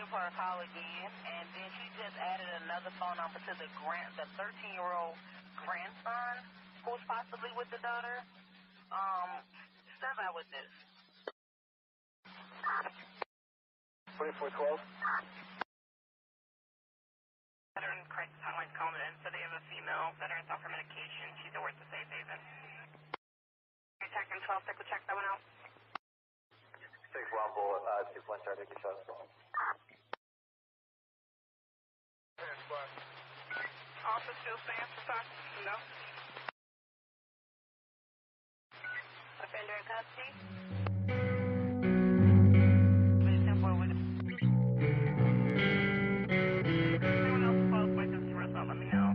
giving her a call again, and then she just added another phone number to the 13-year-old grandson who's possibly with the daughter. Step out with this. 2412. Veteran crisis hotline's calling in, so they have a female veteran off her medication. She's at work to Safe Haven. Attacking 12, take a check that one out. 6 Rumble, 2 1 try to take a shot. Officer still stands for time? No. Offender in custody? Anyone else close by this result, let me know.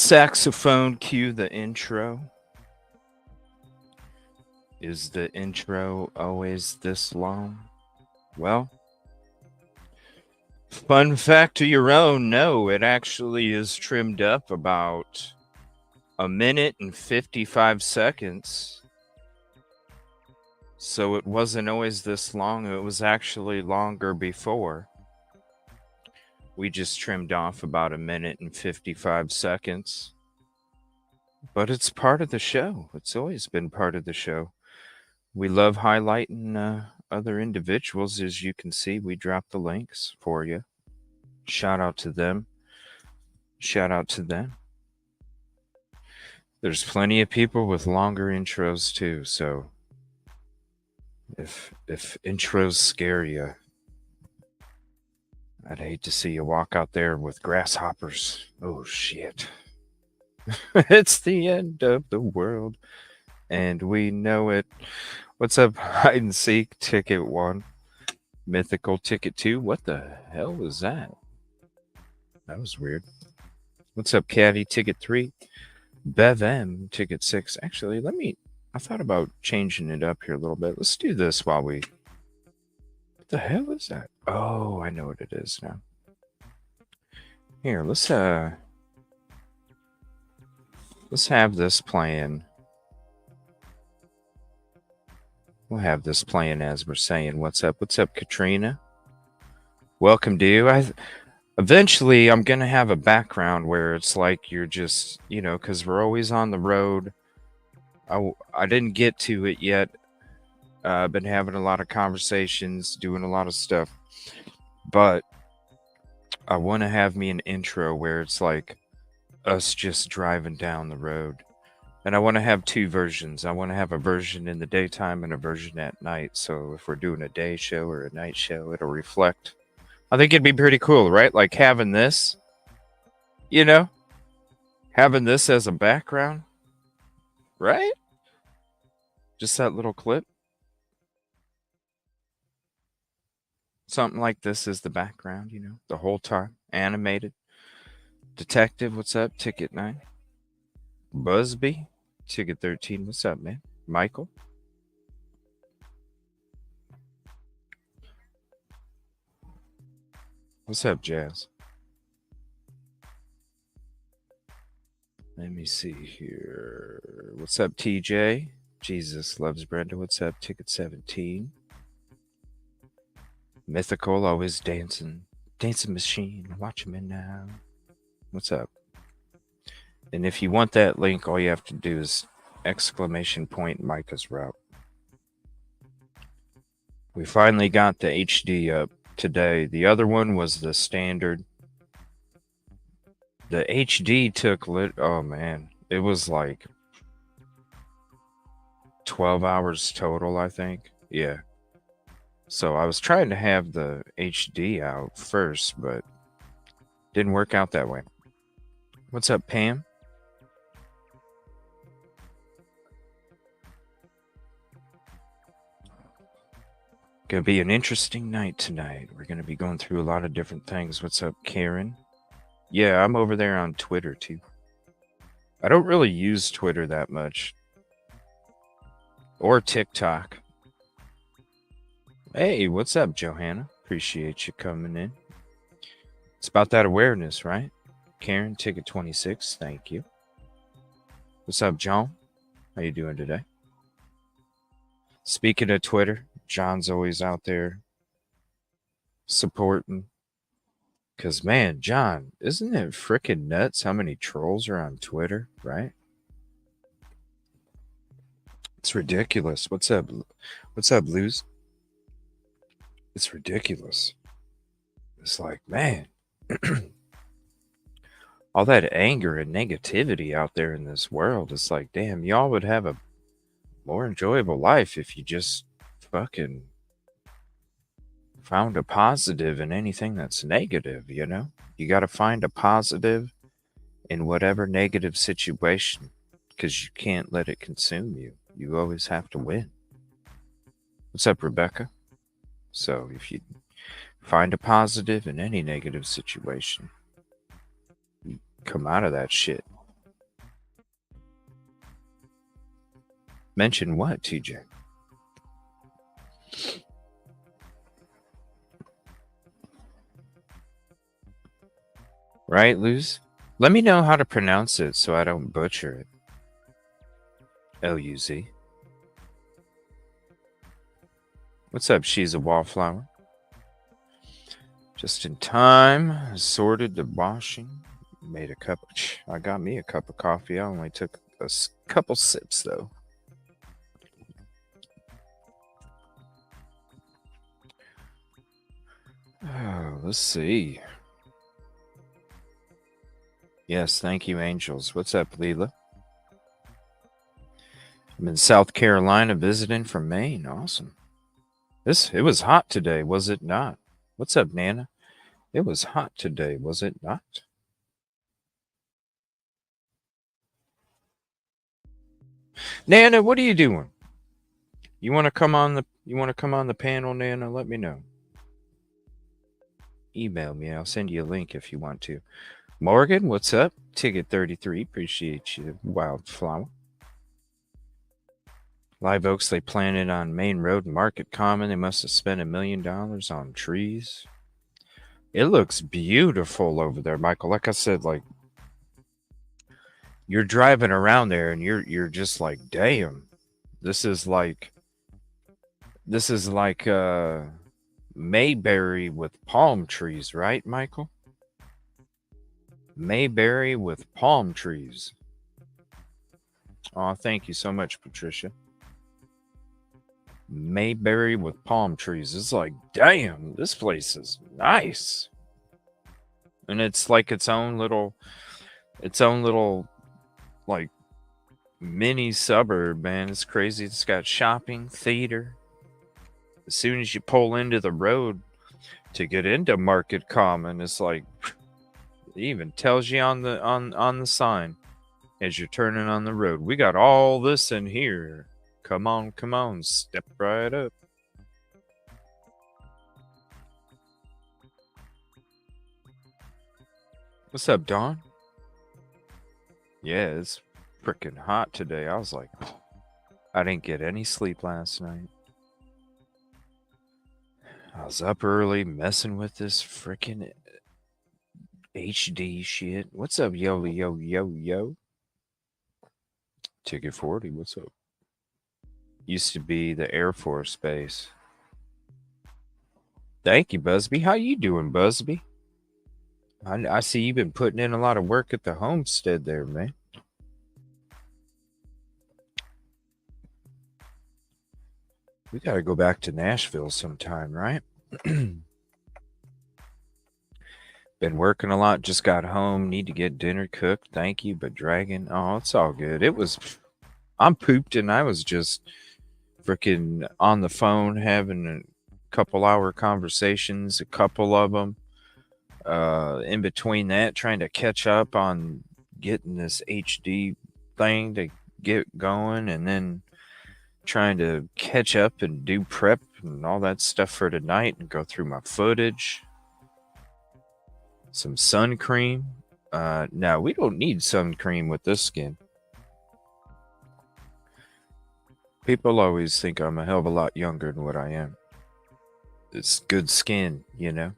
Saxophone cue the intro. Is the intro always this long? Well, fun fact to your own, no, it actually is trimmed up about a minute and 55 seconds. So it wasn't always this long, it was actually longer before. We just trimmed off about a minute and 55 seconds. But it's part of the show. It's always been part of the show. We love highlighting other individuals. As you can see, we dropped the links for you. Shout out to them. Shout out to them. There's plenty of people with longer intros too, so if intros scare you, I'd hate to see you walk out there with grasshoppers. Oh shit. It's the end of the world. And we know it. What's up, hide and seek ticket 1? Mythical ticket 2? What the hell was that? That was weird. What's up, Caddy ticket 3? Bev M ticket 6. Actually, I thought about changing it up here a little bit. Let's do this while we... What the hell is that? Oh, I know what it is now. Here, let's have this playing. We'll have this playing as we're saying, what's up? What's up, Katrina? Welcome to you. Eventually, I'm going to have a background where it's like you're just, because we're always on the road. I didn't get to it yet. I've been having a lot of conversations, doing a lot of stuff. But I want to have me an intro where it's like us just driving down the road. And I want to have 2 versions. I want to have a version in the daytime and a version at night. So if we're doing a day show or a night show, it'll reflect. I think it'd be pretty cool, right? Like having this, having this as a background, right? Just that little clip. Something like this is the background, the whole time. Animated. Detective, what's up? Ticket 9. Busby, ticket 13. What's up, man? Michael. What's up, Jazz? Let me see here. What's up, TJ? Jesus loves Brenda. What's up, ticket 17? Mythical, always dancing machine. Watch him in now. What's up? And if you want that link, all you have to do is ! Micah's route. We finally got the HD up today. The other one was the standard. The HD took oh man, it was like 12 hours total, I think. Yeah. So I was trying to have the HD out first, but didn't work out that way. What's up, Pam? Gonna be an interesting night tonight. We're gonna be going through a lot of different things. What's up, Karen? Yeah, I'm over there on Twitter too. I don't really use Twitter that much. Or TikTok. Hey, what's up, Johanna? Appreciate you coming in. It's about that awareness, right? Karen, ticket 26. Thank you. What's up, John? How you doing today? Speaking of Twitter, John's always out there supporting. Because, man, John, isn't it freaking nuts how many trolls are on Twitter, right? It's ridiculous. What's up? What's up, Luz? It's ridiculous. It's like, man, all that anger and negativity out there in this world. It's like, damn, y'all would have a more enjoyable life if you just fucking found a positive in anything that's negative, You got to find a positive in whatever negative situation because you can't let it consume you. You always have to win. What's up, Rebecca? So if you find a positive in any negative situation, you come out of that shit Mention what, TJ? Right, Luz? Let me know how to pronounce it so I don't butcher it. L-U-Z. What's up? She's a wallflower. Just in time. Sorted the washing. Made a cup. I got me a cup of coffee. I only took a couple sips, though. Oh, let's see. Yes, thank you, Angels. What's up, Leela? I'm in South Carolina visiting from Maine. Awesome. It was hot today, was it not? What's up, Nana? It was hot today, was it not? Nana, what are you doing? You want to come on the panel, Nana? Let me know. Email me. I'll send you a link if you want to. Morgan, what's up? Ticket 33. Appreciate you, Wildflower. Live Oaks, they planted on Main Road and Market Common. They must have spent $1 million on trees. It looks beautiful over there, Michael. Like I said, like you're driving around there and you're just like, damn, this is like Mayberry with palm trees, right, Michael? Mayberry with palm trees. Oh, thank you so much, Patricia. Mayberry with palm trees. It's like, damn, this place is nice. And it's like its own little like mini suburb, man. It's crazy. It's got shopping, theater. As soon as you pull into the road to get into Market Common, it's like it even tells you on the sign as you're turning on the road. We got all this in here. Come on, step right up. What's up, Dawn? Yeah, it's freaking hot today. I was like, I didn't get any sleep last night. I was up early messing with this freaking HD shit. What's up, yo? Ticket 40, what's up? Used to be the Air Force Base. Thank you, Busby. How you doing, Busby? I see you've been putting in a lot of work at the homestead there, man. We got to go back to Nashville sometime, right? Been working a lot. Just got home. Need to get dinner cooked. Thank you, but Dragon. Oh, it's all good. I'm pooped and I was just freaking on the phone having a couple hour conversations, a couple of them. In between that, trying to catch up on getting this HD thing to get going, and then trying to catch up and do prep and all that stuff for tonight and go through my footage. Some sun cream. No, we don't need sun cream with this skin. People always think I'm a hell of a lot younger than what I am. It's good skin, you know?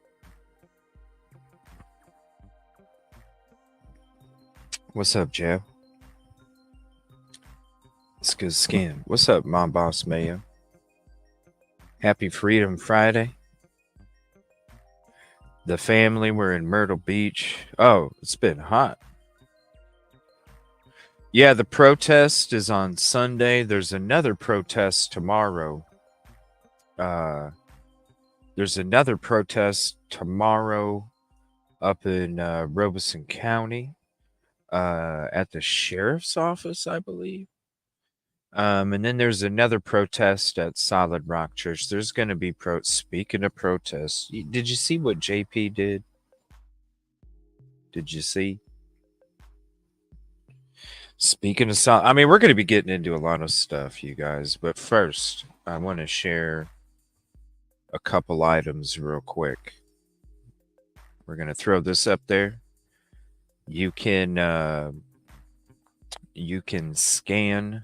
What's up, Joe? It's good skin. What's up, Mom Boss Mayo? Happy Freedom Friday. The family were in Myrtle Beach. Oh, it's been hot. Yeah, the protest is on Sunday. There's another protest tomorrow. There's another protest tomorrow up in Robeson County at the sheriff's office, I believe. And then there's another protest at Solid Rock Church. There's going to be speaking of protests. Did you see what JP did? Did you see? Speaking of Solid, I mean, we're going to be getting into a lot of stuff, you guys. But first, I want to share a couple items real quick. We're going to throw this up there. You can scan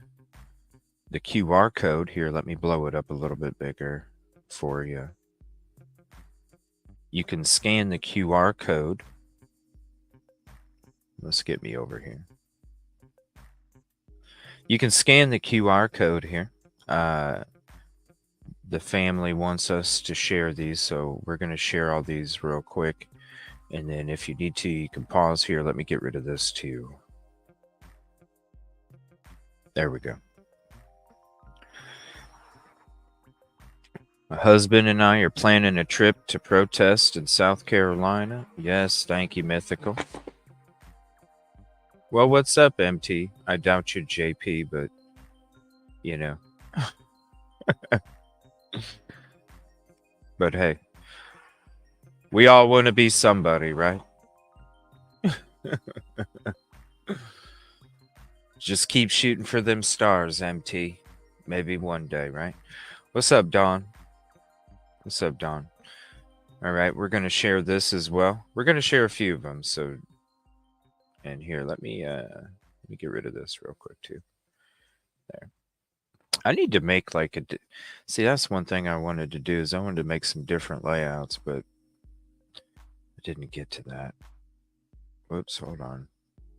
the QR code here. Let me blow it up a little bit bigger for you. You can scan the QR code. Let's get me over here. You can scan the QR code here. The family wants us to share these, so we're going to share all these real quick. And then if you need to, you can pause here. Let me get rid of this too. There we go. My husband and I are planning a trip to protest in South Carolina. Yes, thank you, Mythical. Well, what's up, MT? I doubt you're JP, but, you know. But hey, we all want to be somebody, right? Just keep shooting for them stars, MT. Maybe one day, right? What's up, Dawn? What's up, Dawn? All right, we're going to share this as well. We're going to share a few of them. So, and here, let me get rid of this real quick too. There. I need to make like a. See, that's one thing I wanted to do is I wanted to make some different layouts, but I didn't get to that. Whoops, hold on.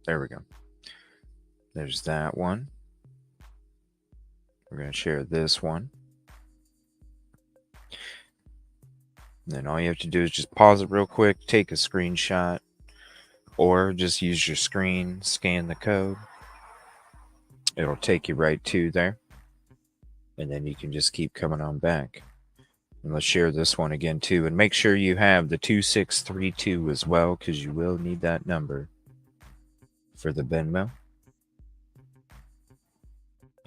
There we go. There's that one. We're going to share this one. And then all you have to do is just pause it real quick, take a screenshot, or just use your screen, scan the code. It'll take you right to there. And then you can just keep coming on back. And let's share this one again too. And make sure you have the 2632 as well, because you will need that number for the Venmo.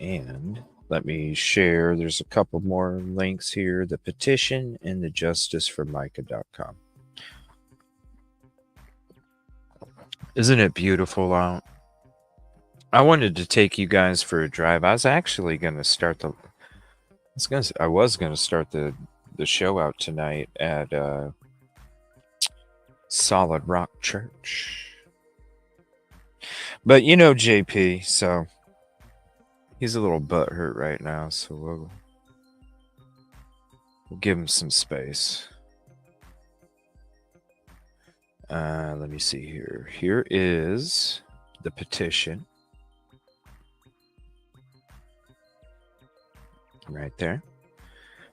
And let me share. There's a couple more links here. The petition and the justiceformica.com. Isn't it beautiful out? I wanted to take you guys for a drive. I was actually going to start the show out tonight at Solid Rock Church. But you know JP, so he's a little butthurt right now, so we'll give him some space. Let me see here. Here is the petition. Right there.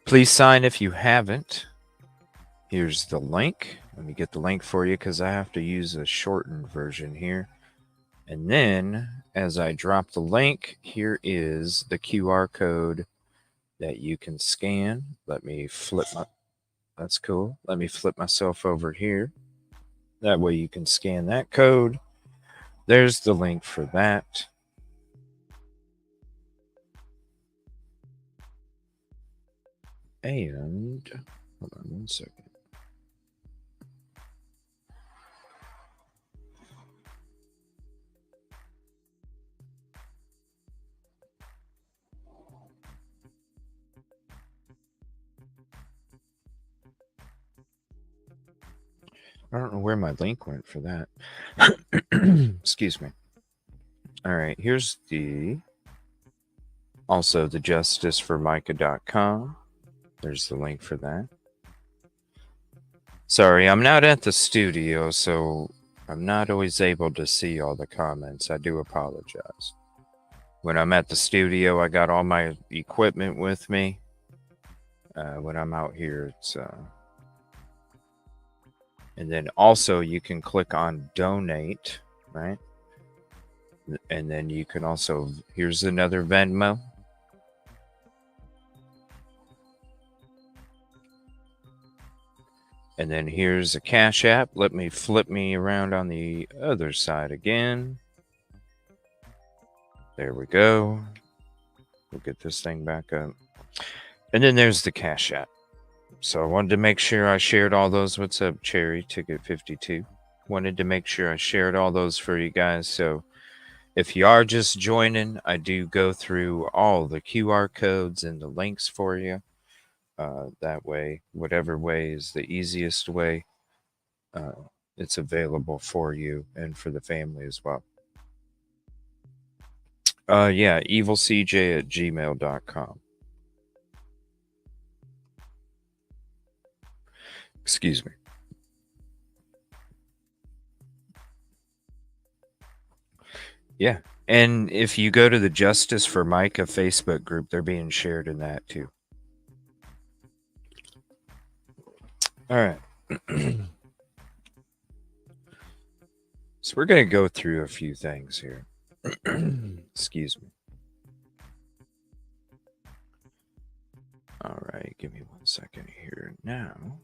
Please sign if you haven't. Here's the link. Let me get the link for you because I have to use a shortened version here. And then as I drop the link, here is the QR code that you can scan. Let me flip that's cool. Let me flip myself over here. That way you can scan that code. There's the link for that. And hold on one second. I don't know where my link went for that. Excuse me. All right, here's also the justiceformica.com. There's the link for that. Sorry, I'm not at the studio, so I'm not always able to see all the comments. I do apologize. When I'm at the studio, I got all my equipment with me. When I'm out here, it's... And then also you can click on donate, right? And then you can also... Here's another Venmo. And then here's a Cash App. Let me flip me around on the other side again. There we go. We'll get this thing back up. And then there's the Cash App. So I wanted to make sure I shared all those. What's up, Cherry Ticket 52? Wanted to make sure I shared all those for you guys. So if you are just joining, I do go through all the QR codes and the links for you. That way, whatever way is the easiest way, it's available for you and for the family as well. Yeah, evilcj@gmail.com. Excuse me. Yeah. And if you go to the Justice for Micah Facebook group, they're being shared in that too. All right. So we're going to go through a few things here. Excuse me. All right. Give me 1 second here. Now,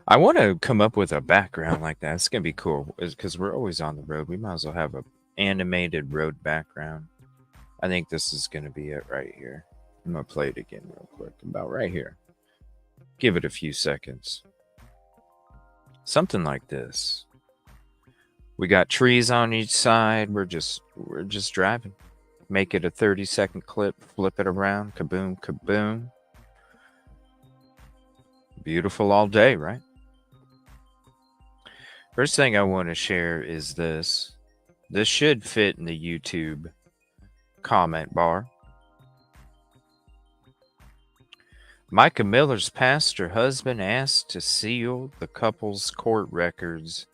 I want to come up with a background like that. It's going to be cool because we're always on the road. We might as well have a animated road background. I think this is going to be it right here. I'm going to play it again real quick. About right here. Give it a few seconds. Something like this. We got trees on each side. We're just driving. Make it a 30-second clip. Flip it around. Kaboom, kaboom. Beautiful all day, right? First thing I want to share is this. This should fit in the YouTube comment bar. MicaMiller's pastor husband asked to seal the couple's court records.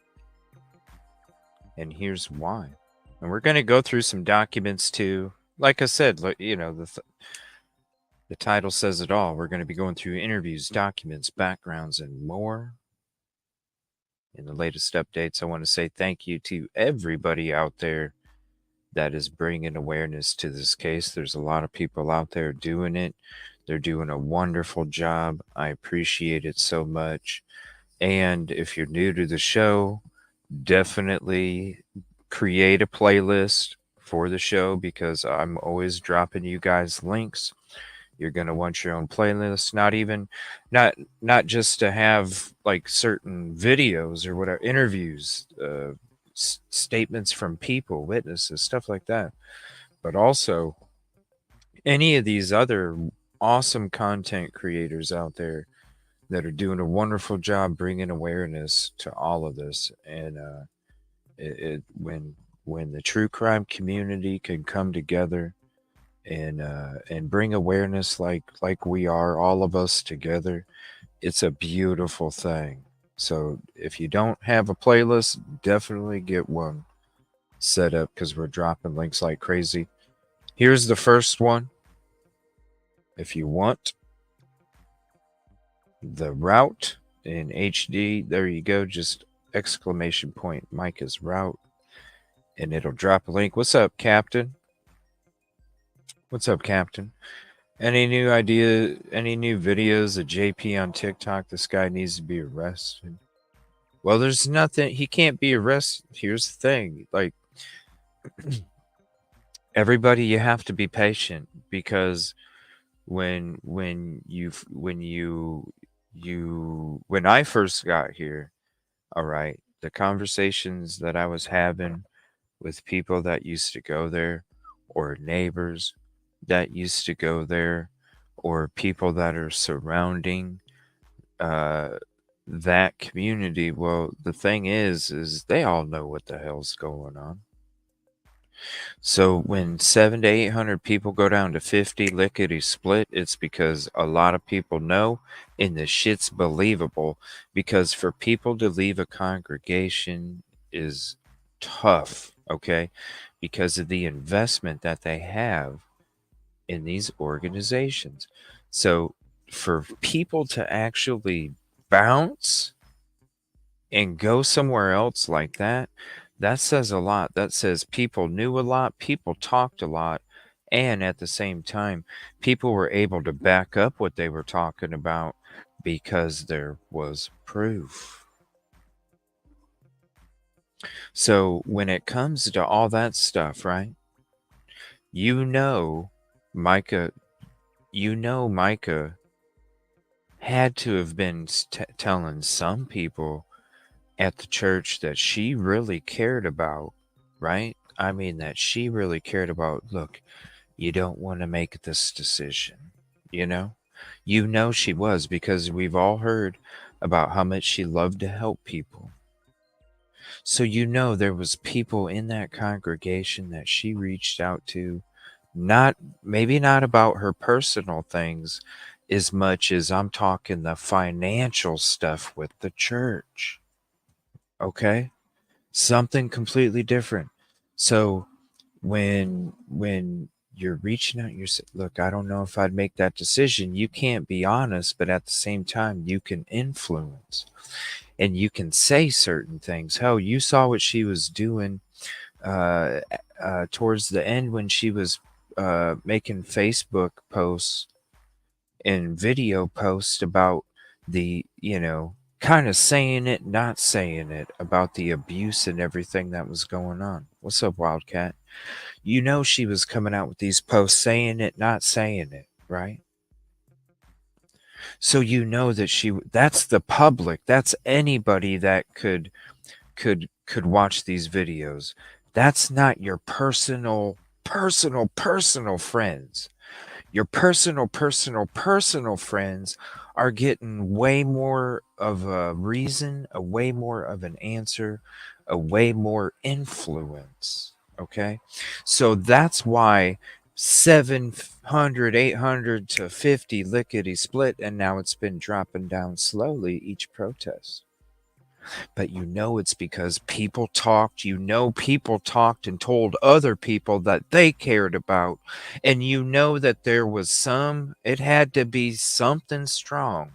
And here's why. And we're going to go through some documents too. Like I said, you know, the title says it all. We're going to be going through interviews, documents, backgrounds, and more. In the latest updates, I want to say thank you to everybody out there that is bringing awareness to this case. There's a lot of people out there doing it. They're doing a wonderful job. I appreciate it so much. And if you're new to the show, definitely create a playlist for the show because I'm always dropping you guys links. You're going to want your own playlist, not just to have like certain videos or whatever, interviews, statements from people, witnesses, stuff like that, but also any of these other awesome content creators out there that are doing a wonderful job bringing awareness to all of this. And when the true crime community can come together and bring awareness like we are, all of us together, it's a beautiful thing. So if you don't have a playlist, definitely get one set up because we're dropping links like crazy. Here's the first one. If you want the route in HD, there you go. Just exclamation point Micah's route, and it'll drop a link. What's up, Captain? What's up, Captain? Any new videos of JP on TikTok? This guy needs to be arrested. Well, there's nothing. He can't be arrested. Here's the thing. Like, everybody, you have to be patient because when I first got here, all right, the conversations that I was having with people that used to go there, or neighbors that used to go there, or people that are surrounding that community. Well, the thing is they all know what the hell's going on. So when 700 to 800 people go down to 50 lickety split, it's because a lot of people know, and the shit's believable. Because for people to leave a congregation is tough, okay? Because of the investment that they have in these organizations. So for people to actually bounce and go somewhere else like that, that says a lot. That says people knew a lot, people talked a lot, and at the same time, people were able to back up what they were talking about because there was proof. So when it comes to all that stuff, right? Micah, Micah had to have been telling some people at the church that she really cared about, right? I mean, that she really cared about, look, you don't want to make this decision, you know? She was, because we've all heard about how much she loved to help people. So you know there was people in that congregation that she reached out to, not maybe not about her personal things as much as I'm talking the financial stuff with the church. Okay? Something completely different. So when you're reaching out, look, I don't know if I'd make that decision. You can't be honest, but at the same time, you can influence and you can say certain things. Hell, you saw what she was doing uh, towards the end when she was making Facebook posts and video posts about the, kind of saying it, not saying it, about the abuse and everything that was going on. What's up, Wildcat? You know she was coming out with these posts saying it, not saying it, right? So you know that that's the public. That's anybody that could watch these videos. That's not your personal friends. Your personal friends are getting way more of a reason, a way more of an answer, a way more influence. Okay. So that's why 700, 800 to 50 lickety split, and now it's been dropping down slowly each protest. But you know it's because people talked, people talked and told other people that they cared about. And you know that it had to be something strong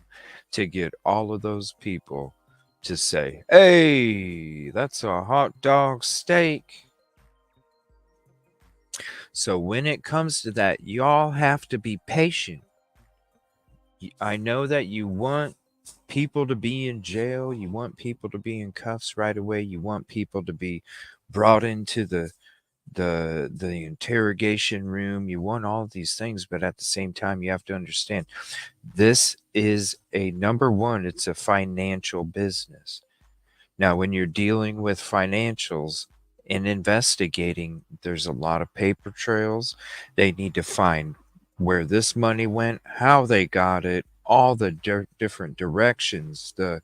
to get all of those people to say, hey, that's a hot dog steak. So when it comes to that, y'all have to be patient. I know that you want people to be in jail. You want people to be in cuffs right away. You want people to be brought into the interrogation room. You want all of these things, but at the same time, you have to understand this is a number one. It's a financial business. Now, when you're dealing with financials and investigating, there's a lot of paper trails. They need to find where this money went, how they got it, all the different directions, the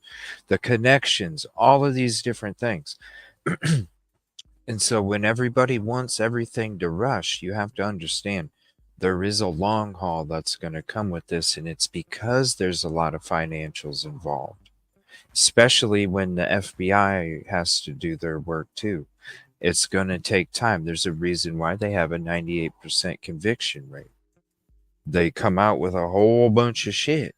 connections, all of these different things. And so when everybody wants everything to rush, you have to understand there is a long haul that's going to come with this, and it's because there's a lot of financials involved, especially when the FBI has to do their work too. It's going to take time. There's a reason why they have a 98% conviction rate. They come out with a whole bunch of shit.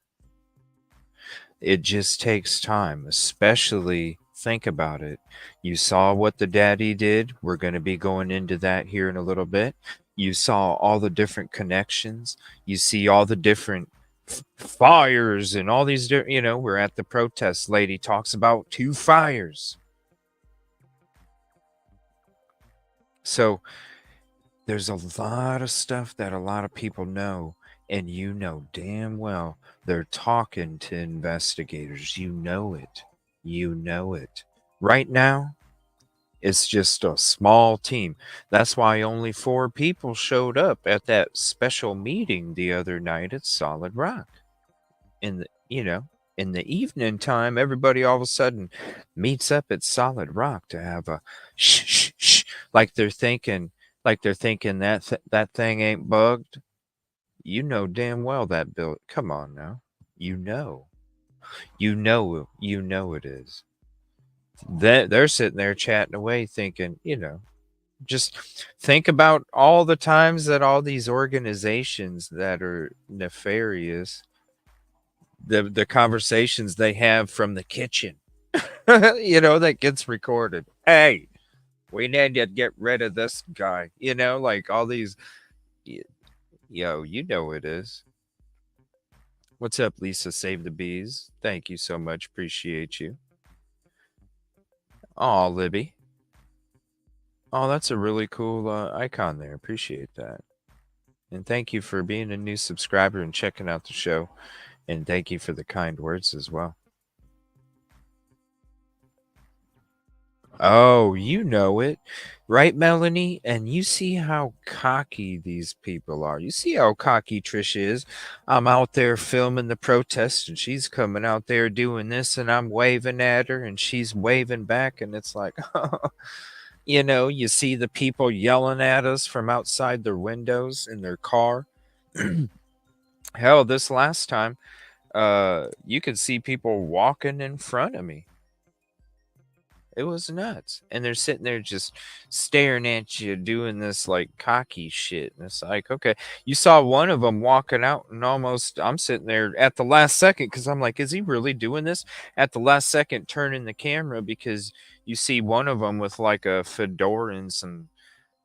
It just takes time, especially think about it. You saw what the daddy did. We're going to be going into that here in a little bit. You saw all the different connections. You see all the different fires and all these different, we're at the protest. Lady talks about 2 fires. So there's a lot of stuff that a lot of people know, and you know damn well they're talking to investigators. You know it. You know it. Right now, it's just a small team. That's why only 4 people showed up at that special meeting the other night at Solid Rock. In the evening time, everybody all of a sudden meets up at Solid Rock to have a shh, like they're thinking, that thing ain't bugged. You know damn well that bill. Come on now, you know it is. They're sitting there chatting away, thinking, just think about all the times that all these organizations that are nefarious, the conversations they have from the kitchen, that gets recorded. Hey, we need to get rid of this guy. Like all these, yo, it is. What's up, Lisa? Save the bees. Thank you so much. Appreciate you. Oh, Libby. Oh, that's a really cool icon there. Appreciate that. And thank you for being a new subscriber and checking out the show. And thank you for the kind words as well. Oh, you know it. Right, Melanie? And you see how cocky these people are. You see how cocky Trish is. I'm out there filming the protest, and she's coming out there doing this, and I'm waving at her, and she's waving back, and it's like, you see the people yelling at us from outside their windows in their car. Hell, this last time, you could see people walking in front of me. It was nuts. And they're sitting there just staring at you doing this like cocky shit. And it's like, okay. You saw one of them walking out and almost, I'm sitting there at the last second because I'm like, is he really doing this? At the last second, turning the camera because you see one of them with like a fedora and some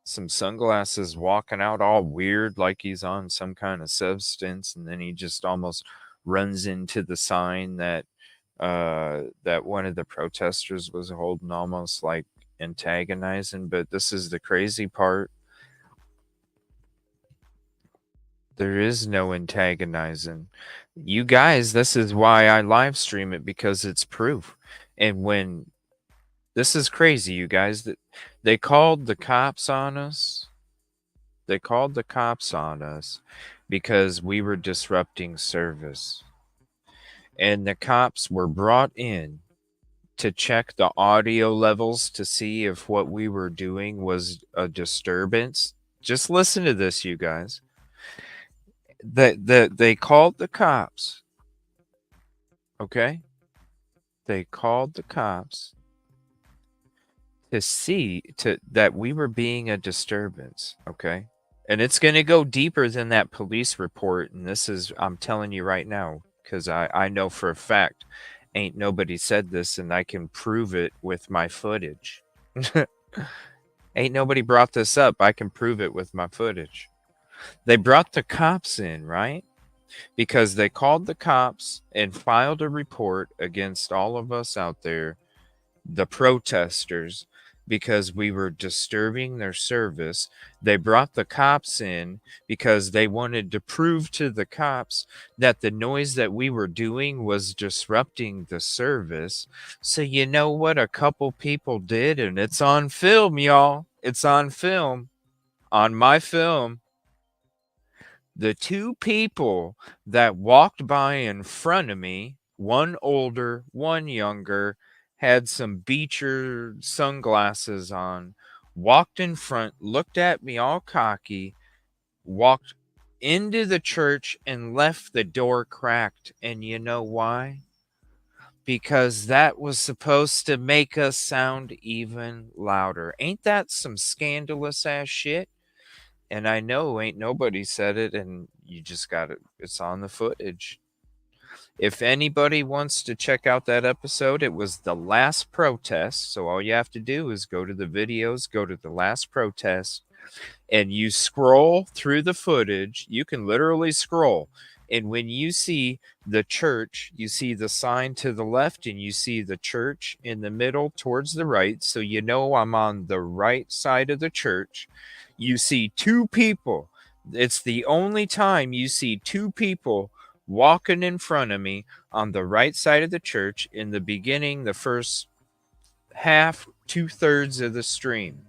sunglasses walking out all weird like he's on some kind of substance, and then he just almost runs into the sign that one of the protesters was holding, almost like antagonizing. But this is the crazy part. There is no antagonizing. You guys, this is why I live stream it, because it's proof. And when this is crazy, you guys, that they called the cops on us. They called the cops on us because we were disrupting service. And the cops were brought in to check the audio levels to see if what we were doing was a disturbance. Just listen to this, you guys. They called the cops. Okay? They called the cops to see that we were being a disturbance, okay? And it's going to go deeper than that police report, and this is, I'm telling you right now, cuz I know for a fact ain't nobody said this, and I can prove it with my footage. Ain't nobody brought this up. I can prove it with my footage. They brought the cops in, right? Because they called the cops and filed a report against all of us out there, the protesters, because we were disturbing their service. They brought the cops in because they wanted to prove to the cops that the noise that we were doing was disrupting the service. So, you know what a couple people did? And it's on film, y'all. It's on film. On my film. The two people that walked by in front of me, one older, one younger, had some Beecher sunglasses on, walked in front, looked at me all cocky, walked into the church and left the door cracked. And you know why? Because that was supposed to make us sound even louder. Ain't that some scandalous ass shit? And I know ain't nobody said it, and you just got it. It's on the footage. If anybody wants to check out that episode, it was the last protest. So all you have to do is go to the videos, go to the last protest, and you scroll through the footage. You can literally scroll. And when you see the church, you see the sign to the left, and you see the church in the middle towards the right. So you know I'm on the right side of the church. You see two people. It's the only time you see two people walking in front of me on the right side of the church in the beginning, the first half, 2/3 of the stream.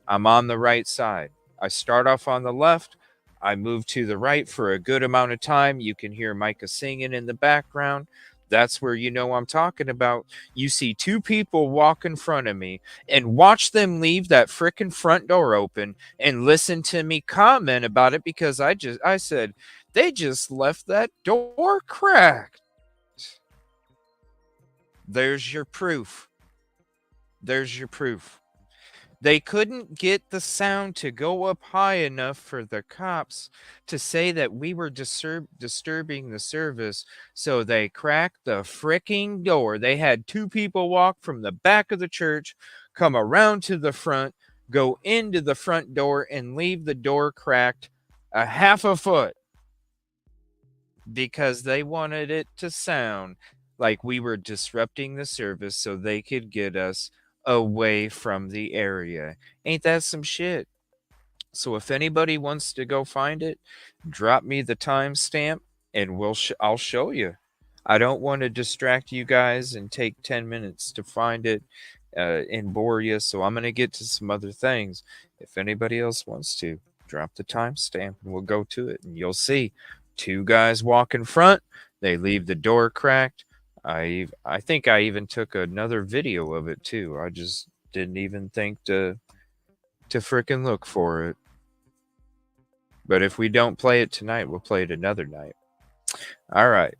I'm on the right side. I start off on the left. I move to the right for a good amount of time. You can hear Micah singing in the background. That's where you know I'm talking about. You see two people walk in front of me and watch them leave that frickin' front door open and listen to me comment about it because I said they just left that door cracked. There's your proof. There's your proof. They couldn't get the sound to go up high enough for the cops to say that we were disturbing the service, so they cracked the fricking door. They had two people walk from the back of the church, come around to the front, go into the front door, and leave the door cracked a half a foot because they wanted it to sound like we were disrupting the service so they could get us away from the area. Ain't that some shit? So if anybody wants to go find it, drop me the timestamp and I'll show you. I don't want to distract you guys and take 10 minutes to find it and bore you, so I'm going to get to some other things. If anybody else wants to, drop the timestamp and we'll go to it. And you'll see two guys walk in front. They leave the door cracked. I think I even took another video of it too. I just didn't even think to frickin' look for it. But if we don't play it tonight, we'll play it another night. All right.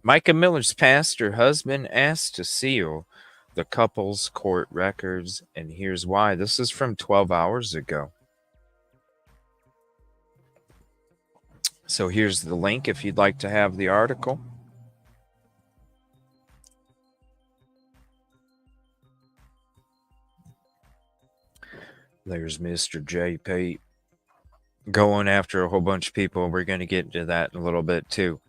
MicaMiller's pastor husband asked to seal the couple's court records, and here's why. This is from 12 hours ago. So here's the link if you'd like to have the article. There's Mr. JP going after a whole bunch of people. We're going to get into that in a little bit too.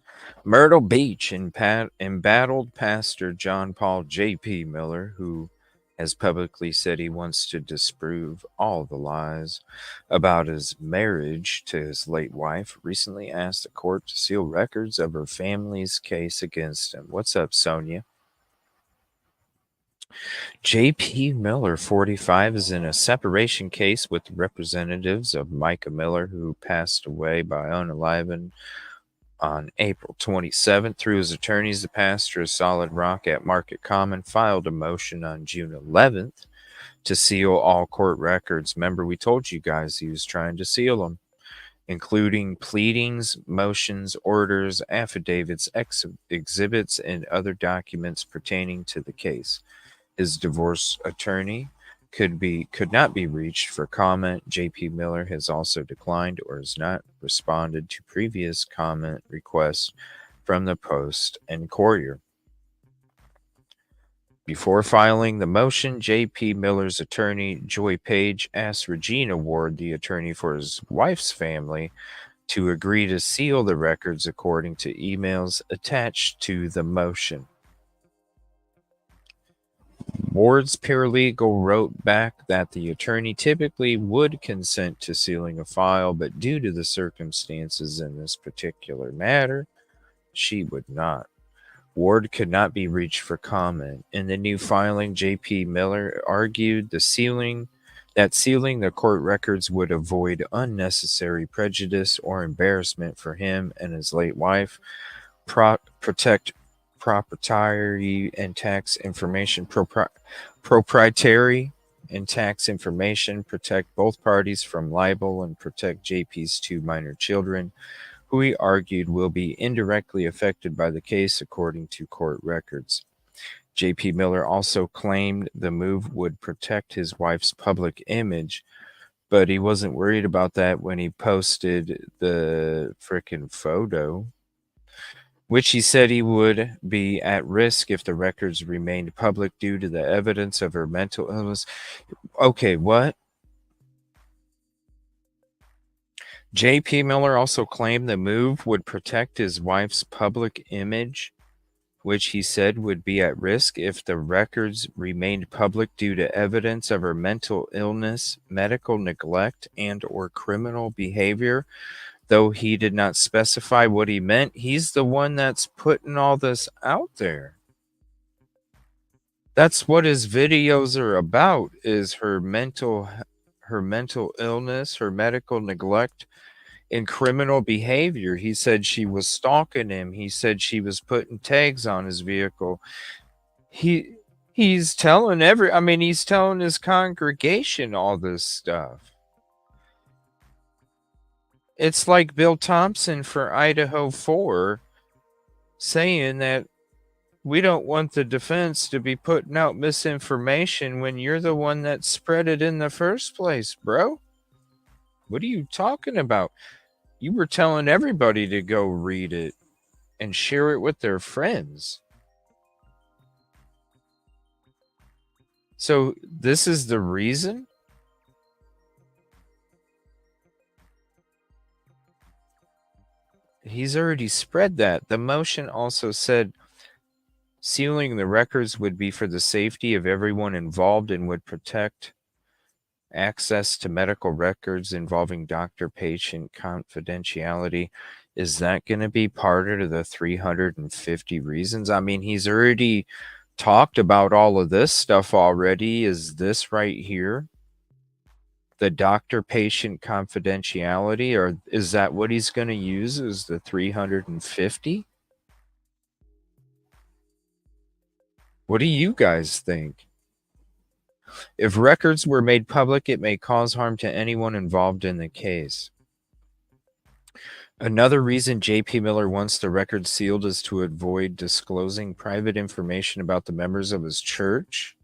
Myrtle Beach embattled Pastor John Paul J.P. Miller, who has publicly said he wants to disprove all the lies about his marriage to his late wife, recently asked the court to seal records of her family's case against him. What's up, Sonia? J.P. Miller, 45, is in a separation case with representatives of MicaMiller, who passed away by unaliven on April 27th. Through his attorneys, the pastor of Solid Rock at Market Common filed a motion on June 11th to seal all court records. Remember, we told you guys he was trying to seal them, including pleadings, motions, orders, affidavits, exhibits, and other documents pertaining to the case. His divorce attorney could not be reached for comment. J.P. Miller has also declined or has not responded to previous comment requests from the Post and Courier. Before filing the motion, J.P. Miller's attorney, Joy Page, asked Regina Ward, the attorney for his wife's family, to agree to seal the records according to emails attached to the motion. Ward's paralegal wrote back that the attorney typically would consent to sealing a file, but due to the circumstances in this particular matter, she would not. Ward could not be reached for comment. In the new filing, J.P. Miller argued that sealing the court records would avoid unnecessary prejudice or embarrassment for him and his late wife, protect proprietary and tax information, protect both parties from libel, and protect JP's two minor children, who he argued will be indirectly affected by the case according to court records. J.P. Miller also claimed the move would protect his wife's public image, but he wasn't worried about that when he posted the frickin' photo, which he said he would be at risk if the records remained public due to the evidence of her mental illness. Okay, what? J.P. Miller also claimed the move would protect his wife's public image, which he said would be at risk if the records remained public due to evidence of her mental illness, medical neglect, and or criminal behavior. Though he did not specify what he meant, he's the one that's putting all this out there. That's what his videos are about, is her mental illness, her medical neglect, and criminal behavior. He said she was stalking him. He said she was putting tags on his vehicle. He's telling he's telling his congregation all this stuff. It's like Bill Thompson for Idaho 4 saying that we don't want the defense to be putting out misinformation when you're the one that spread it in the first place, bro. What are you talking about? You were telling everybody to go read it and share it with their friends. So this is the reason? He's already spread that. The motion also said sealing the records would be for the safety of everyone involved and would protect access to medical records involving doctor-patient confidentiality. Is that going to be part of the 350 reasons? I mean, he's already talked about all of this stuff already. Is this right here the doctor-patient confidentiality, or is that what he's going to use as the 350? What do you guys think? If records were made public, it may cause harm to anyone involved in the case. Another reason J.P. Miller wants the record sealed is to avoid disclosing private information about the members of his church,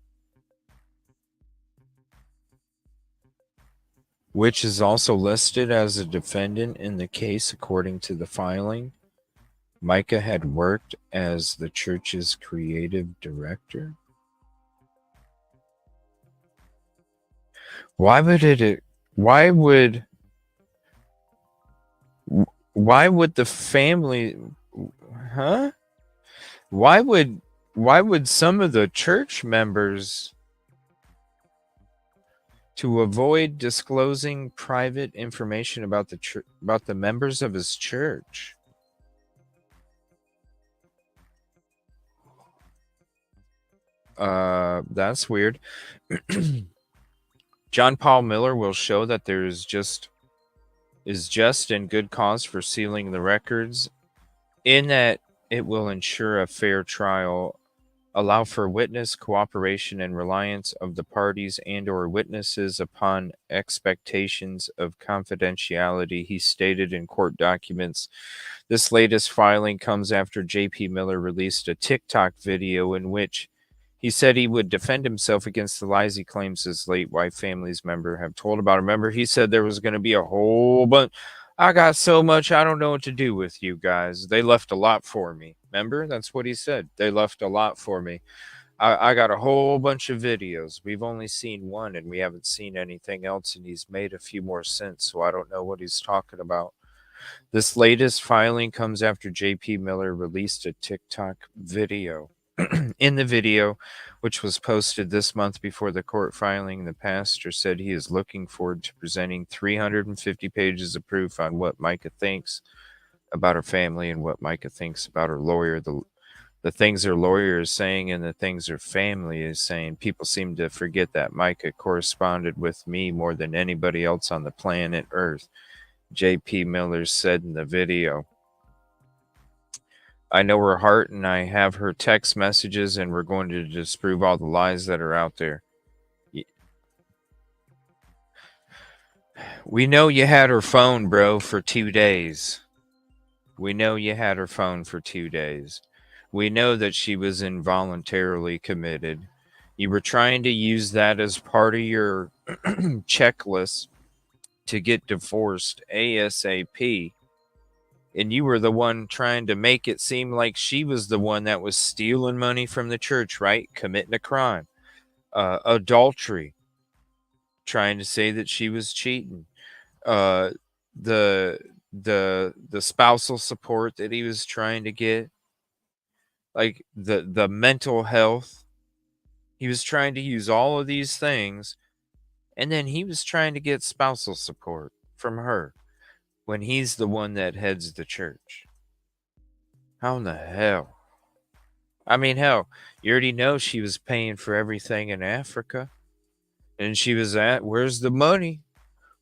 which is also listed as a defendant in the case according to the filing. Micah had worked as the church's creative director. Why would the family, huh? Why would some of the church members, to avoid disclosing private information about the members of his church? That's weird. John Paul Miller will show that there is just and good cause for sealing the records, in that it will ensure a fair trial, allow for witness cooperation and reliance of the parties and or witnesses upon expectations of confidentiality, he stated in court documents. This latest filing comes after J.P. Miller released a TikTok video in which he said he would defend himself against the lies he claims his late wife family's member have told about him. Remember, he said there was going to be a whole bunch. I got so much, I don't know what to do with you guys. They left a lot for me. Remember? That's what he said. They left a lot for me. I got a whole bunch of videos. We've only seen one, and we haven't seen anything else, and he's made a few more since, so I don't know what he's talking about. This latest filing comes after J.P. Miller released a TikTok video. In the video, which was posted this month before the court filing, the pastor said he is looking forward to presenting 350 pages of proof on what Micah thinks about her family and what Micah thinks about her lawyer. The things her lawyer is saying and the things her family is saying. People seem to forget that Micah corresponded with me more than anybody else on the planet Earth, J.P. Miller said in the video. I know her heart, and I have her text messages, and we're going to disprove all the lies that are out there. We know you had her phone, bro, for 2 days. We know you had her phone for 2 days. We know that she was involuntarily committed. You were trying to use that as part of your checklist to get divorced ASAP. And you were the one trying to make it seem like she was the one that was stealing money from the church, right? Committing a crime. Adultery. Trying to say that she was cheating. The spousal support that he was trying to get. Like the mental health. He was trying to use all of these things. And then he was trying to get spousal support from her, when he's the one that heads the church. How in the hell? I mean, hell, you already know she was paying for everything in Africa. And she was where's the money?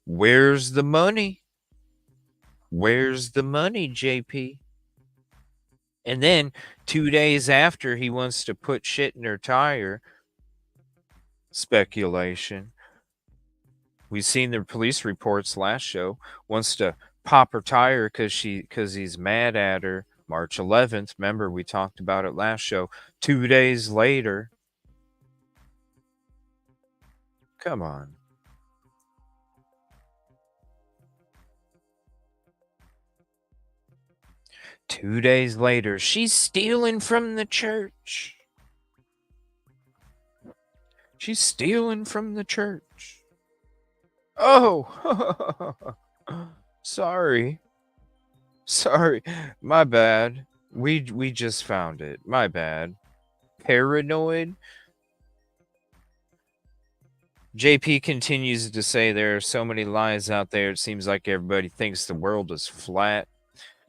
Where's the money? Where's the money, JP? And then 2 days after, he wants to put shit in her tire. Speculation. We've seen the police reports last show. Wants to pop her tire because he's mad at her. March 11th. Remember, we talked about it last show. 2 days later. Come on. Two days later, she's stealing from the church. She's stealing from the church. Oh, sorry. Sorry, my bad. We just found it. My bad. Paranoid. JP continues to say there are so many lies out there. It seems like everybody thinks the world is flat.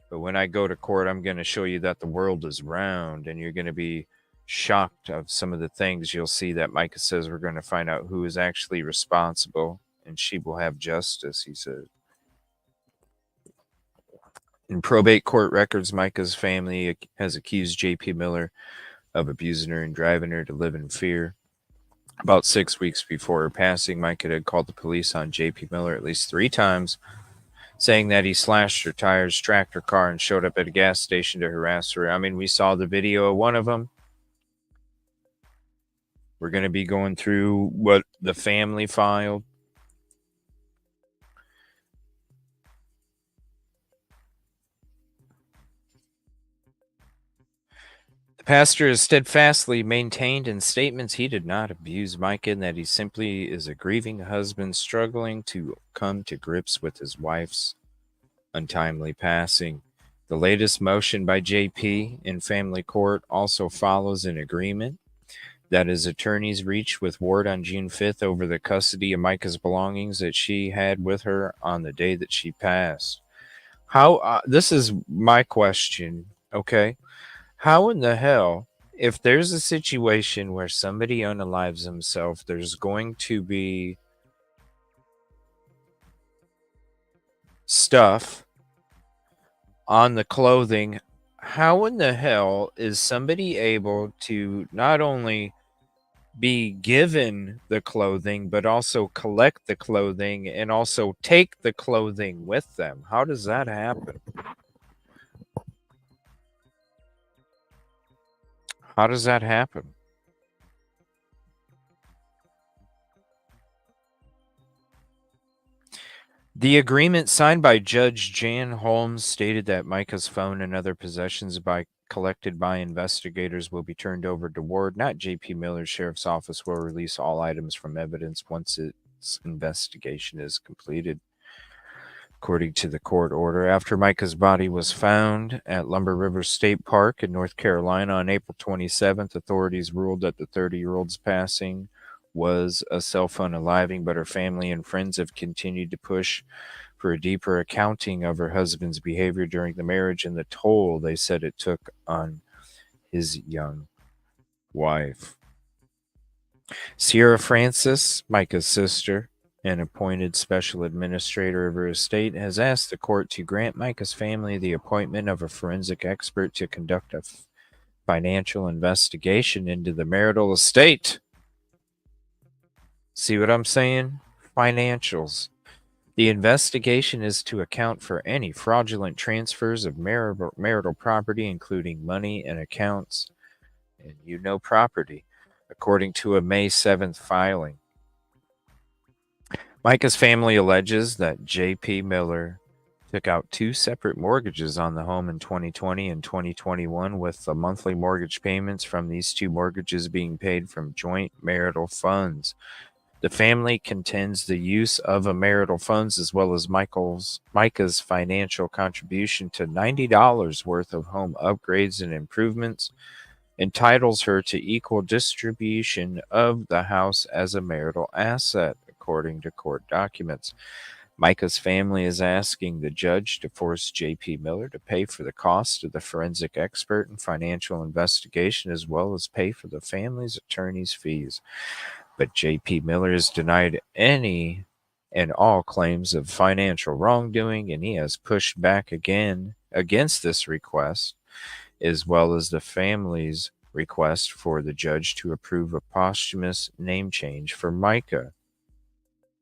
But when I go to court, I'm going to show you that the world is round, and you're going to be shocked of some of the things you'll see that Micah says we're going to find out who is actually responsible, and she will have justice, he said. In probate court records, Micah's family has accused J.P. Miller of abusing her and driving her to live in fear. About 6 weeks before her passing, Micah had called the police on J.P. Miller at least 3 times, saying that he slashed her tires, tracked her car, and showed up at a gas station to harass her. I mean, we saw the video of one of them. We're going to be going through what the family filed. The pastor has steadfastly maintained in statements he did not abuse Micah and that he simply is a grieving husband struggling to come to grips with his wife's untimely passing. The latest motion by JP in family court also follows an agreement that his attorneys reached with Ward on June 5th over the custody of Micah's belongings that she had with her on the day that she passed. How, this is my question, okay? How in the hell, if there's a situation where somebody unalives himself, there's going to be stuff on the clothing, how in the hell is somebody able to not only be given the clothing, but also collect the clothing and also take the clothing with them? How does that happen? How does that happen? The agreement signed by Judge Jan Holmes stated that Micah's phone and other possessions collected by investigators will be turned over to Ward, not J.P. Miller's sheriff's office will release all items from evidence once its investigation is completed. According to the court order, after Micah's body was found at Lumber River State Park in North Carolina on April 27th, authorities ruled that the 30-year-old's passing was a self-unaliving, but her family and friends have continued to push for a deeper accounting of her husband's behavior during the marriage and the toll they said it took on his young wife. Sierra Francis, Micah's sister, an appointed special administrator of her estate, has asked the court to grant Micah's family the appointment of a forensic expert to conduct a financial investigation into the marital estate. See what I'm saying? Financials. The investigation is to account for any fraudulent transfers of marital property, including money and accounts, and property, according to a May 7th filing. Micah's family alleges that J.P. Miller took out 2 separate mortgages on the home in 2020 and 2021, with the monthly mortgage payments from these 2 mortgages being paid from joint marital funds. The family contends the use of a marital funds as well as Micah's financial contribution to $90 worth of home upgrades and improvements entitles her to equal distribution of the house as a marital asset, according to court documents. Micah's family is asking the judge to force J.P. Miller to pay for the cost of the forensic expert and financial investigation, as well as pay for the family's attorney's fees. But J.P. Miller has denied any and all claims of financial wrongdoing, and he has pushed back again against this request, as well as the family's request for the judge to approve a posthumous name change for Micah.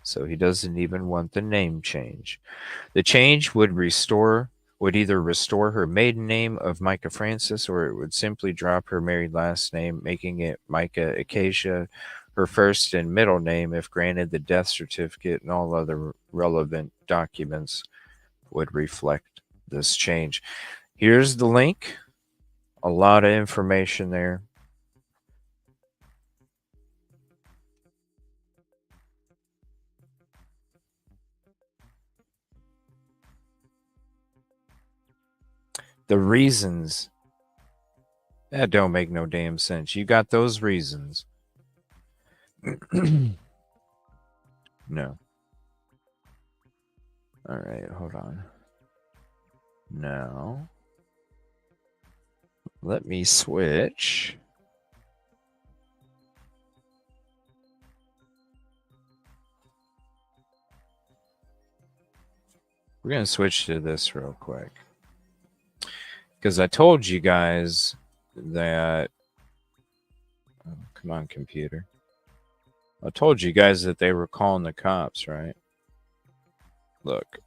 So he doesn't even want the name change. The change would either restore her maiden name of Micah Francis, or it would simply drop her married last name, making it Micah Acacia, her first and middle name. If granted, the death certificate and all other relevant documents would reflect this change. Here's the link. A lot of information there. The reasons, that don't make no damn sense. You got those reasons. No. All right, hold on. Now, let me switch. We're going to switch to this real quick. Because I told you guys that... Oh, come on, computer. I told you guys that they were calling the cops, right? Look.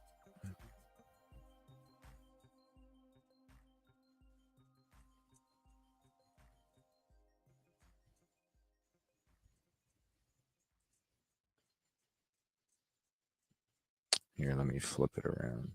Here, let me flip it around.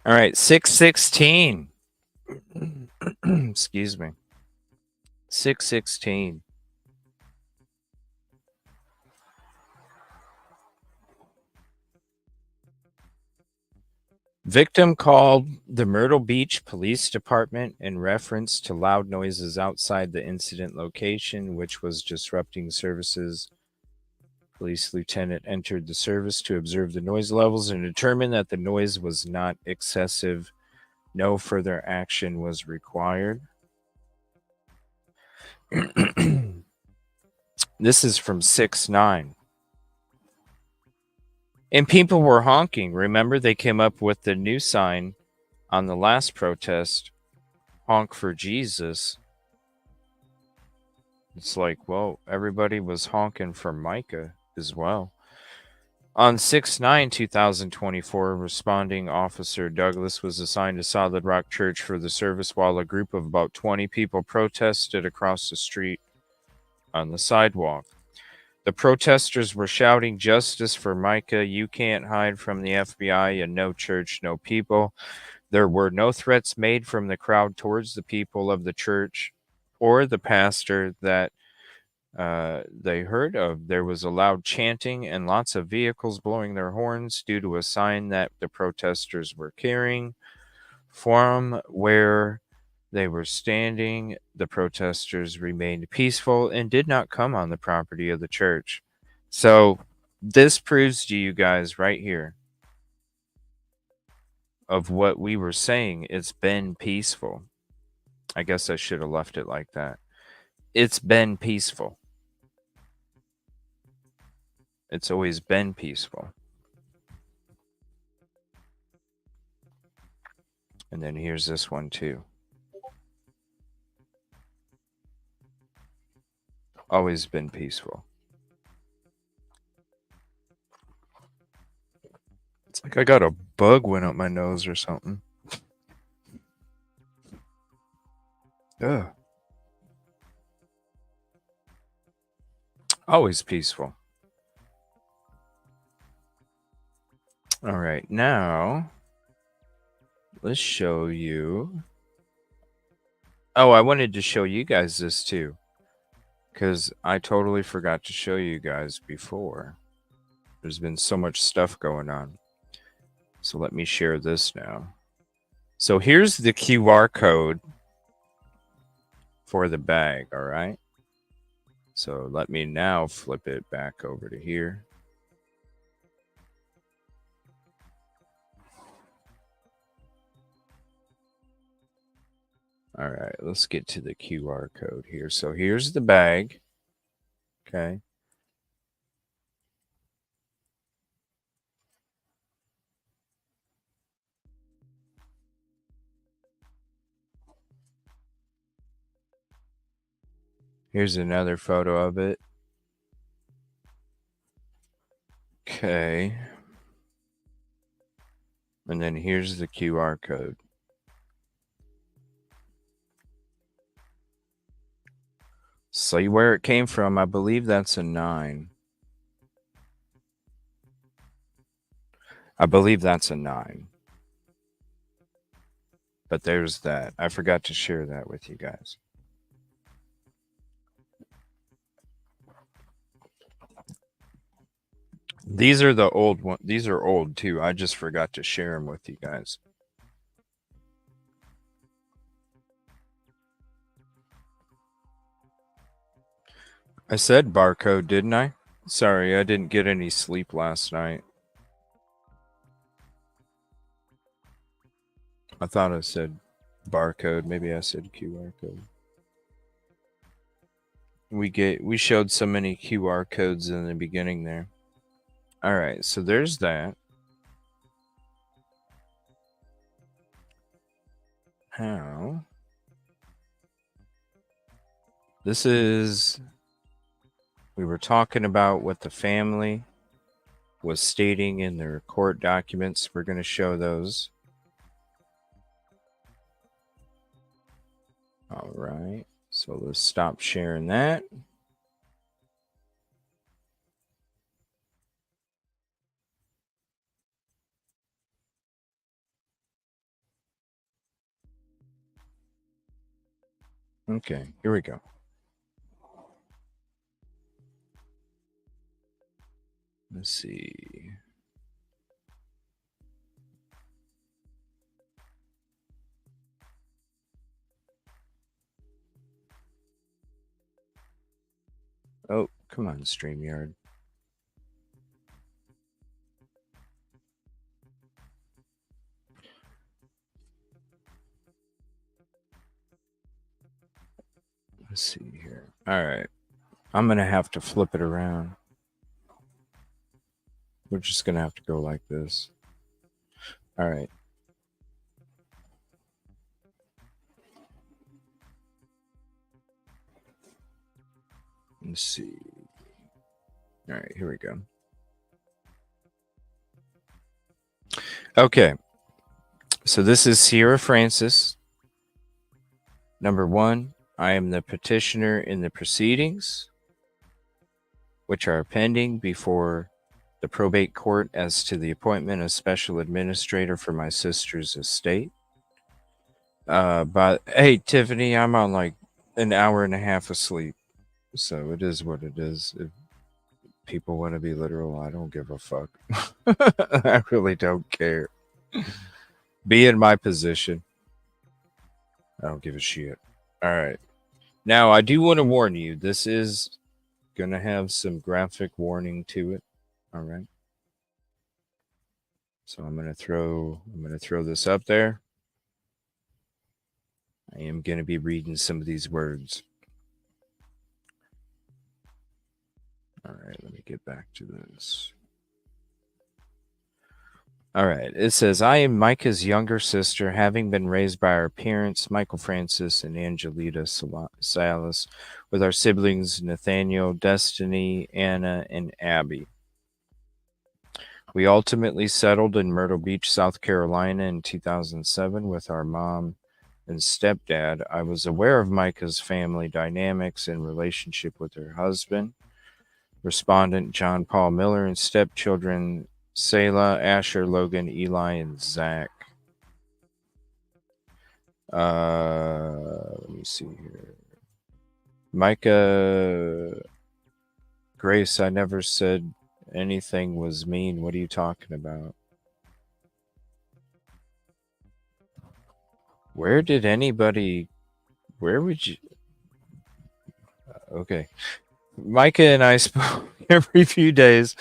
All right, 616. Excuse me. 616. Victim called the Myrtle Beach Police Department in reference to loud noises outside the incident location, which was disrupting services. Police lieutenant entered the service to observe the noise levels and determined that the noise was not excessive. No further action was required. This is from 6/9. And people were honking. Remember, they came up with the new sign on the last protest, honk for Jesus. It's like, well, everybody was honking for Micah as well. On 6/9/2024, responding officer Douglas was assigned to Solid Rock Church for the service while a group of about 20 people protested across the street on the sidewalk. The protesters were shouting, "Justice for Micah, you can't hide from the FBI, and no church, no people." There were no threats made from the crowd towards the people of the church or the pastor that they heard of. There was a loud chanting and lots of vehicles blowing their horns due to a sign that the protesters were carrying. From where they were standing, the protesters remained peaceful and did not come on the property of the church. So this proves to you guys right here of what we were saying. It's been peaceful. I guess I should have left it like that. It's been peaceful. It's always been peaceful. And then here's this one too. Always been peaceful. It's like I got a bug went up my nose or something. Ugh. Always peaceful. All right, now let's show you. Oh, I wanted to show you guys this too, because I totally forgot to show you guys before. There's been so much stuff going on. So let me share this now. So here's the QR code for the bag, all right? So let me now flip it back over to here. All right, let's get to the QR code here. So here's the bag. Okay. Here's another photo of it. Okay. And then here's the QR code. See where it came from. I believe that's a 9. I believe that's a 9. But there's that. I forgot to share that with you guys. These are the old one. These are old too. I just forgot to share them with you guys. I said barcode, didn't I? Sorry, I didn't get any sleep last night. I thought I said barcode. Maybe I said QR code. We showed so many QR codes in the beginning there. All right, so there's that. How? This is we were talking about what the family was stating in their court documents. We're going to show those. All right. So let's stop sharing that. Okay, here we go. Let's see. Oh, come on, StreamYard. Let's see here. All right. I'm going to have to flip it around. We're just going to have to go like this. All right. Let's see. All right, here we go. Okay. So this is Sierra Francis. Number 1, I am the petitioner in the proceedings, which are pending before the probate court as to the appointment of special administrator for my sister's estate. But hey, Tiffany, I'm on like an hour and a half of sleep, so it is what it is. If people want to be literal, I don't give a fuck. I really don't care. Be in my position. I don't give a shit. All right. Now, I do want to warn you, this is going to have some graphic warning to it. All right. So I'm going to throw this up there. I am going to be reading some of these words. All right, let me get back to this. All right, it says, I am Micah's younger sister, having been raised by our parents, Michael Francis and Angelita Salas, with our siblings Nathaniel, Destiny, Anna, and Abby. We ultimately settled in Myrtle Beach, South Carolina in 2007 with our mom and stepdad. I was aware of Micah's family dynamics in relationship with her husband, respondent John Paul Miller, and stepchildren Selah, Asher, Logan, Eli, and Zach. Let me see here. Micah, Grace, I never said anything was mean. What are you talking about? Where would you? Okay. Micah and I spoke every few days,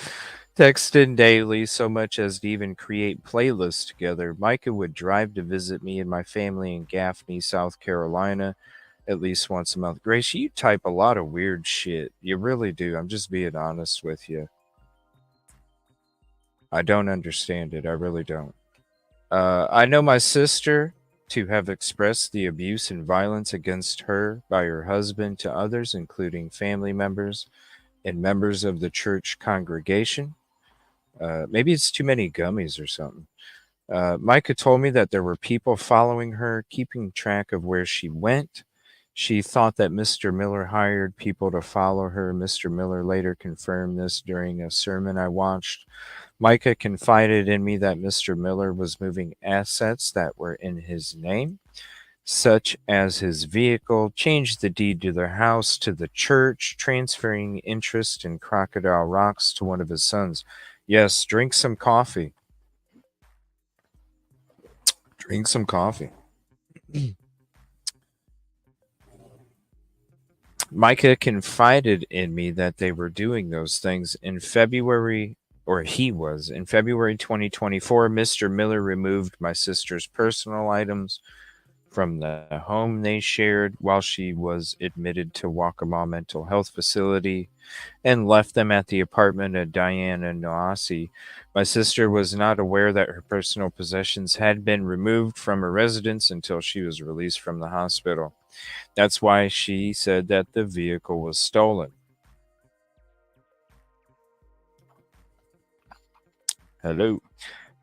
texting daily, so much as to even create playlists together. Micah would drive to visit me and my family in Gaffney, South Carolina, at least once a month. Grace, you type a lot of weird shit. You really do. I'm just being honest with you. I don't understand it. I really don't. I know my sister to have expressed the abuse and violence against her by her husband to others, including family members and members of the church congregation. Maybe it's too many gummies or something. Micah told me that there were people following her, keeping track of where she went. She thought that Mr. Miller hired people to follow her. Mr. Miller later confirmed this during a sermon I watched. Micah confided in me that Mr. Miller was moving assets that were in his name, such as his vehicle, changed the deed to their house to the church, transferring interest in Crocodile Rocks to one of his sons. Yes, drink some coffee. Drink some coffee. Micah confided in me that they were doing those things in February, or he was. In February 2024, Mr. Miller removed my sister's personal items from the home they shared while she was admitted to Waccamaw Mental Health Facility and left them at the apartment of Diana Noasi. My sister was not aware that her personal possessions had been removed from her residence until she was released from the hospital. That's why she said that the vehicle was stolen. Hello.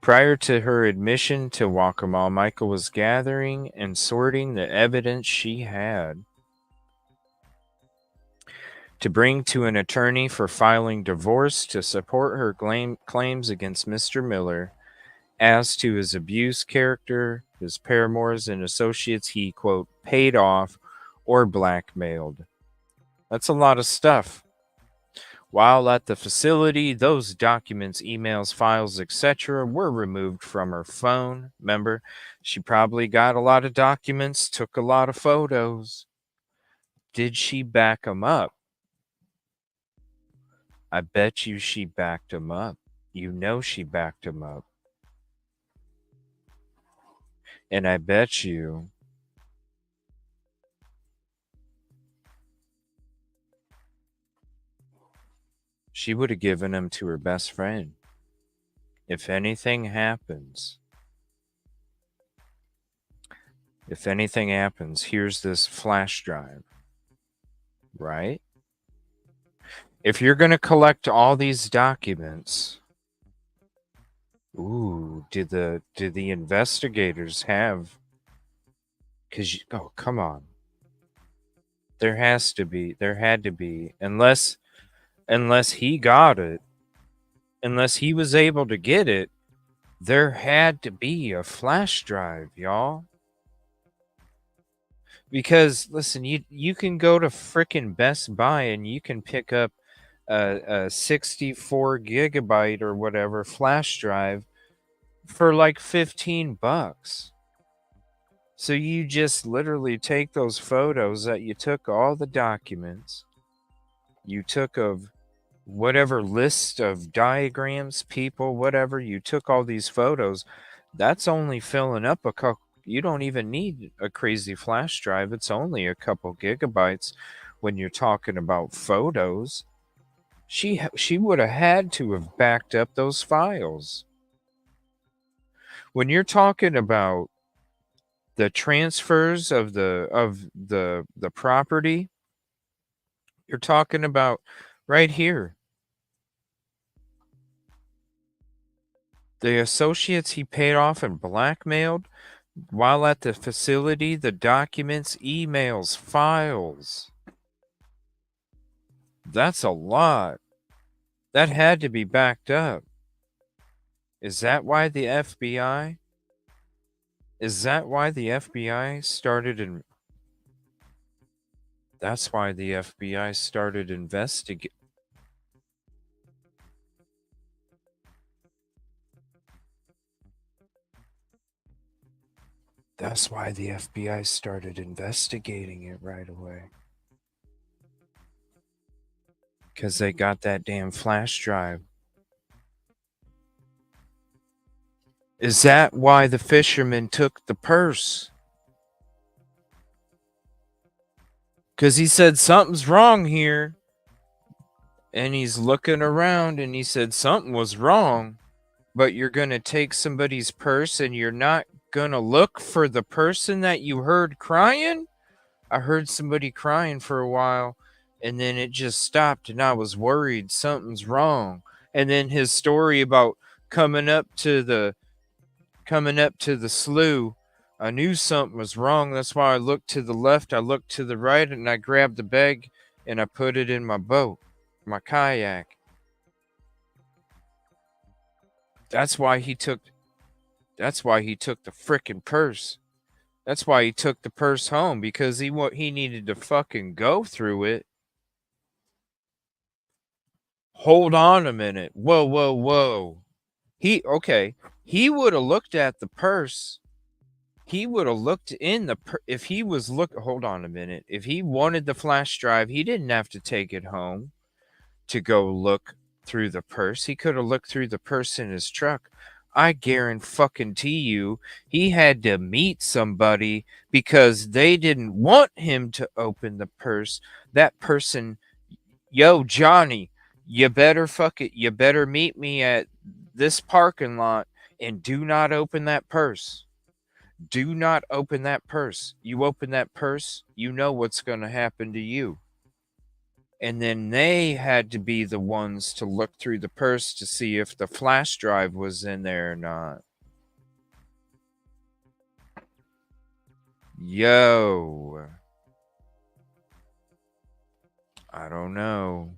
Prior to her admission to Waccamaw, Michael was gathering and sorting the evidence she had to bring to an attorney for filing divorce to support her claims against Mr. Miller as to his abuse character, his paramours and associates he, quote, paid off or blackmailed. That's a lot of stuff. While at the facility, those documents, emails, files, etc. were removed from her phone. Remember, she probably got a lot of documents, took a lot of photos. Did she back them up? I bet you she backed them up. You know she backed them up. And I bet you she would have given them to her best friend. If anything happens, here's this flash drive, right? If you're going to collect all these documents, did the investigators have? Because oh, come on, there had to be, unless he got it, unless he was able to get it, there had to be a flash drive, y'all. Because listen, you can go to frickin' Best Buy and you can pick up a 64 gigabyte or whatever flash drive for like $15. So you just literally take those photos that you took, all the documents you took of whatever list of diagrams, people, whatever, you took all these photos. That's only filling up a couple. You don't even need a crazy flash drive. It's only a couple gigabytes when you're talking about photos. She would have had to have backed up those files. When you're talking about the transfers of the property, you're talking about right here. The associates he paid off and blackmailed while at the facility, the documents, emails, files. That's a lot. That had to be backed up. Is that why the FBI? Is that why the FBI started in? That's why the FBI started investigating. That's why the FBI started investigating it right away. Because they got that damn flash drive. Is that why the fisherman took the purse? Because he said something's wrong here. And he's looking around and he said something was wrong. But you're going to take somebody's purse and you're not going to look for the person that you heard crying? I heard somebody crying for a while and then it just stopped and I was worried something's wrong. And then his story about coming up to the slough, I knew something was wrong. That's why I looked to the left, I looked to the right, and I grabbed the bag and I put it in my boat, my kayak. That's why he took the frickin' purse. That's why he took the purse home, because he needed to fucking go through it. Hold on a minute. Whoa, whoa, whoa. He would have looked at the purse. He would have looked in the if he was hold on a minute. If he wanted the flash drive, he didn't have to take it home to go look through the purse. He could have looked through the purse in his truck. I guarantee you, he had to meet somebody because they didn't want him to open the purse. That person, yo, Johnny, you better you better meet me at this parking lot and do not open that purse. Do not open that purse. You open that purse, you know what's going to happen to you. And then they had to be the ones to look through the purse to see if the flash drive was in there or not. Yo. I don't know.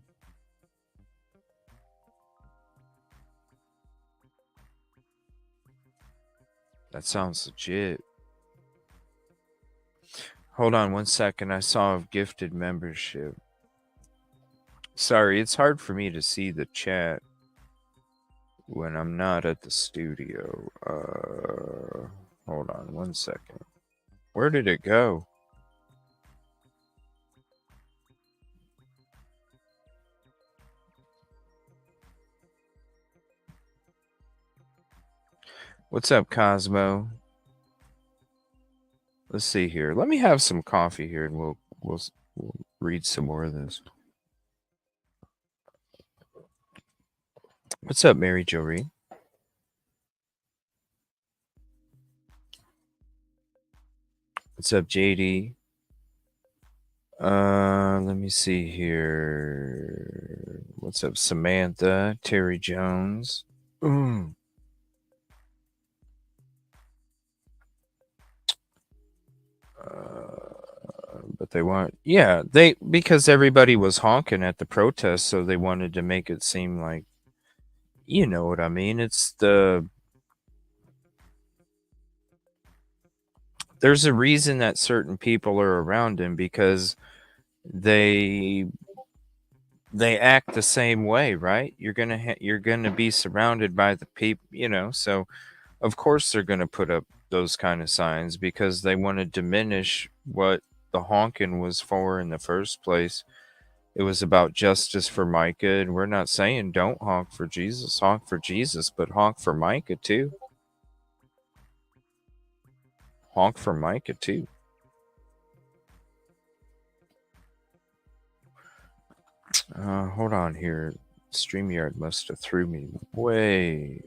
That sounds legit. Hold on 1 second. I saw a gifted membership. Sorry, it's hard for me to see the chat when I'm not at the studio. Hold on 1 second. Where did it go? What's up, Cosmo? Let's see here. Let me have some coffee here, and we'll read some more of this. What's up, Mary Jo Reed? What's up, JD? Let me see here. What's up, Samantha? Terry Jones. But they want, yeah, because everybody was honking at the protest, so they wanted to make it seem like, you know what I mean? There's a reason that certain people are around him because they act the same way, right? You're gonna be surrounded by the people, you know, so of course they're gonna put up those kind of signs because they want to diminish what the honking was for in the first place. It was about justice for Micah, and we're not saying don't honk for Jesus, but honk for Micah too. Honk for Micah too. Hold on here. StreamYard must have threw me way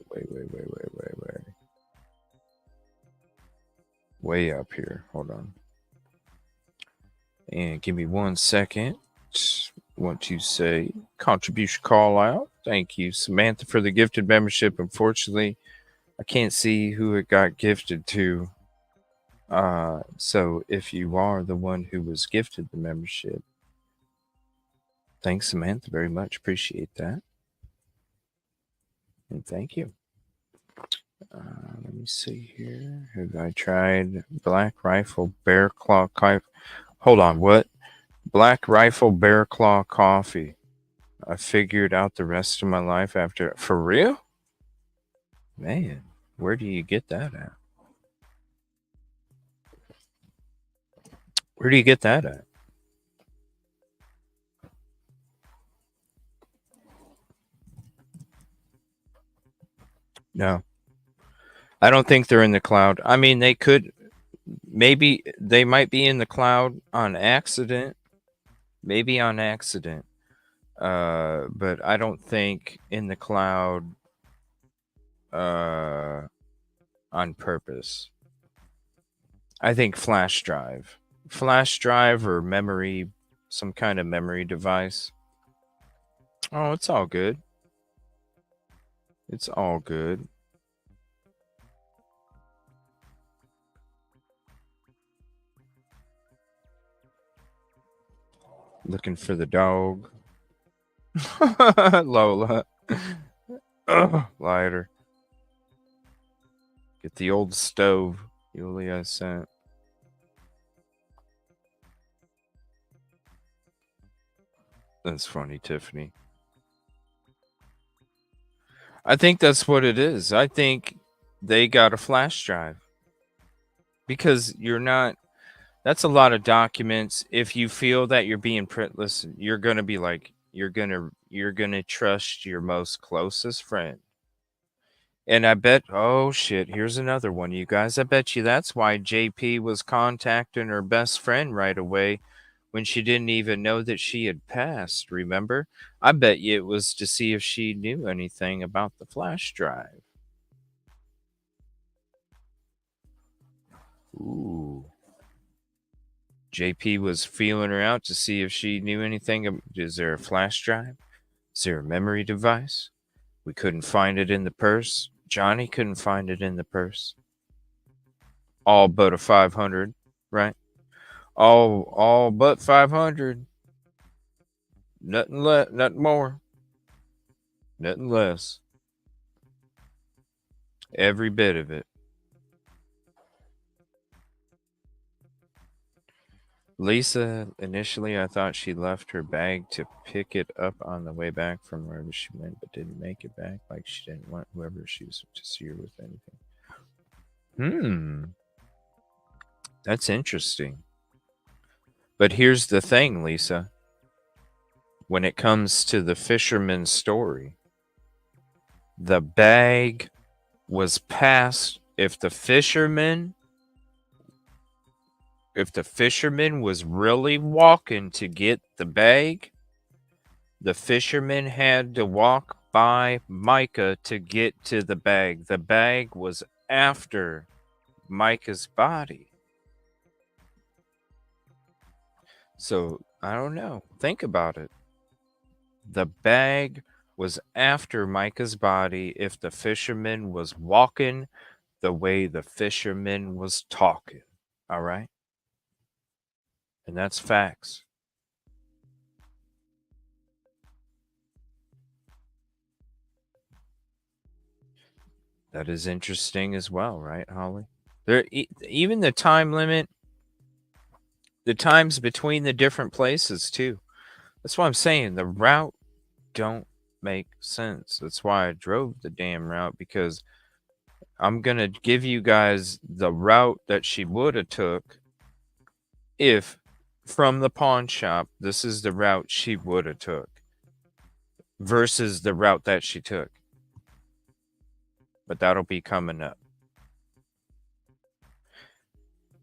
up here. Hold on. And give me 1 second. Want to say contribution call out. Thank you, Samantha, for the gifted membership. Unfortunately, I can't see who it got gifted to. So if you are the one who was gifted the membership, thanks, Samantha, very much. Appreciate that. And thank you. Let me see here. Have I tried Black Rifle Bear Claw Coffee? Hold on, what? Black Rifle Bear Claw Coffee. I figured out the rest of my life after. For real? Man, where do you get that at? Where do you get that at? No. I don't think they're in the cloud. I mean, they could. Maybe they might be in the cloud on accident. Maybe on accident. But I don't think in the cloud on purpose. I think flash drive or memory, some kind of memory device. Oh, it's all good. It's all good. Looking for the dog. Lola. Lighter. Get the old stove Yulia sent. That's funny, Tiffany. I think that's what it is. I think they got a flash drive because you're not. That's a lot of documents. If you feel that you're being listen, you're gonna be like you're gonna trust your most closest friend. And I bet, oh shit, here's another one, you guys. I bet you that's why JP was contacting her best friend right away when she didn't even know that she had passed, remember? I bet you it was to see if she knew anything about the flash drive. Ooh. JP was feeling her out to see if she knew anything. Is there a flash drive? Is there a memory device? We couldn't find it in the purse. Johnny couldn't find it in the purse. All but a 500, right? All but 500. Nothing less, nothing more, nothing less. Every bit of it. Lisa, initially I thought she left her bag to pick it up on the way back from wherever she went, but didn't make it back. Like she didn't want whoever she was to see her with anything. That's interesting. But here's the thing, Lisa. When it comes to the fisherman's story, the bag was passed. If the fisherman was really walking to get the bag, the fisherman had to walk by Micah to get to the bag. The bag was after Micah's body. So, I don't know. Think about it. The bag was after Micah's body if the fisherman was walking the way the fisherman was talking. All right? And that's facts. That is interesting as well, right, Holly? There, even the time limit, the times between the different places too. That's why I'm saying the route don't make sense. That's why I drove the damn route, because I'm gonna give you guys the route that she would have took if from the pawn shop. This is the route she would have took versus the route that she took. But that'll be coming up.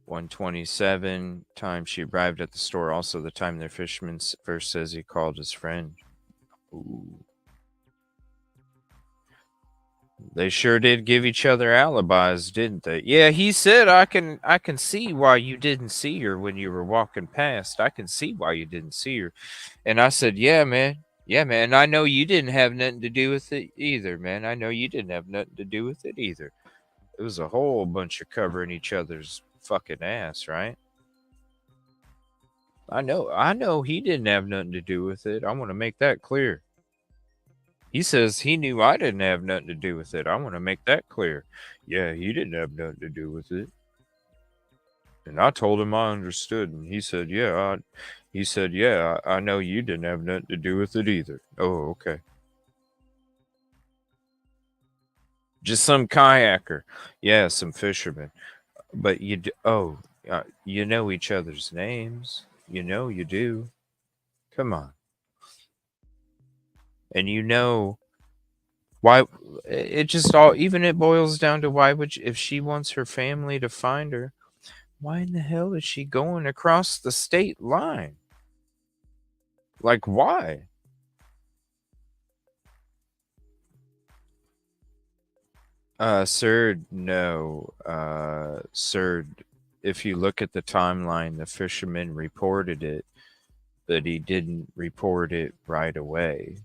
1:27 time she arrived at the store. Also the time the fisherman first says he called his friend. Ooh. They sure did give each other alibis, didn't they? Yeah, he said, I can see why you didn't see her when you were walking past. I can see why you didn't see her. And I said, yeah, man. Yeah, man. I know you didn't have nothing to do with it either, man. I know you didn't have nothing to do with it either. It was a whole bunch of covering each other's fucking ass, right? I know he didn't have nothing to do with it. I want to make that clear. He says he knew I didn't have nothing to do with it. I want to make that clear. Yeah, he didn't have nothing to do with it. And I told him I understood, and he said, yeah, I know you didn't have nothing to do with it either. Oh, okay. Just some kayaker. Yeah, some fisherman. But you know each other's names. You know you do. Come on. And you know why it just all, even it boils down to why would if she wants her family to find her, why in the hell is she going across the state line? Like, why? Sir, no. Sir, if you look at the timeline, the fisherman reported it, but he didn't report it right away.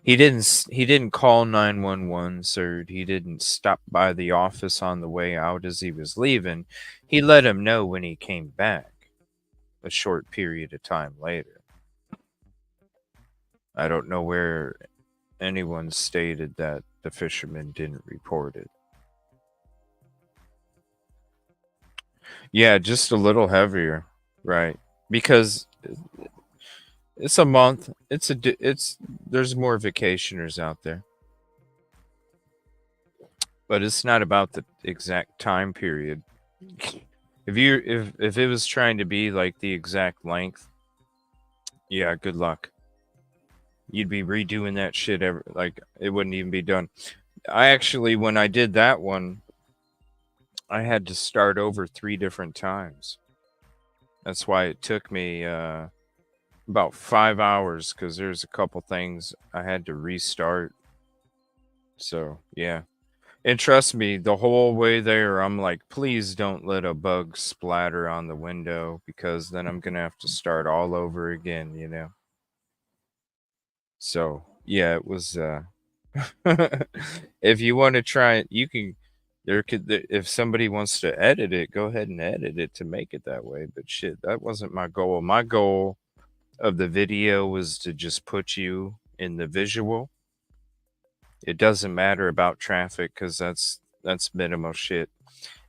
He didn't call 911, sir. He didn't stop by the office on the way out as he was leaving. He let him know when he came back, a short period of time later. I don't know where anyone stated that the fisherman didn't report it. Yeah, just a little heavier, right? Because it's a month. There's more vacationers out there. But it's not about the exact time period. If it was trying to be like the exact length, yeah, good luck. You'd be redoing that shit like it wouldn't even be done. I actually, when I did that one, I had to start over 3 different times. That's why it took me about 5 hours, because there's a couple things I had to restart. So yeah. And trust me, the whole way there, I'm like, please don't let a bug splatter on the window, because then I'm gonna have to start all over again, you know. So yeah, it was. If you want to try it, you can. If somebody wants to edit it, go ahead and edit it to make it that way. But shit, that wasn't my goal. My goal of the video was to just put you in the visual. It doesn't matter about traffic, because that's minimal shit.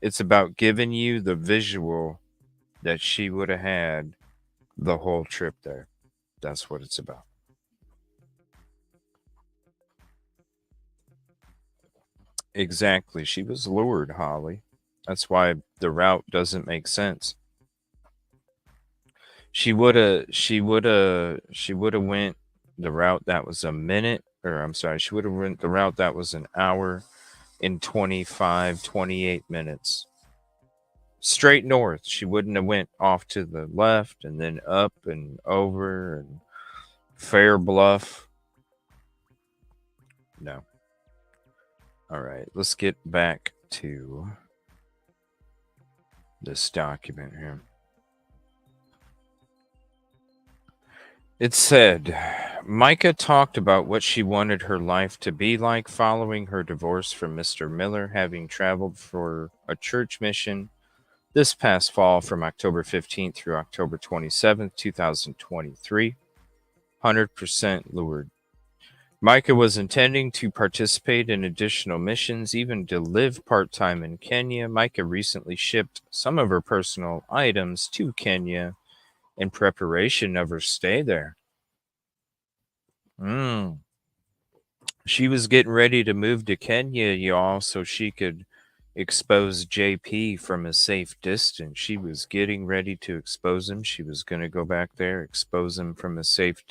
It's about giving you the visual that she would have had the whole trip there. That's what it's about. Exactly. She was lured, Holly. That's why the route doesn't make sense. She would have went the route that was a minute, or I'm sorry, she would have went the route that was an hour in 25, 28 minutes. Straight north. She wouldn't have went off to the left and then up and over and Fair Bluff. No. All right, let's get back to this document here. It said, Micah talked about what she wanted her life to be like following her divorce from Mr. Miller, having traveled for a church mission this past fall from October 15th through October 27th, 2023. 100% lured. Micah was intending to participate in additional missions, even to live part-time in Kenya. Micah recently shipped some of her personal items to Kenya in preparation of her stay there. She was getting ready to move to Kenya, y'all, so she could expose JP from a safe distance. She was getting ready to expose him. She was going to go back there, expose him from a safe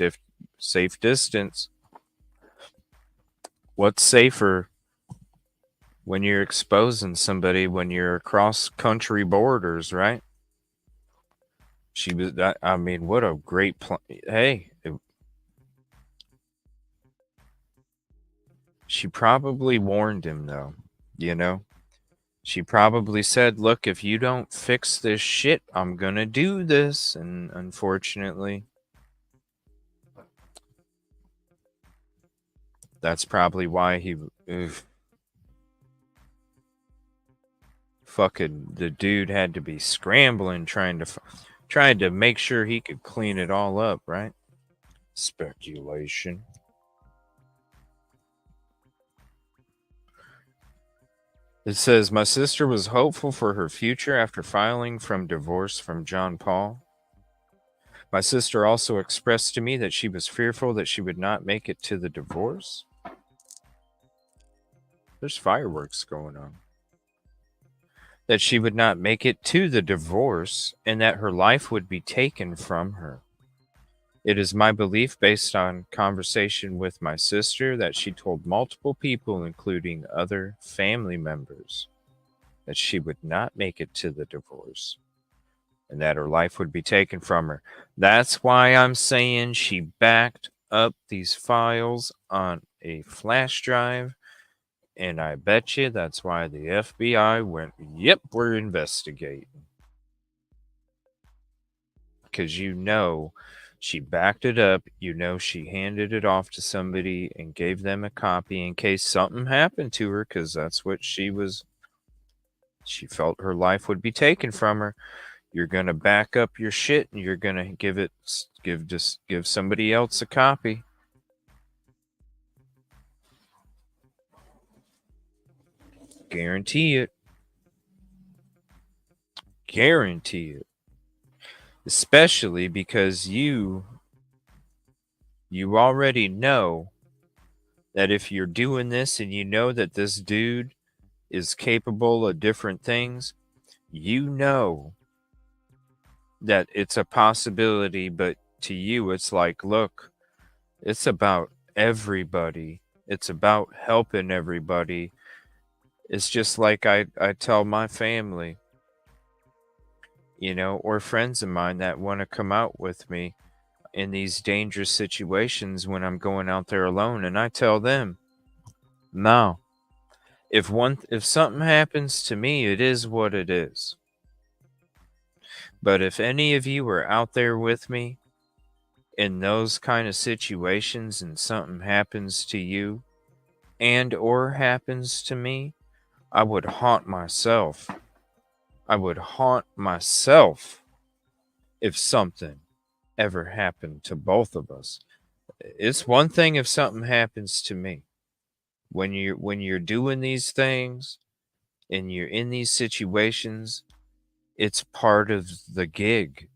distance. What's safer when you're exposing somebody when you're across country borders, right? She was that. I mean, what a great plan. Hey, she probably warned him, though. You know, she probably said, "Look, if you don't fix this shit, I'm gonna do this." And unfortunately, that's probably why he. Fucking the dude had to be scrambling, trying to make sure he could clean it all up, right? Speculation. It says, my sister was hopeful for her future after filing from divorce from John Paul. My sister also expressed to me that she was fearful that she would not make it to the divorce. There's fireworks going on. That she would not make it to the divorce and that her life would be taken from her. It is my belief, based on conversation with my sister, that she told multiple people, including other family members, that she would not make it to the divorce and that her life would be taken from her. That's why I'm saying she backed up these files on a flash drive, and I bet you that's why the FBI went, yep, we're investigating. Because you know she backed it up. You know she handed it off to somebody and gave them a copy in case something happened to her, because that's what she was. She felt her life would be taken from her. You're going to back up your shit and you're going to give somebody else a copy. Guarantee it. Guarantee it. Especially because you already know that if you're doing this and you know that this dude is capable of different things, you know that it's a possibility, but to you, it's like, look, it's about everybody. It's about helping everybody. It's just like I tell my family, or friends of mine that want to come out with me in these dangerous situations when I'm going out there alone. And I tell them, no, if something happens to me, it is what it is. But if any of you are out there with me in those kind of situations and something happens to you and or happens to me, I would haunt myself. I would haunt myself if something ever happened to both of us. It's one thing if something happens to me. When you're doing these things and you're in these situations, it's part of the gig.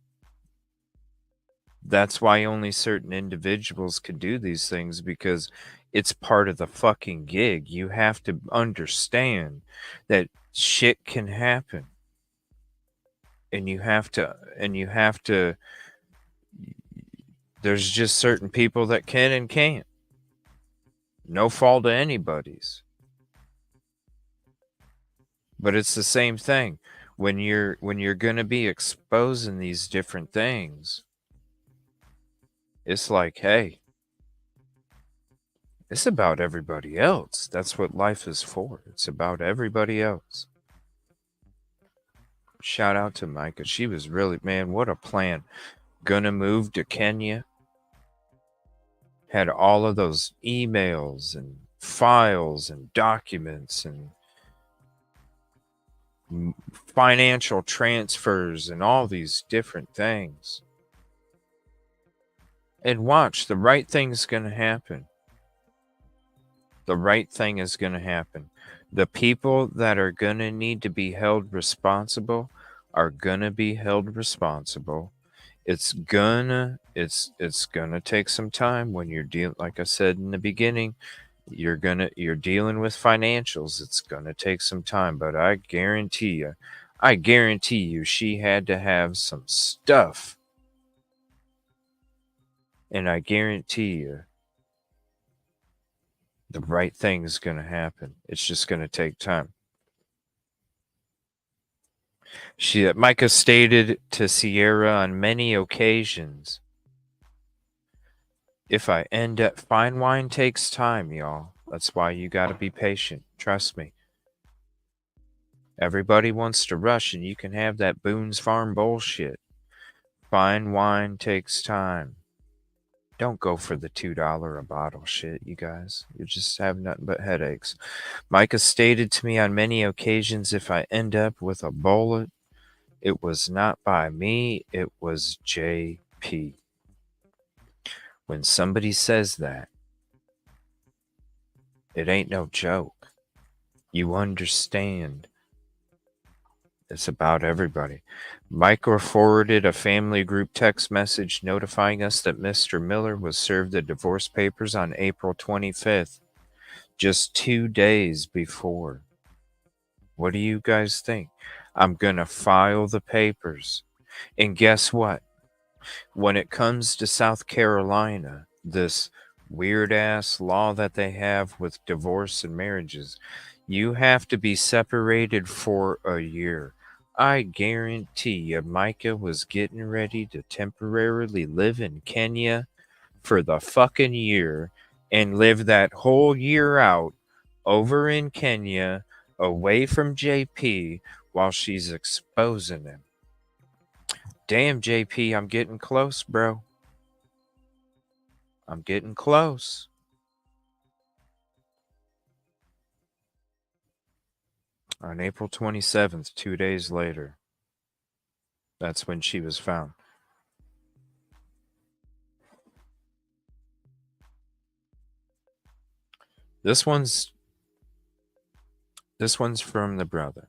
That's why only certain individuals could do these things, because it's part of the fucking gig. You have to understand that shit can happen. And you have to there's just certain people that can and can't. No fault of anybody's. But it's the same thing. When you're going to be exposing these different things, it's like, hey, it's about everybody else. That's what life is for. It's about everybody else. Shout out to Micah. She was really, man, what a plan. Gonna move to Kenya. Had all of those emails and files and documents and financial transfers and all these different things. And watch, the right thing's going to happen. The right thing is going to happen. The people that are going to need to be held responsible are going to be held responsible. It's gonna take some time when you're dealing, like I said in the beginning, you're dealing with financials. It's gonna take some time, but I guarantee you she had to have some stuff. And I guarantee you the right thing is gonna happen. It's just gonna take time. Micah stated to Sierra on many occasions, if I end up, fine wine takes time, y'all. That's why you gotta be patient. Trust me. Everybody wants to rush, and you can have that Boone's Farm bullshit. Fine wine takes time. Don't go for the $2 a bottle shit, you guys. You just have nothing but headaches. Micah stated to me on many occasions, if I end up with a bullet, it was not by me, it was JP. When somebody says that, it ain't no joke. You understand. It's about everybody. Micah forwarded a family group text message notifying us that Mr. Miller was served the divorce papers on April 25th, just 2 days before. What do you guys think? I'm going to file the papers. And guess what? When it comes to South Carolina, this weird-ass law that they have with divorce and marriages, you have to be separated for a year. I guarantee you Micah was getting ready to temporarily live in Kenya for the fucking year and live that whole year out over in Kenya away from JP while she's exposing him. Damn, JP, I'm getting close, bro. I'm getting close. On April 27th, 2 days later, that's when she was found. This one's from the brother.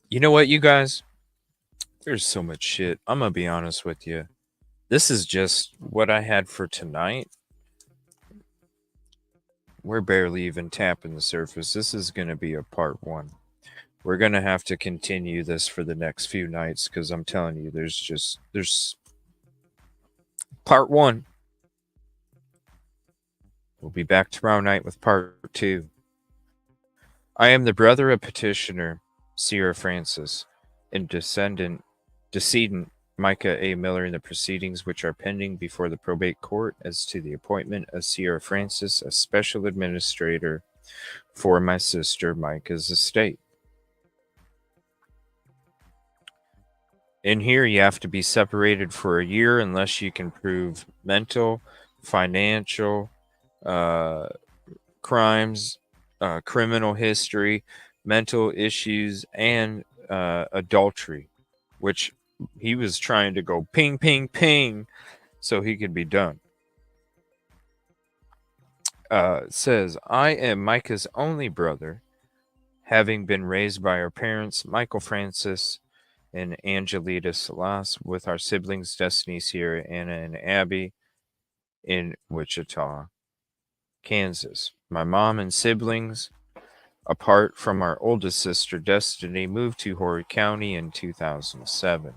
You know what, you guys? There's so much shit. I'm gonna be honest with you. This is just what I had for tonight. We're barely even tapping the surface. This is gonna be a part one. We're gonna have to continue this for the next few nights because I'm telling you, there's part one. We'll be back tomorrow night with part two. I am the brother of petitioner Sierra Francis and decedent Micah A. Miller in the proceedings which are pending before the probate court as to the appointment of Sierra Francis as special administrator for my sister Micah's estate. In here, you have to be separated for a year unless you can prove mental, financial, crimes, criminal history, mental issues, and adultery, which he was trying to go ping, ping, ping so he could be done. It says, I am Micah's only brother, having been raised by our parents, Michael Francis and Angelita Salas, with our siblings Destiny, Sierra, Anna, and Abby in Wichita, Kansas. My mom and siblings, apart from our oldest sister Destiny, moved to Horry County in 2007.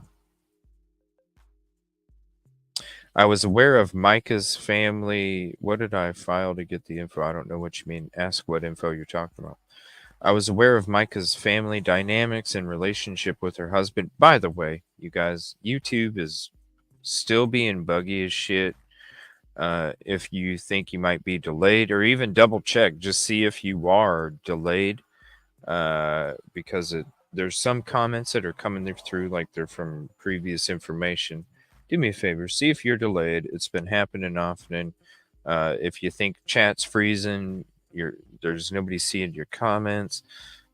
I was aware of Micah's family. What did I file to get the info? I don't know what you mean. Ask what info you're talking about. I was aware of Micah's family dynamics and relationship with her husband. By the way, you guys, YouTube is still being buggy as shit. If you think you might be delayed, or even double check, just see if you are delayed, because there's some comments that are coming through like they're from previous information. Do me a favor, see if you're delayed. It's been happening often. If you think chat's freezing, there's nobody seeing your comments.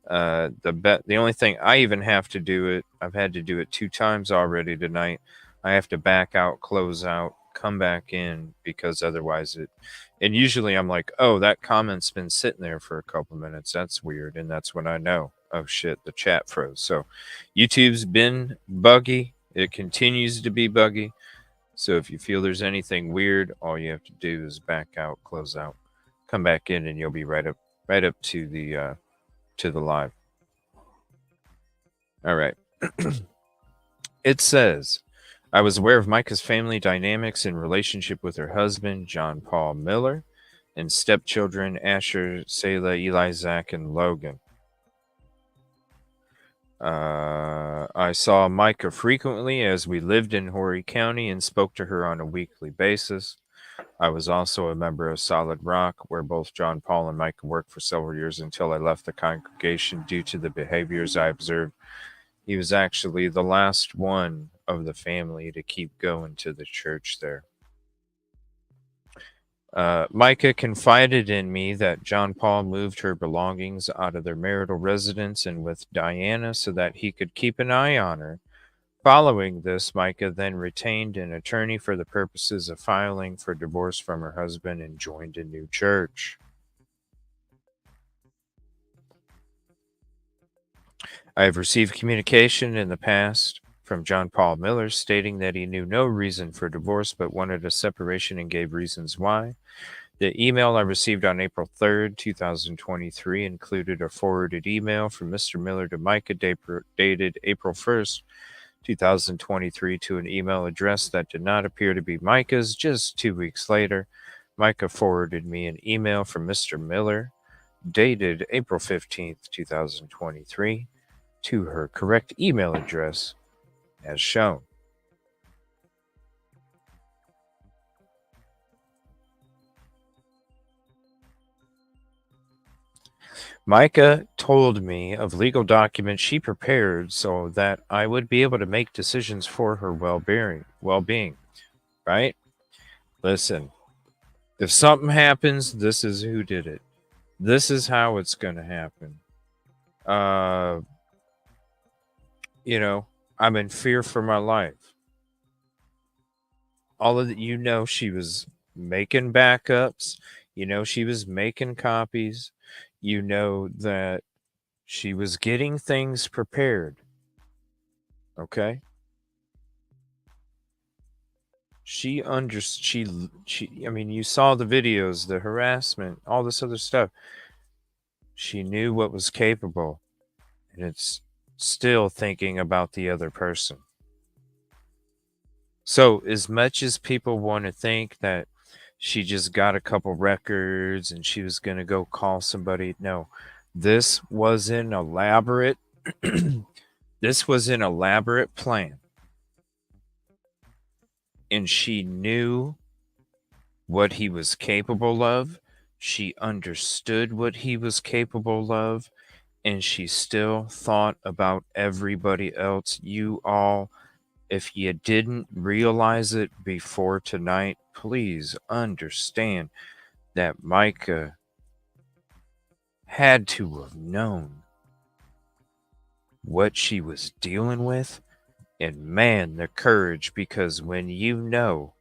The only thing, I even have to do it. I've had to do it 2 times already tonight. I have to back out, close out, come back in, because otherwise and usually I'm like, oh, that comment's been sitting there for a couple minutes. That's weird. And that's when I know, oh shit, the chat froze. So YouTube's been buggy. It continues to be buggy. So if you feel there's anything weird, all you have to do is back out, close out, come back in, and you'll be right up to the live. All right. It says, I was aware of Micah's family dynamics in relationship with her husband, John Paul Miller, and stepchildren, Asher, Selah, Eli, Zach, and Logan. I saw Micah frequently as we lived in Horry County and spoke to her on a weekly basis. I was also a member of Solid Rock, where both John Paul and Micah worked for several years until I left the congregation due to the behaviors I observed. He was actually the last one of the family to keep going to the church there. Micah confided in me that John Paul moved her belongings out of their marital residence and with Diana so that he could keep an eye on her. Following this, Micah then retained an attorney for the purposes of filing for divorce from her husband and joined a new church. I have received communication in the past from John Paul Miller stating that he knew no reason for divorce but wanted a separation and gave reasons why. The email I received on April 3rd, 2023 included a forwarded email from Mr. Miller to Micah dated April 1st, 2023 to an email address that did not appear to be Micah's. Just 2 weeks later, Micah forwarded me an email from Mr. Miller dated April 15th, 2023 to her correct email address as shown. Micah told me of legal documents she prepared so that I would be able to make decisions for her well-being, right? Listen, if something happens, this is who did it. This is how it's going to happen. I'm in fear for my life. All of that, she was making backups. She was making copies. That she was getting things prepared. Okay? She I mean, you saw the videos, the harassment, all this other stuff. She knew what was capable, and it's still thinking about the other person. So, as much as people want to think that she just got a couple records and she was going to go call somebody, no. This was an elaborate this was an elaborate plan. And she knew what he was capable of. She understood what he was capable of, and she still thought about everybody else. You all, if you didn't realize it before tonight, please understand that Micah had to have known what she was dealing with. And man, the courage, because when you know,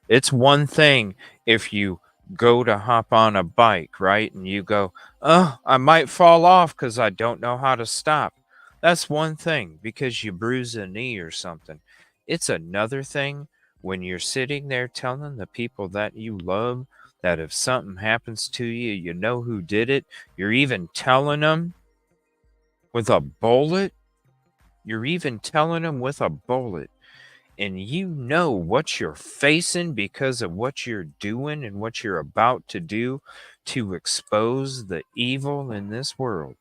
it's one thing if you go to hop on a bike, right? And you go, oh, I might fall off because I don't know how to stop. That's one thing because you bruise a knee or something. It's another thing when you're sitting there telling the people that you love that if something happens to you, you know who did it. You're even telling them with a bullet. You're even telling them with a bullet. And you know what you're facing because of what you're doing and what you're about to do to expose the evil in this world.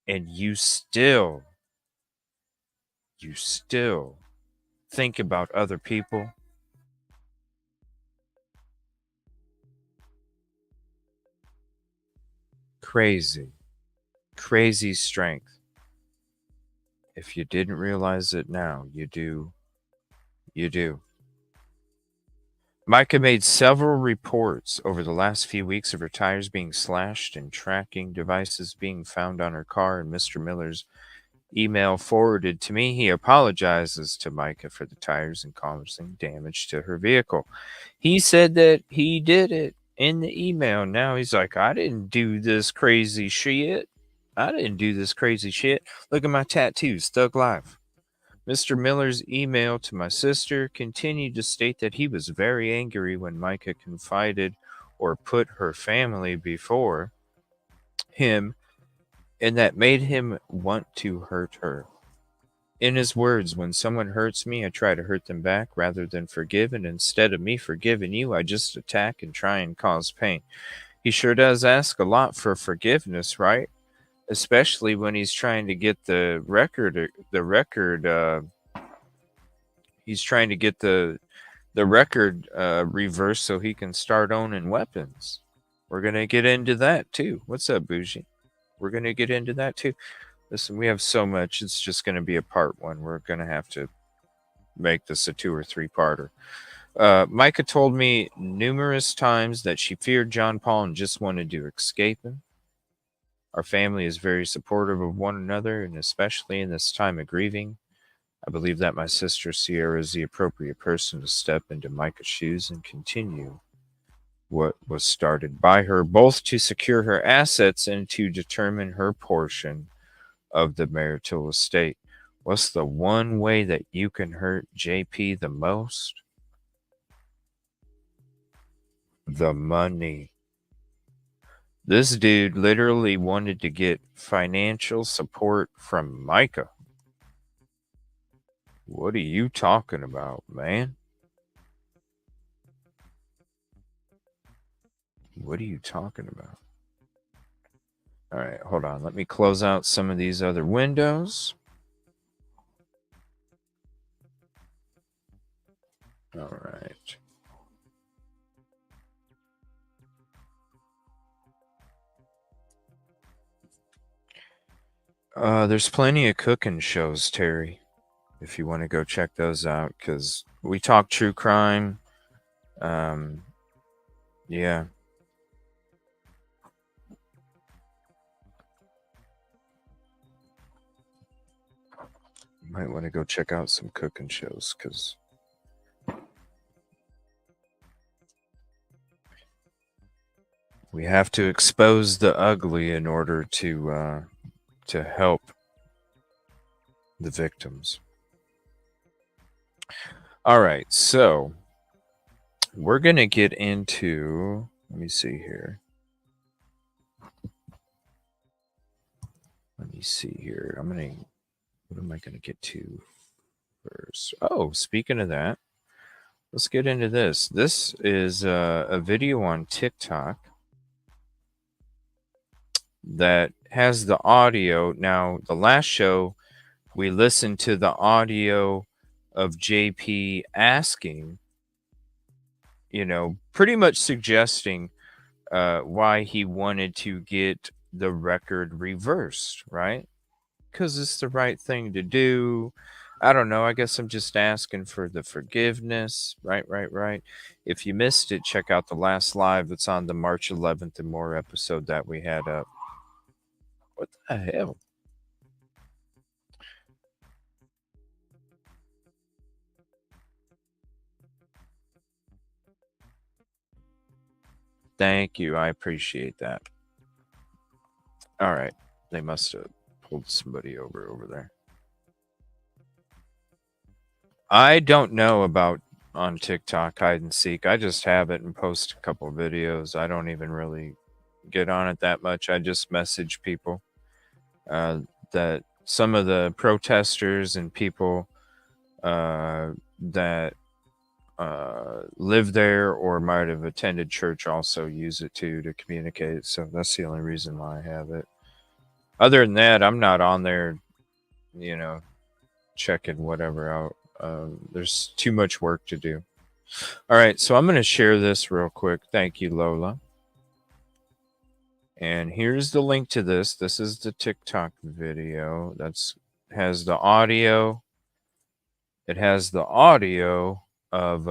And you still think about other people. Crazy, crazy strength. If you didn't realize it now, you do. You do. Micah made several reports over the last few weeks of her tires being slashed and tracking devices being found on her car, and Mr. Miller's email forwarded to me. He apologizes to Micah for the tires and causing damage to her vehicle. He said that he did it in the email. Now he's like, I didn't do this crazy shit. I didn't do this crazy shit. Look at my tattoos, Thug Life. Mr. Miller's email to my sister continued to state that he was very angry when Micah confided or put her family before him, and that made him want to hurt her. In his words, when someone hurts me, I try to hurt them back rather than forgive, and instead of me forgiving you, I just attack and try and cause pain. He sure does ask a lot for forgiveness, right? Especially when he's trying to get the record, he's trying to get the record reversed so he can start owning weapons. We're going to get into that too. What's up, Bougie? We're going to get into that too. Listen, we have so much. It's just going to be a part one. We're going to have to make this a 2 or 3 parter. Micah told me numerous times that she feared John Paul and just wanted to escape him. Our family is very supportive of one another, and especially in this time of grieving. I believe that my sister Sierra is the appropriate person to step into Micah's shoes and continue what was started by her, both to secure her assets and to determine her portion of the marital estate. What's the one way that you can hurt JP the most? The money. This dude literally wanted to get financial support from Micah. What are you talking about, man? What are you talking about? All right, hold on. Let me close out some of these other windows. All right. There's plenty of cooking shows, Terry, if you want to go check those out, because we talk true crime. Yeah. You might want to go check out some cooking shows, because we have to expose the ugly in order to help the victims. All right, so We're going to get into, let me see here. Let me see here. What am I going to get to first? Oh, speaking of that, let's get into this. This is a video on TikTok that has the audio. Now, the last show, we listened to the audio of JP asking, pretty much suggesting why he wanted to get the record reversed, right? Because it's the right thing to do. I don't know. I guess I'm just asking for the forgiveness. Right, right, right. If you missed it, check out the last live that's on the March 11th and more episode that we had up. What the hell? Thank you. I appreciate that. All right. They must have pulled somebody over there. I don't know about on TikTok hide and seek. I just have it and post a couple videos. I don't even really get on it that much. I just message people that some of the protesters and people that live there or might have attended church also use it too to communicate. So that's the only reason why I have it. Other than that, I'm not on there, checking whatever out. There's too much work to do. All right, so I'm going to share this real quick. Thank you, Lola. And here's the link to this. This is the TikTok video. Has the audio. It has the audio of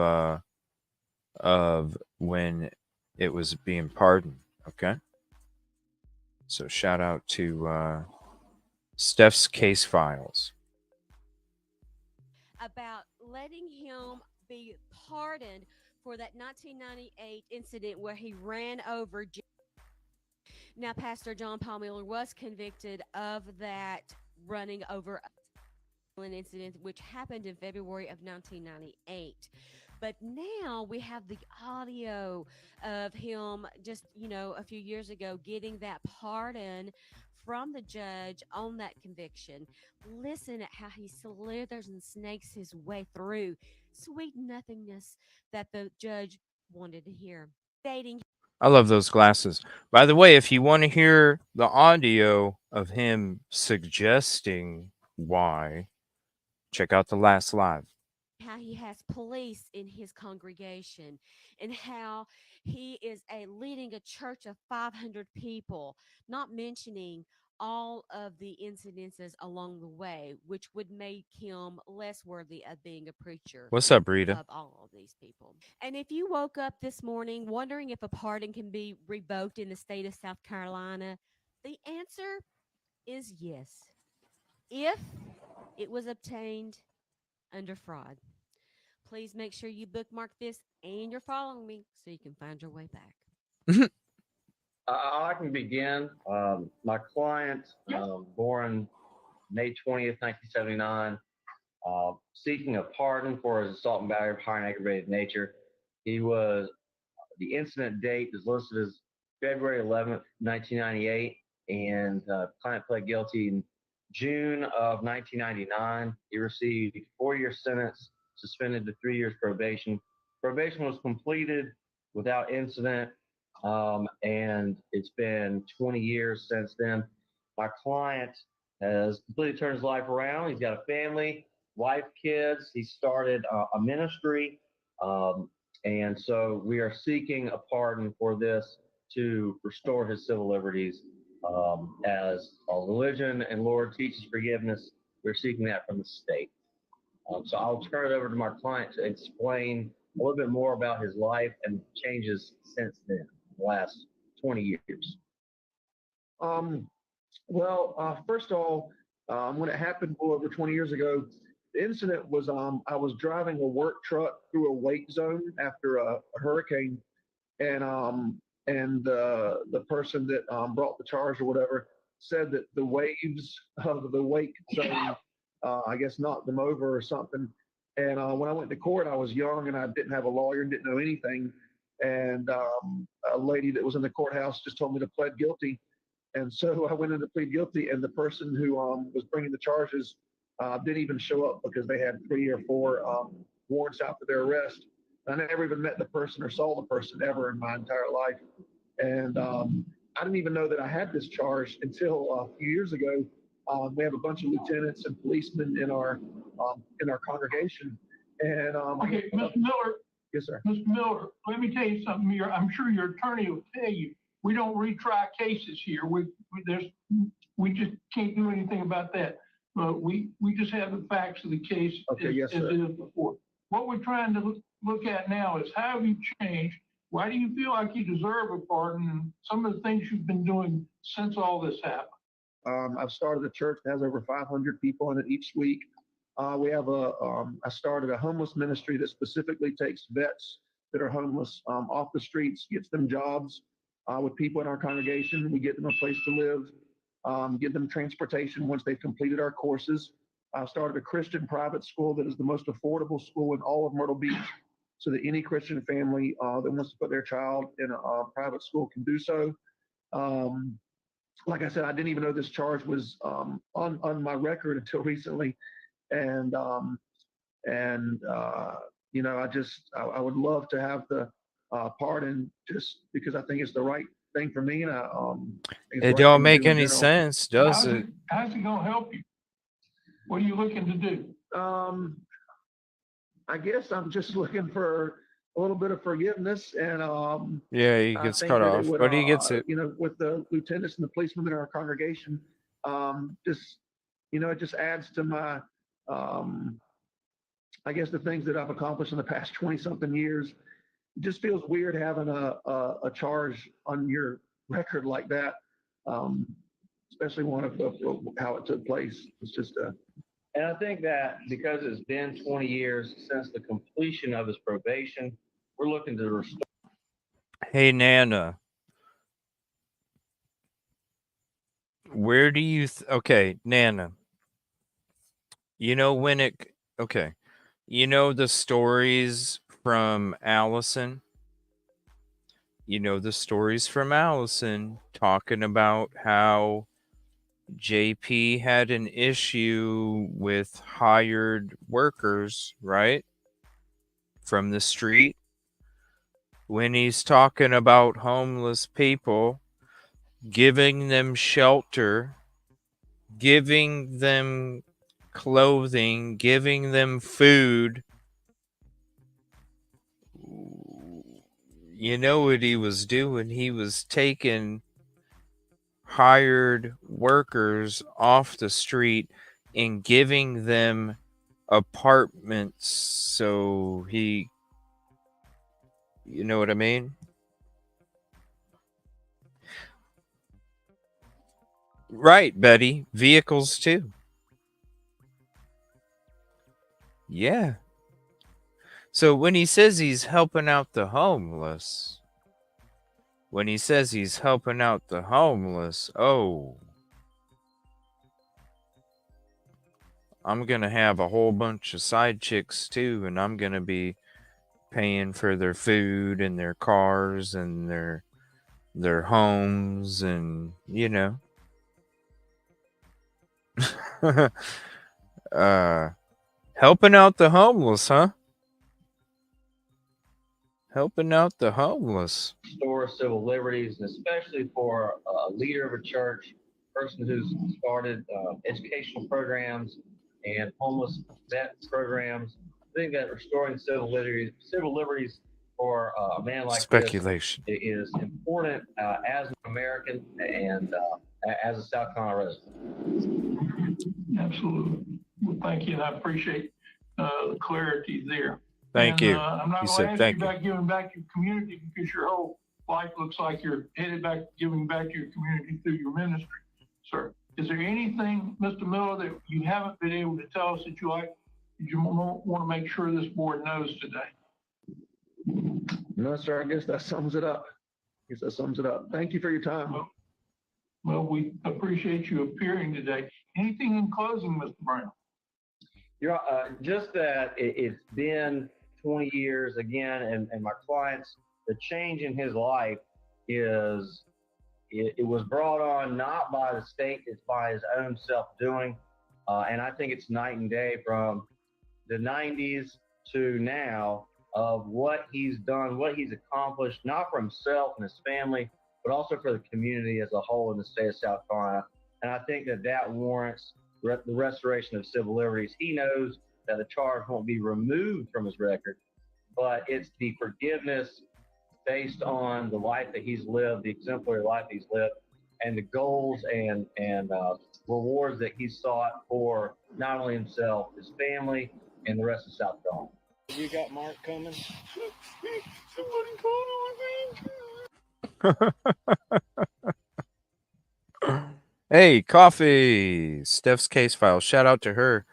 when it was being pardoned. Okay. So shout out to Steph's Case Files. About letting him be pardoned for that 1998 incident where he ran over. Now, Pastor John Paul Miller was convicted of that running over an incident which happened in February of 1998. But now we have the audio of him just, a few years ago getting that pardon from the judge on that conviction. Listen at how he slithers and snakes his way through sweet nothingness that the judge wanted to hear. Dating. I love those glasses. By the way, if you want to hear the audio of him suggesting why, check out the last live. How he has police in his congregation and how he is leading a church of 500 people, not mentioning all of the incidences along the way, which would make him less worthy of being a preacher. What's up, Rita? Of all of these people. And if you woke up this morning wondering if a pardon can be revoked in the state of South Carolina, the answer is yes, if it was obtained under fraud. Please make sure you bookmark this and you're following me so you can find your way back. I can begin. My client, born May 20th, 1979, seeking a pardon for his assault and battery of high and aggravated nature. The incident date is listed as February 11th, 1998, and client pled guilty in June of 1999. He received a 4-year sentence, suspended to 3 years probation. Probation was completed without incident, and it's been 20 years since then. My client has completely turned his life around. He's got a family, wife, kids. He started a ministry. And so we are seeking a pardon for this to restore his civil liberties. As our religion and Lord teaches forgiveness, we're seeking that from the state. So I'll turn it over to my client to explain a little bit more about his life and changes since then, the last 20 years. First of all, when it happened over 20 years ago, the incident was I was driving a work truck through a wake zone after a hurricane, and the person that brought the charge or whatever said that the waves of the wake zone, I guess, knocked them over or something, And when I went to court, I was young and I didn't have a lawyer and didn't know anything. And a lady that was in the courthouse just told me to plead guilty. And so I went in to plead guilty, and the person who was bringing the charges didn't even show up because they had 3 or 4 warrants out for their arrest. I never even met the person or saw the person ever in my entire life. And I didn't even know that I had this charge until a few years ago. We have a bunch of lieutenants and policemen in our congregation. And Okay, Mr. Miller. Yes, sir. Mr. Miller, let me tell you something. I'm sure your attorney will tell you, we don't retry cases here. We just can't do anything about that. But we just have the facts of the case Okay, yes, as sir. it is before. What we're trying to look at now is how have you changed? Why do you feel like you deserve a pardon? And some of the things you've been doing since all this happened. I've started a church that has over 500 people in it each week. I started a homeless ministry that specifically takes vets that are homeless off the streets, gets them jobs with people in our congregation. We get them a place to live, give them transportation once they've completed our courses. I started a Christian private school that is the most affordable school in all of Myrtle Beach, so that any Christian family that wants to put their child in a private school can do so. Like I said, I didn't even know this charge was on my record until recently. And you know, I would love to have the pardon just because I think it's the right thing for me. And It don't make any sense, does it? How's it gonna help you? What are you looking to do? I guess I'm just looking for a little bit of forgiveness, and Yeah, he gets cut off, but he gets it. You know, with the lieutenants and the policemen in our congregation, just you know, it just adds to my I guess the things that I've accomplished in the past 20-something years. It just feels weird having a charge on your record like that, especially one of how it took place. It's just And I think that because it's been 20 years since the completion of his probation, we're looking to restore. Hey, Nana. Where do you... okay, Nana. You know when it... okay. You know the stories from Allison? You know the stories from Allison talking about how JP had an issue with hired workers, right? From the street. When he's talking about homeless people, giving them shelter, giving them clothing, giving them food. You know what he was doing? He was taking hired workers off the street and giving them apartments so he, you know what I mean? Right, Betty. Vehicles too. Yeah. So when he says he's helping out the homeless, oh, I'm going to have a whole bunch of side chicks too, and I'm going to be paying for their food and their cars and their homes and, you know. Helping out the homeless, huh? Helping out the homeless. Restore civil liberties, and especially for a leader of a church, person who's started educational programs and homeless vet programs. I think that restoring civil liberties for a man like Speculation. this is important as an American and as a South Carolina resident. Absolutely. Well, thank you, and I appreciate the clarity there. Thank you. I'm not going to ask you about giving back to your community because your whole life looks like you're headed back, giving back to your community through your ministry, sir. Is there anything, Mr. Miller, that you haven't been able to tell us that you want to make sure this board knows today? no, sir. I guess that sums it up. Thank you for your time. Well, we appreciate you appearing today. Anything in closing, Mr. Brown? Just that it's been 20 years again, and my clients, the change in his life is it was brought on not by the state, it's by his own self doing. And I think it's night and day from the 90s to now of what he's done, what he's accomplished, not for himself and his family, but also for the community as a whole in the state of South Carolina. And I think that that warrants the restoration of civil liberties. He knows that the charge won't be removed from his record, but it's the forgiveness based on the life that he's lived, the exemplary life he's lived, and the goals and rewards that he sought for not only himself, his family, and the rest of South Carolina. You got Mark coming? Somebody called him. Hey, coffee. Steph's case file. Shout out to her.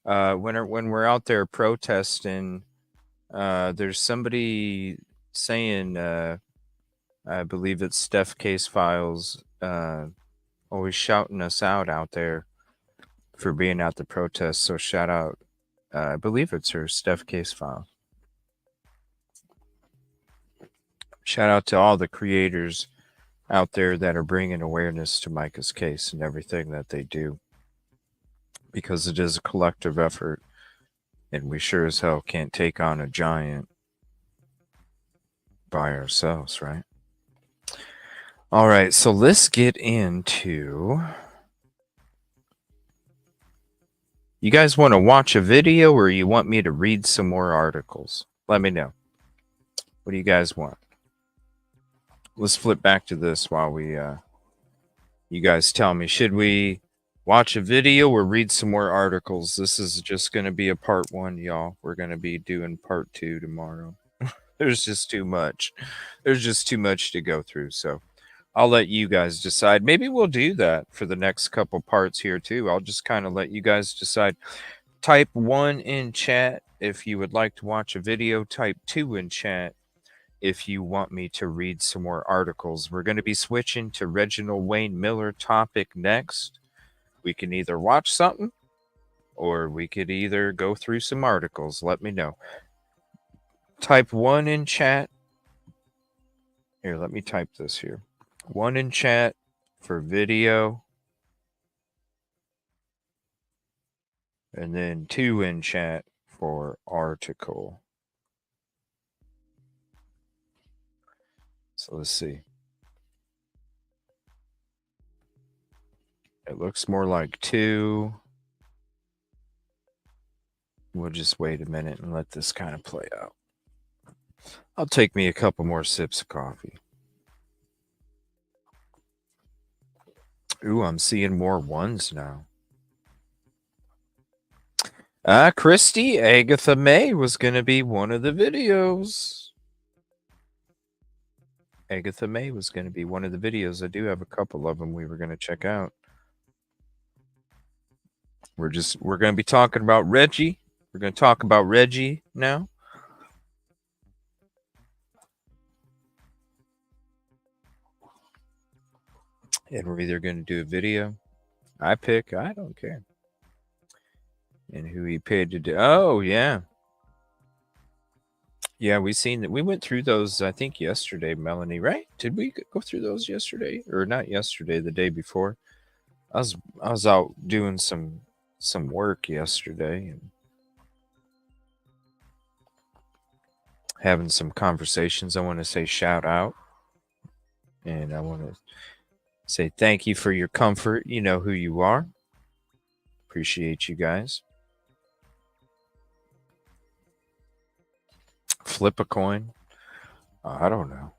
When we're out there protesting, there's somebody saying, I believe it's Steph Case Files, always shouting us out there for being at the protest. So shout out. I believe it's her, Steph Case Files. Shout out to all the creators out there that are bringing awareness to Micah's case and everything that they do, because it is a collective effort, and we sure as hell can't take on a giant by ourselves, right? All right, so let's get into... You guys want to watch a video, or you want me to read some more articles? Let me know. What do you guys want? Let's flip back to this while we, you guys tell me. Should we watch a video or read some more articles? This is just going to be a part 1, y'all. We're going to be doing part 2 tomorrow. There's just too much. There's just too much to go through, so I'll let you guys decide. Maybe we'll do that for the next couple parts here too. I'll just kind of let you guys decide. Type 1 in chat if you would like to watch a video. Type 2 in chat if you want me to read some more articles. We're going to be switching to Reginald Wayne Miller topic next. We can either watch something or we could either go through some articles. Let me know. Type 1 in chat. Here, let me type this here. 1 in chat for video, and then 2 in chat for article. So let's see. It looks more like 2. We'll just wait a minute and let this kind of play out. I'll take me a couple more sips of coffee. Ooh, I'm seeing more 1s now. Christy, Agatha May was going to be one of the videos. Agatha May was going to be one of the videos. I do have a couple of them we were going to check out. We're going to be talking about Reggie. We're going to talk about Reggie now. And we're either going to do a video. I don't care. And who he paid to do. Oh, yeah. Yeah, we seen that. We went through those, I think, yesterday, Melanie, right? Did we go through those yesterday? Or not yesterday, the day before? I was out doing some work yesterday and having some conversations. I want to say shout out. And I want to say thank you for your comfort. You know who you are. Appreciate you guys. Flip a coin. I don't know.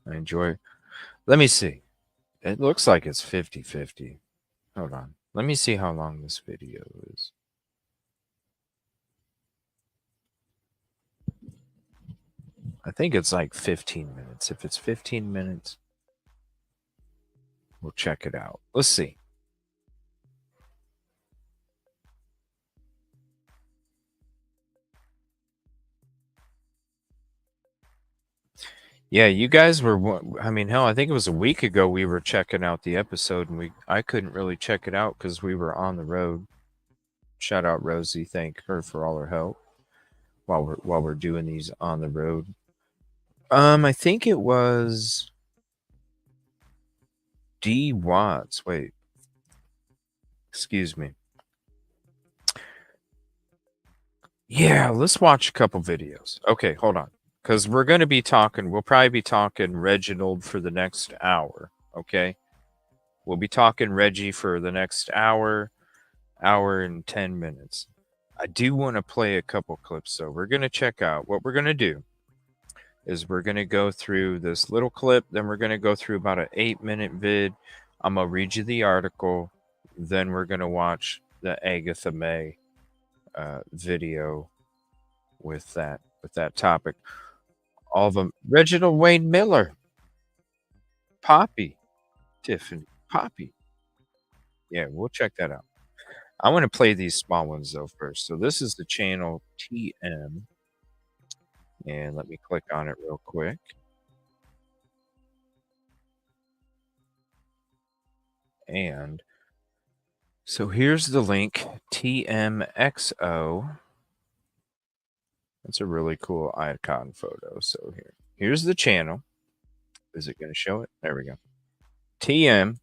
I enjoy. Let me see. It looks like it's 50-50. Hold on. Let me see how long this video is. I think it's like 15 minutes. If it's 15 minutes, we'll check it out. Let's see. Yeah, you guys were. I mean, hell, I think it was a week ago we were checking out the episode, and I couldn't really check it out because we were on the road. Shout out Rosie, thank her for all her help while we're doing these on the road. I think it was D Watts. Wait, excuse me. Yeah, let's watch a couple videos. Okay, hold on. Because we'll probably be talking Reginald for the next hour. Okay? We'll be talking Reggie for the next hour and 10 minutes. I do want to play a couple clips, so we're going to check out. What we're going to do is we're going to go through this little clip, then we're going to go through about an 8-minute vid. I'm going to read you the article, then we're going to watch the Agatha May video with that topic. All of them. Reginald Wayne Miller, Poppy, Tiffany, Poppy. Yeah, we'll check that out. I want to play these small ones though first. So this is the channel TM, and let me click on it real quick. And so here's the link, TMXO. That's a really cool icon photo. So here's the channel. Is it going to show it? There we go. TM.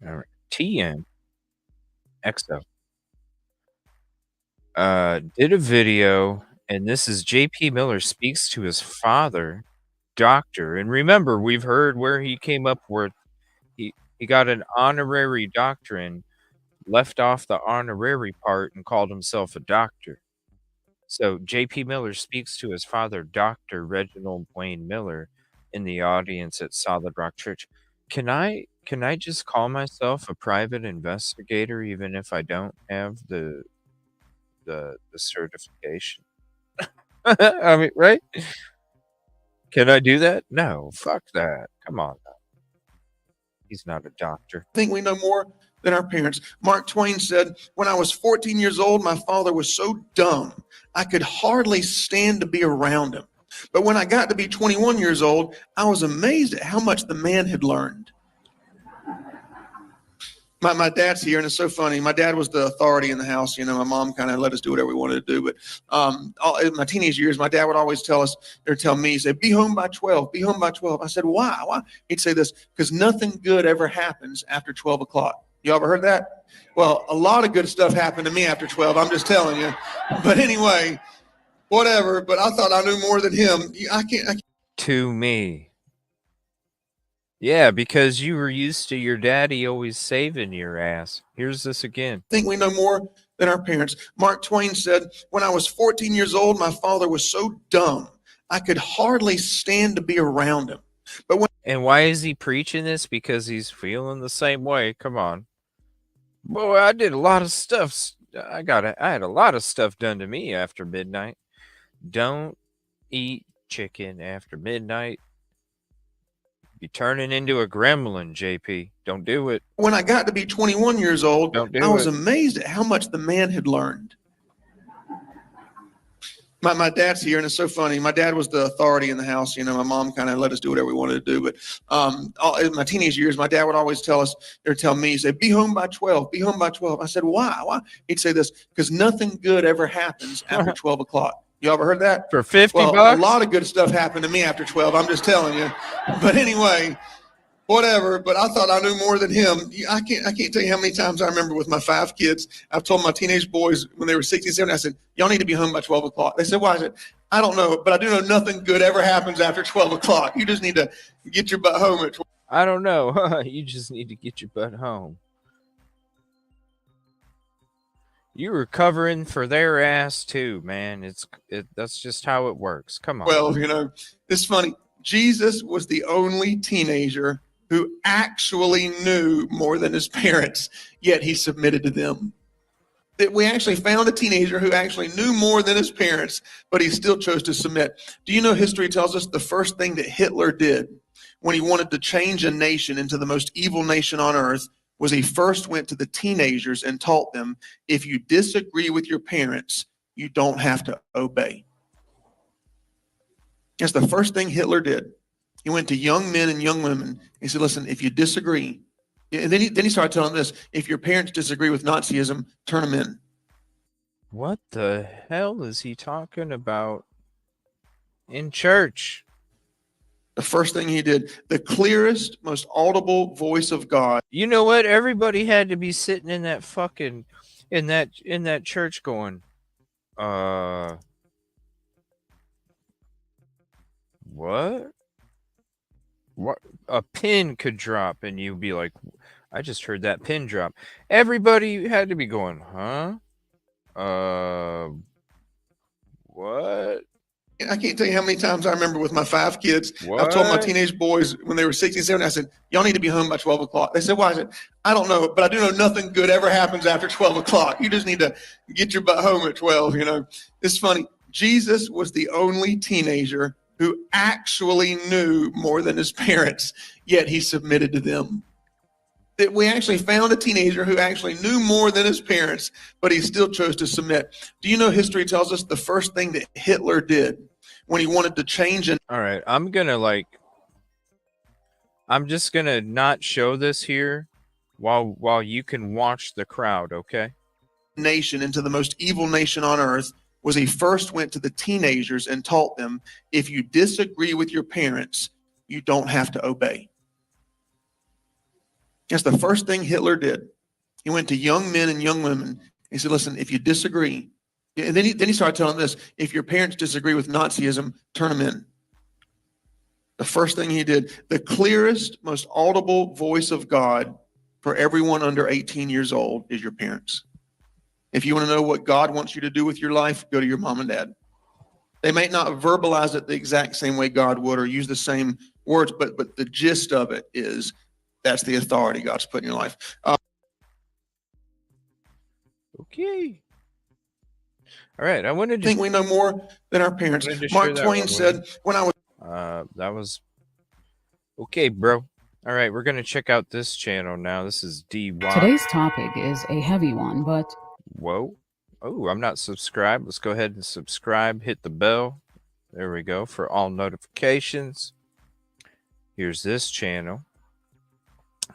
All right. TM XO. Did a video, and this is JP Miller speaks to his father, doctor. And remember, we've heard where he came up with he got an honorary doctorate, left off the honorary part, and called himself a doctor. So JP Miller speaks to his father, Dr. Reginald Wayne Miller, in the audience at Solid Rock Church. Can I just call myself a private investigator even if I don't have the certification? I mean, right? Can I do that? No, fuck that. Come on. He's not a doctor. I think we know more than our parents. Mark Twain said, "When I was 14 years old, my father was so dumb, I could hardly stand to be around him. But when I got to be 21 years old, I was amazed at how much the man had learned." My dad's here, and it's so funny. My dad was the authority in the house. You know, my mom kind of let us do whatever we wanted to do. But in my teenage years, my dad would always tell me, he'd say, "Be home by 12, be home by 12. I said, "Why? Why?" He'd say this, "Because nothing good ever happens after 12 o'clock. You ever heard that? Well, a lot of good stuff happened to me after 12. I'm just telling you. But anyway, whatever. But I thought I knew more than him. I can't. To me. Yeah, because you were used to your daddy always saving your ass. Here's this again. I think we know more than our parents. Mark Twain said, "When I was 14 years old, my father was so dumb, I could hardly stand to be around him. And why is he preaching this? Because he's feeling the same way. Come on. Boy, I did a lot of stuff. I had a lot of stuff done to me after midnight. Don't eat chicken after midnight. Be turning into a gremlin, JP. Don't do it. When I got to be 21 years old, I was it. amazed at how much the man had learned." My dad's here, and it's so funny. My dad was the authority in the house. You know, my mom kind of let us do whatever we wanted to do. But in my teenage years, my dad would always tell me, he'd say, "Be home by 12, be home by 12. I said, "Why? Why?" He'd say this, "Because nothing good ever happens after 12 o'clock. You ever heard that? For 50 well, bucks? A lot of good stuff happened to me after 12. I'm just telling you. But anyway, whatever. But I thought I knew more than him. I can't tell you how many times I remember with my 5 kids, I've told my teenage boys when they were 16, 17, I said, "Y'all need to be home by 12 o'clock. They said, "Why?" I said, "I don't know, but I do know nothing good ever happens after 12 o'clock. You just need to get your butt home at 12. I don't know. You just need to get your butt home. You were covering for their ass too, man. That's just how it works. Come on. Well, you know, it's funny. Jesus was the only teenager who actually knew more than his parents, yet he submitted to them. That we actually found a teenager who actually knew more than his parents, but he still chose to submit. Do you know history tells us the first thing that Hitler did when he wanted to change a nation into the most evil nation on earth was he first went to the teenagers and taught them, if you disagree with your parents, you don't have to obey. That's the first thing Hitler did. He went to young men and young women. He said, listen, if you disagree, and then he started telling them this, if your parents disagree with Nazism, turn them in. What the hell is he talking about in church? The first thing he did, the clearest, most audible voice of God. You know what? Everybody had to be sitting in that fucking in that church going, what? What? A pin could drop and you'd be like, I just heard that pin drop. Everybody had to be going, huh? What? I can't tell you how many times I remember with my 5 kids, What? I've told my teenage boys when they were 16, 17, I said, y'all need to be home by 12 o'clock. They said, why? I said, I don't know, but I do know nothing good ever happens after 12 o'clock. You just need to get your butt home at 12, you know. It's funny. Jesus was the only teenager who actually knew more than his parents, yet he submitted to them. That we actually found a teenager who actually knew more than his parents, but he still chose to submit. Do you know history tells us the first thing that Hitler did when he wanted to change an All right, I'm just gonna not show this here while you can watch the crowd, okay? nation into the most evil nation on earth was he first went to the teenagers and taught them, if you disagree with your parents, you don't have to obey. That's the first thing Hitler did. He went to young men and young women. He said, listen, if you disagree, and then he started telling them this, if your parents disagree with Nazism, turn them in. The first thing he did, the clearest, most audible voice of God for everyone under 18 years old is your parents. If you want to know what God wants you to do with your life, go to your mom and dad. They may not verbalize it the exact same way God would or use the same words, but the gist of it is that's the authority God's put in your life. Okay. All right. I wanted to think we know more than our parents. Mark Twain said, when I was that was okay, bro. All right, we're gonna check out this channel now. This is DY. Today's topic is a heavy one, but whoa. Oh, I'm not subscribed. Let's go ahead and subscribe. Hit the bell. There we go for all notifications. Here's this channel.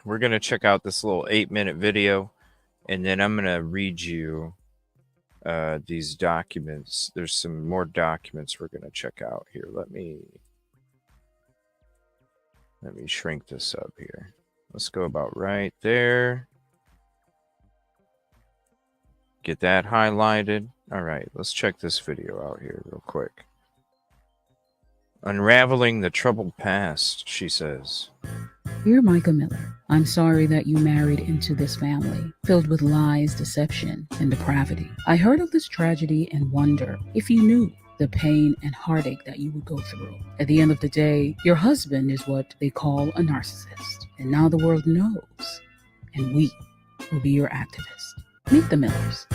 We're gonna check out this little 8-minute video, and then I'm gonna read you these documents. There's some more documents we're gonna check out here. Let me shrink this up here. Let's go about right there. Get that highlighted. All right, let's check this video out here real quick. Unraveling the troubled past, she says. Dear MicaMiller, I'm sorry that you married into this family, filled with lies, deception, and depravity. I heard of this tragedy and wonder if you knew the pain and heartache that you would go through. At the end of the day, your husband is what they call a narcissist. And now the world knows, and we will be your activists. Meet the Millers.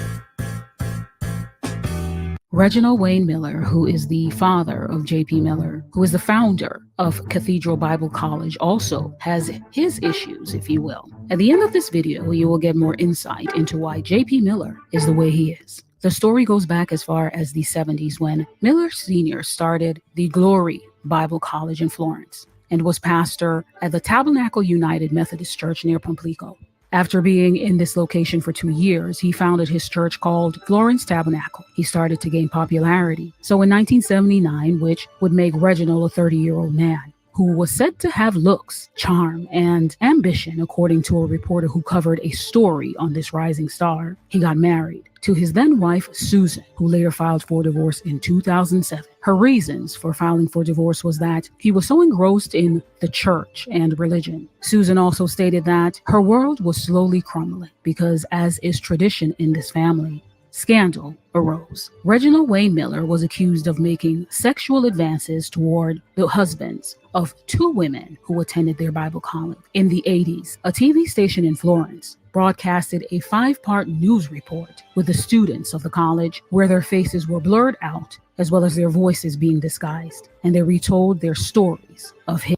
Reginald Wayne Miller, who is the father of J.P. Miller, who is the founder of Cathedral Bible College, also has his issues, if you will. At the end of this video, you will get more insight into why J.P. Miller is the way he is. The story goes back as far as the 70s when Miller Sr. started the Glory Bible College in Florence and was pastor at the Tabernacle United Methodist Church near Pamplico. After being in this location for 2 years, he founded his church called Florence Tabernacle. He started to gain popularity. So in 1979, which would make Reginald a 30-year-old man, who was said to have looks, charm, and ambition, according to a reporter who covered a story on this rising star, he got married to his then-wife, Susan, who later filed for divorce in 2007. Her reasons for filing for divorce was that he was so engrossed in the church and religion. Susan also stated that her world was slowly crumbling because, as is tradition in this family, scandal arose. Reginald Wayne Miller was accused of making sexual advances toward the husbands of 2 women who attended their Bible college. In the 80s, a TV station in Florence broadcasted a 5-part news report with the students of the college where their faces were blurred out as well as their voices being disguised, and they retold their stories of his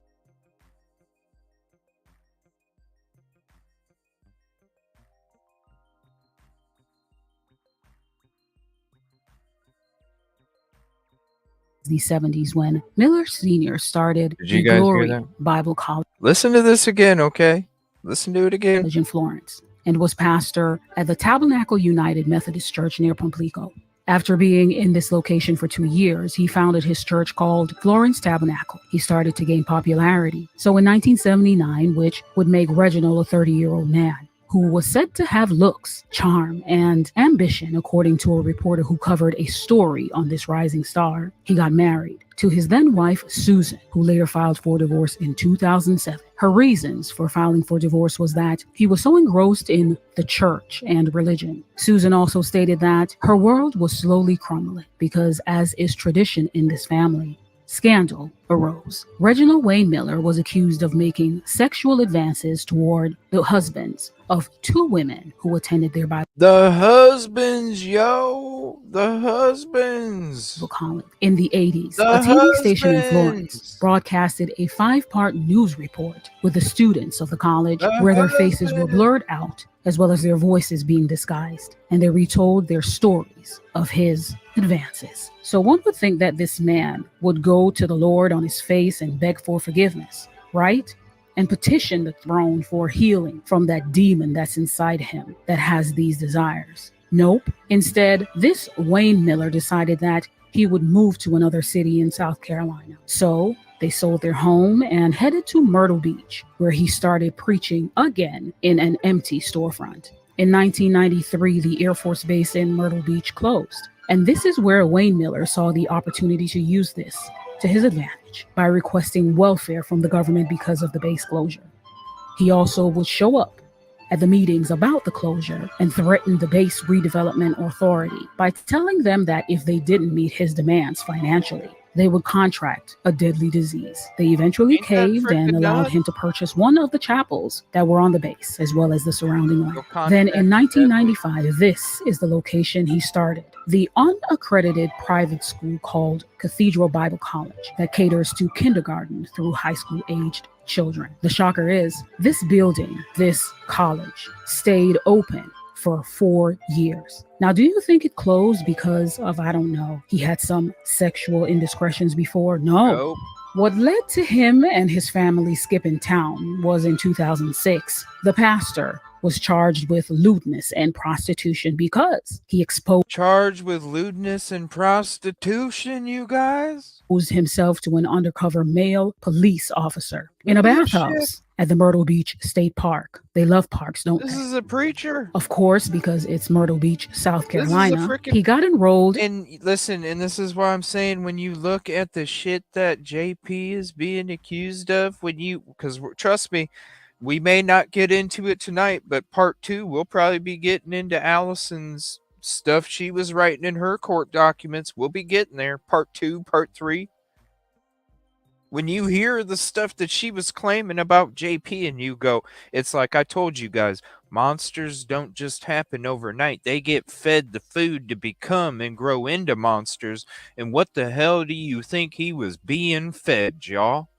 the 70s when Miller Sr. started Did the you guys hear Glory that? Bible College Listen to this again, okay? Listen to it again. in Florence and was pastor at the Tabernacle United Methodist Church near Pumplico. After being in this location for 2 years, he founded his church called Florence Tabernacle. He started to gain popularity. So in 1979, which would make Reginald a 30-year-old man, who was said to have looks, charm, and ambition, according to a reporter who covered a story on this rising star, he got married to his then wife, Susan, who later filed for divorce in 2007. Her reasons for filing for divorce was that he was so engrossed in the church and religion. Susan also stated that her world was slowly crumbling because, as is tradition in this family, scandal arose. Reginald Wayne Miller was accused of making sexual advances toward the husbands of 2 women who attended their Bible The husbands, yo. The husbands. college in the 80s. The A TV station in Florence husbands. broadcasted a 5-part news report with the students of the college where their faces were blurred out, as well as their voices being disguised, and they retold their stories of his advances. So one would think that this man would go to the Lord on his face and beg for forgiveness, right? And petition the throne for healing from that demon that's inside him that has these desires. Nope. Instead, this Wayne Miller decided that he would move to another city in South Carolina. So they sold their home and headed to Myrtle Beach, where he started preaching again in an empty storefront. In 1993, the Air Force Base in Myrtle Beach closed. And this is where Wayne Miller saw the opportunity to use this to his advantage by requesting welfare from the government because of the base closure. He also would show up at the meetings about the closure and threaten the base redevelopment authority by telling them that if they didn't meet his demands financially, they would contract a deadly disease. They eventually Ain't that caved and frickin' allowed nuts? him to purchase one of the chapels that were on the base, as well as the surrounding land. Go contract Then in the devil. 1995, this is the location he started, the unaccredited private school called Cathedral Bible College that caters to kindergarten through high school aged children. The shocker is this building, this college, stayed open for 4 years. Now, do you think it closed because of, I don't know, he had some sexual indiscretions before? No. Nope. What led to him and his family skipping town was in 2006. The pastor was charged with lewdness and prostitution because he exposed Charged with lewdness and prostitution, you guys? himself to an undercover male police officer in a Oh, bathhouse at the Myrtle Beach State Park. They love parks, don't This they? is a preacher. Of course, because it's Myrtle Beach, South This is a Carolina. frickin- He got enrolled And listen, and this is why I'm saying when you look at the shit that JP is being accused of, because trust me, we may not get into it tonight, but part 2, we'll probably be getting into Allison's stuff she was writing in her court documents. We'll be getting there. Part 2, part 3. When you hear the stuff that she was claiming about JP and you go, it's like I told you guys, monsters don't just happen overnight. They get fed the food to become and grow into monsters. And what the hell do you think he was being fed, y'all?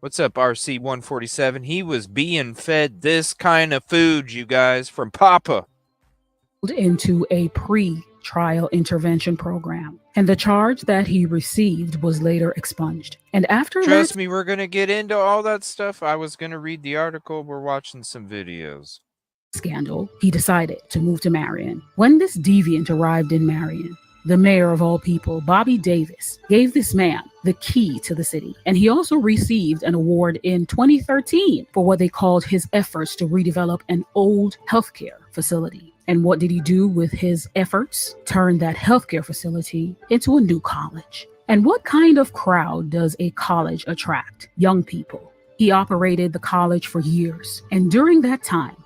What's up, RC147? He was being fed this kind of food, you guys, from Papa. into a pre-trial intervention program, and the charge that he received was later expunged. And after Trust that me, we're going to get into all that stuff. I was going to read the article. We're watching some videos. scandal, he decided to move to Marion. When this deviant arrived in Marion, the mayor of all people, Bobby Davis, gave this man the key to the city. And he also received an award in 2013 for what they called his efforts to redevelop an old healthcare facility. And what did he do with his efforts? Turn that healthcare facility into a new college. And what kind of crowd does a college attract? Young people. He operated the college for years. And during that time,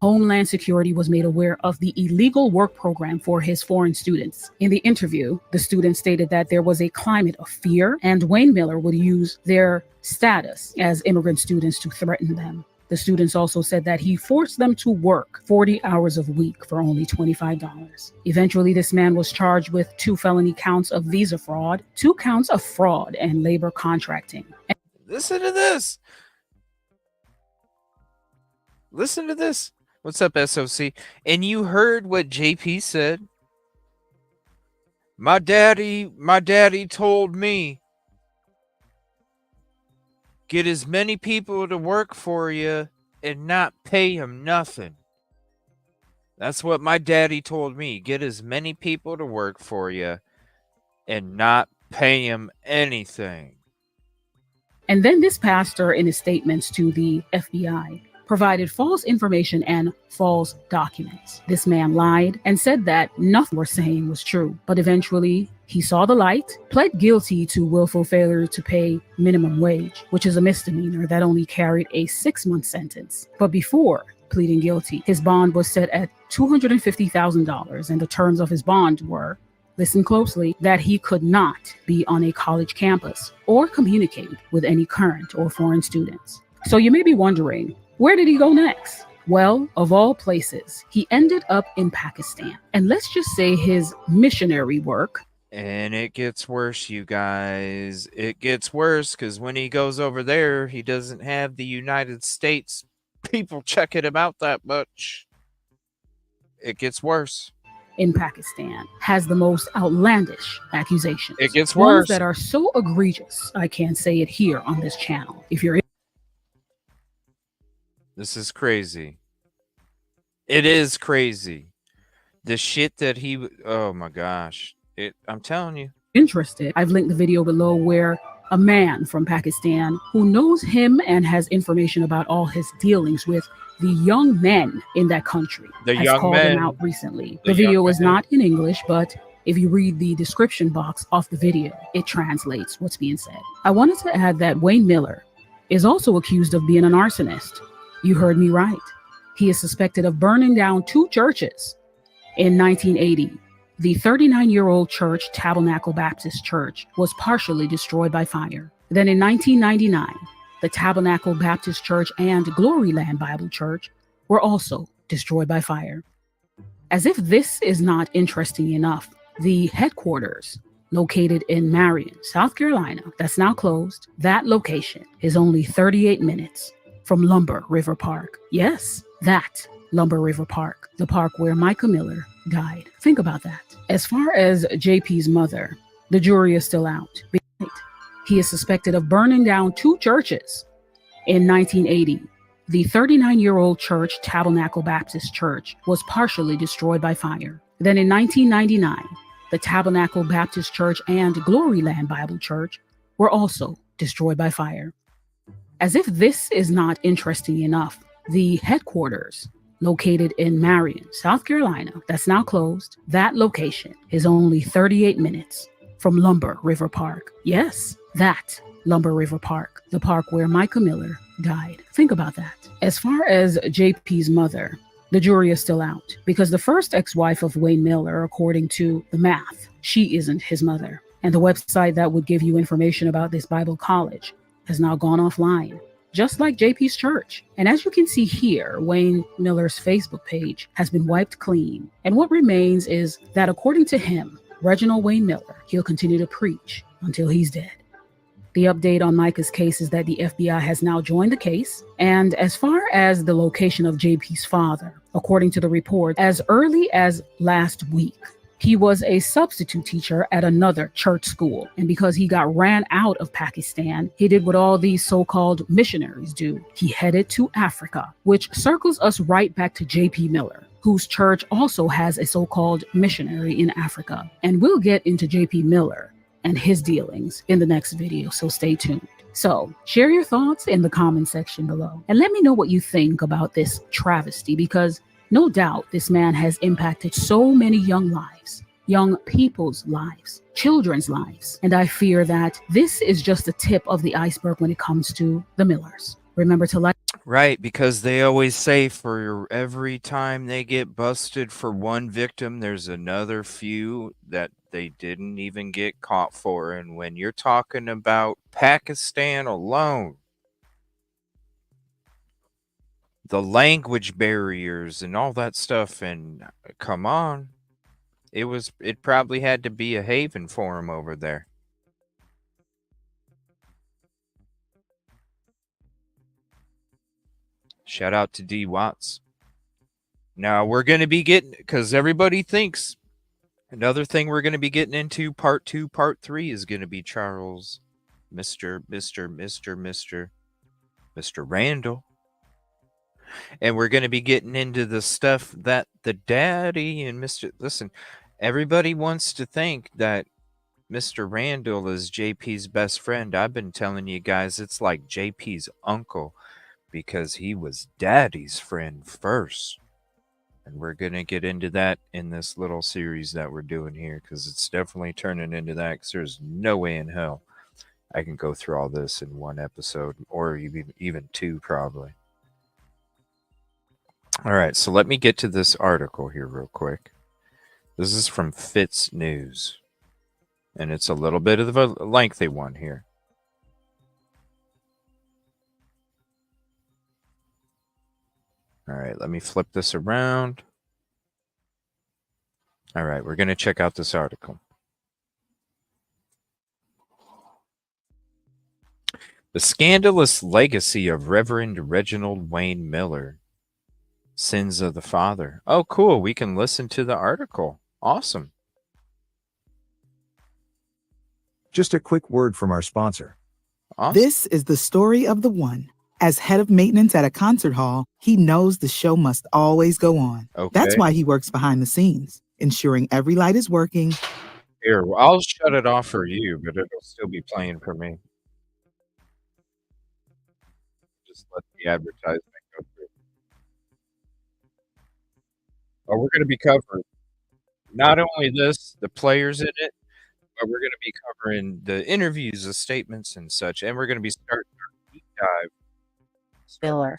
Homeland Security was made aware of the illegal work program for his foreign students. In the interview, the students stated that there was a climate of fear, and Wayne Miller would use their status as immigrant students to threaten them. The students also said that he forced them to work 40 hours a week for only $25. Eventually, this man was charged with 2 felony counts of visa fraud, 2 counts of fraud and labor contracting. Listen to this. Listen to this. What's up, SOC? And you heard what JP said. My daddy told me, get as many people to work for you and not pay them nothing. That's what my daddy told me. Get as many people to work for you and not pay them anything. And then this pastor, in his statements to the FBI, provided false information and false documents. This man lied and said that nothing we're saying was true. But eventually, he saw the light, pled guilty to willful failure to pay minimum wage, which is a misdemeanor that only carried a 6-month sentence. But before pleading guilty, his bond was set at $250,000, and the terms of his bond were, listen closely, that he could not be on a college campus or communicate with any current or foreign students. So you may be wondering, where did he go next? Well, of all places, he ended up in Pakistan. And let's just say his missionary work. And it gets worse, you guys. It gets worse because when he goes over there, he doesn't have the United States people checking him out that much. It gets worse. In Pakistan has the most outlandish accusations. It gets Ones worse. that are so egregious, I can't say it here on this channel. If you're This is crazy. It is crazy. The shit that he, oh my gosh. I'm telling you. interested, I've linked the video below where a man from Pakistan who knows him and has information about all his dealings with the young men in that country has called him out recently. The video is not in English, but if you read the description box of the video, it translates what's being said. I wanted to add that Wayne Miller is also accused of being an arsonist. You heard me right. He is suspected of burning down 2 churches. In 1980, the 39-year-old church, Tabernacle Baptist Church, was partially destroyed by fire. Then in 1999, the Tabernacle Baptist Church and Gloryland Bible Church were also destroyed by fire. As if this is not interesting enough, the headquarters, located in Marion, South Carolina, that's now closed, that location is only 38 minutes from Lumber River Park. Yes, that Lumber River Park, the park where MicaMiller died. Think about that. As far as JP's mother, the jury is still out. He is suspected of burning down 2 churches. In 1980, the 39-year-old church, Tabernacle Baptist Church, was partially destroyed by fire. Then in 1999, the Tabernacle Baptist Church and Gloryland Bible Church were also destroyed by fire. As if this is not interesting enough, the headquarters, located in Marion, South Carolina, that's now closed, that location is only 38 minutes from Lumber River Park. Yes, that Lumber River Park, the park where MicaMiller died. Think about that. As far as JP's mother, the jury is still out because the first ex-wife of Wayne Miller, according to the math, she isn't his mother. And the website that would give you information about this Bible college has now gone offline, just like JP's church. And as you can see here, Wayne Miller's Facebook page has been wiped clean. And what remains is that according to him, Reginald Wayne Miller, he'll continue to preach until he's dead. The update on Micah's case is that the FBI has now joined the case. And as far as the location of JP's father, according to the report, as early as last week, he was a substitute teacher at another church school. And because he got ran out of Pakistan, he did what all these so-called missionaries do. He headed to Africa, which circles us right back to JP Miller, whose church also has a so-called missionary in Africa. And we'll get into JP Miller and his dealings in the next video, so stay tuned. So share your thoughts in the comment section below and let me know what you think about this travesty, because no doubt this man has impacted so many young lives, young people's lives, children's lives. And I fear that this is just the tip of the iceberg when it comes to the Millers. Remember to like. Right, because they always say for every time they get busted for one victim, there's another few that they didn't even get caught for. And when you're talking about Pakistan alone, the language barriers and all that stuff, and come on, it probably had to be a haven for him over there. Shout out to D Watts. Now we're going to be getting, because everybody thinks Another thing we're going to be getting into, part 2, part 3, is going to be Charles, Mr. Randall. And we're going to be getting into the stuff that the daddy and listen, everybody wants to think that Mr. Randall is JP's best friend. I've been telling you guys it's like JP's uncle because he was daddy's friend first. And we're going to get into that in this little series that we're doing here because it's definitely turning into that because there's no way in hell I can go through all this in one episode or even two probably. All right, so let me get to this article here real quick. This is from Fitz News, and it's a little bit of a lengthy one here. All right, let me flip this around. All right, we're going to check out this article. The scandalous legacy of Reverend Reginald Wayne Miller. Sins of the Father. Oh, cool. We can listen to the article. Awesome. Just a quick word from our sponsor. Awesome. This is the story of the one. As head of maintenance at a concert hall, he knows the show must always go on. Okay. That's why he works behind the scenes, ensuring every light is working. Here, I'll shut it off for you, but it'll still be playing for me. Just let the advertisement go through. Oh, we're going to be covering not only this, the players in it, but we're going to be covering the interviews, the statements, and such. And we're going to be starting our deep dive. Miller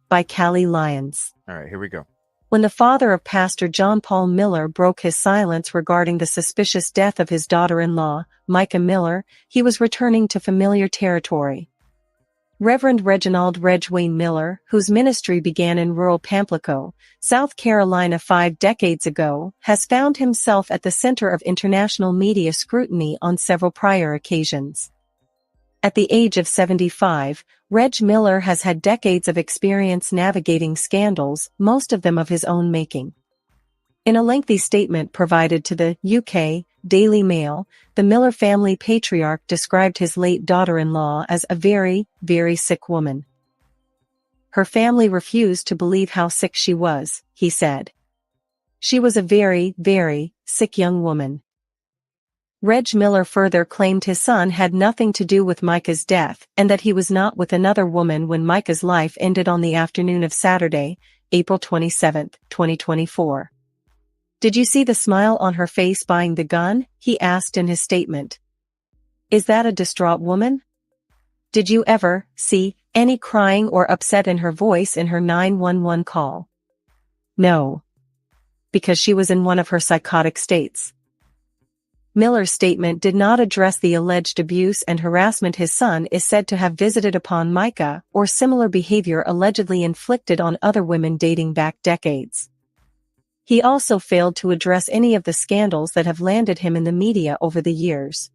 by Callie Lyons. All right, here we go. When the father of Pastor John Paul Miller broke his silence regarding the suspicious death of his daughter-in-law, MicaMiller, he was returning to familiar territory. Reverend Reginald Reg Wayne Miller, whose ministry began in rural Pamplico, South Carolina 5 decades ago, has found himself at the center of international media scrutiny on several prior occasions. At the age of 75, Reg Miller has had decades of experience navigating scandals, most of them of his own making. In a lengthy statement provided to the UK Daily Mail, the Miller family patriarch described his late daughter-in-law as a very, very sick woman. Her family refused to believe how sick she was, he said. She was a very, very sick young woman. Reg Miller further claimed his son had nothing to do with Micah's death and that he was not with another woman when Micah's life ended on the afternoon of Saturday, April 27, 2024. Did you see the smile on her face buying the gun? He asked in his statement. Is that a distraught woman? Did you ever see any crying or upset in her voice in her 911 call? No. Because she was in one of her psychotic states. Miller's statement did not address the alleged abuse and harassment his son is said to have visited upon Micah or similar behavior allegedly inflicted on other women dating back decades. He also failed to address any of the scandals that have landed him in the media over the years.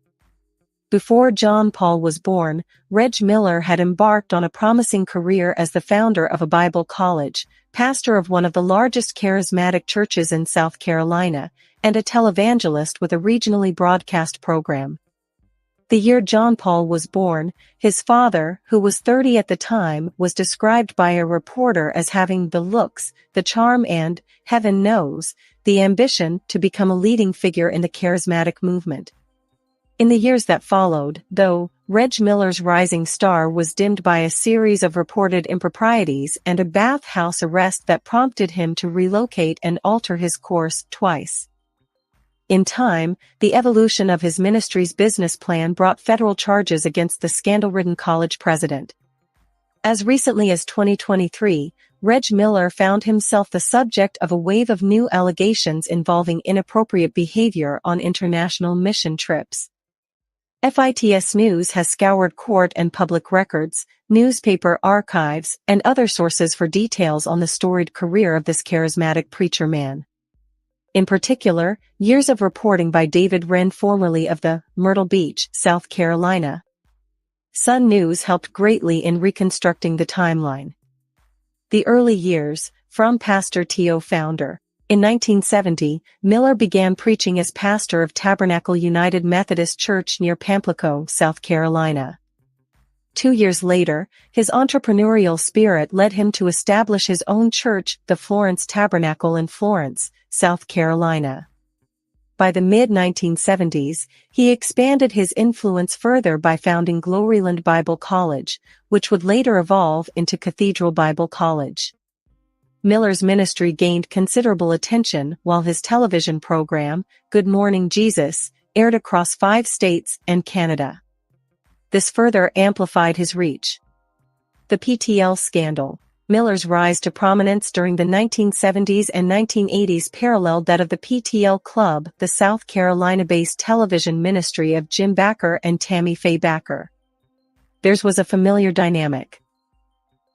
Before John Paul was born, Reg Miller had embarked on a promising career as the founder of a Bible college, pastor of one of the largest charismatic churches in South Carolina, and a televangelist with a regionally broadcast program. The year John Paul was born, his father, who was 30 at the time, was described by a reporter as having the looks, the charm and, heaven knows, the ambition to become a leading figure in the charismatic movement. In the years that followed, though, Reg Miller's rising star was dimmed by a series of reported improprieties and a bathhouse arrest that prompted him to relocate and alter his course twice. In time, the evolution of his ministry's business plan brought federal charges against the scandal-ridden college president. As recently as 2023, Reg Miller found himself the subject of a wave of new allegations involving inappropriate behavior on international mission trips. FITS News has scoured court and public records, newspaper archives, and other sources for details on the storied career of this charismatic preacher man. In particular, years of reporting by David Wren, formerly of the Myrtle Beach, South Carolina Sun News, helped greatly in reconstructing the timeline. The early years, from Pastor T.O. founder, In 1970, Miller began preaching as pastor of Tabernacle United Methodist Church near Pamplico, South Carolina. 2 years later, his entrepreneurial spirit led him to establish his own church, the Florence Tabernacle in Florence, South Carolina. By the mid-1970s, he expanded his influence further by founding Gloryland Bible College, which would later evolve into Cathedral Bible College. Miller's ministry gained considerable attention while his television program, Good Morning Jesus, aired across 5 states and Canada. This further amplified his reach. The PTL scandal. Miller's rise to prominence during the 1970s and 1980s paralleled that of the PTL Club, the South Carolina-based television ministry of Jim Bakker and Tammy Faye Bakker. Theirs was a familiar dynamic.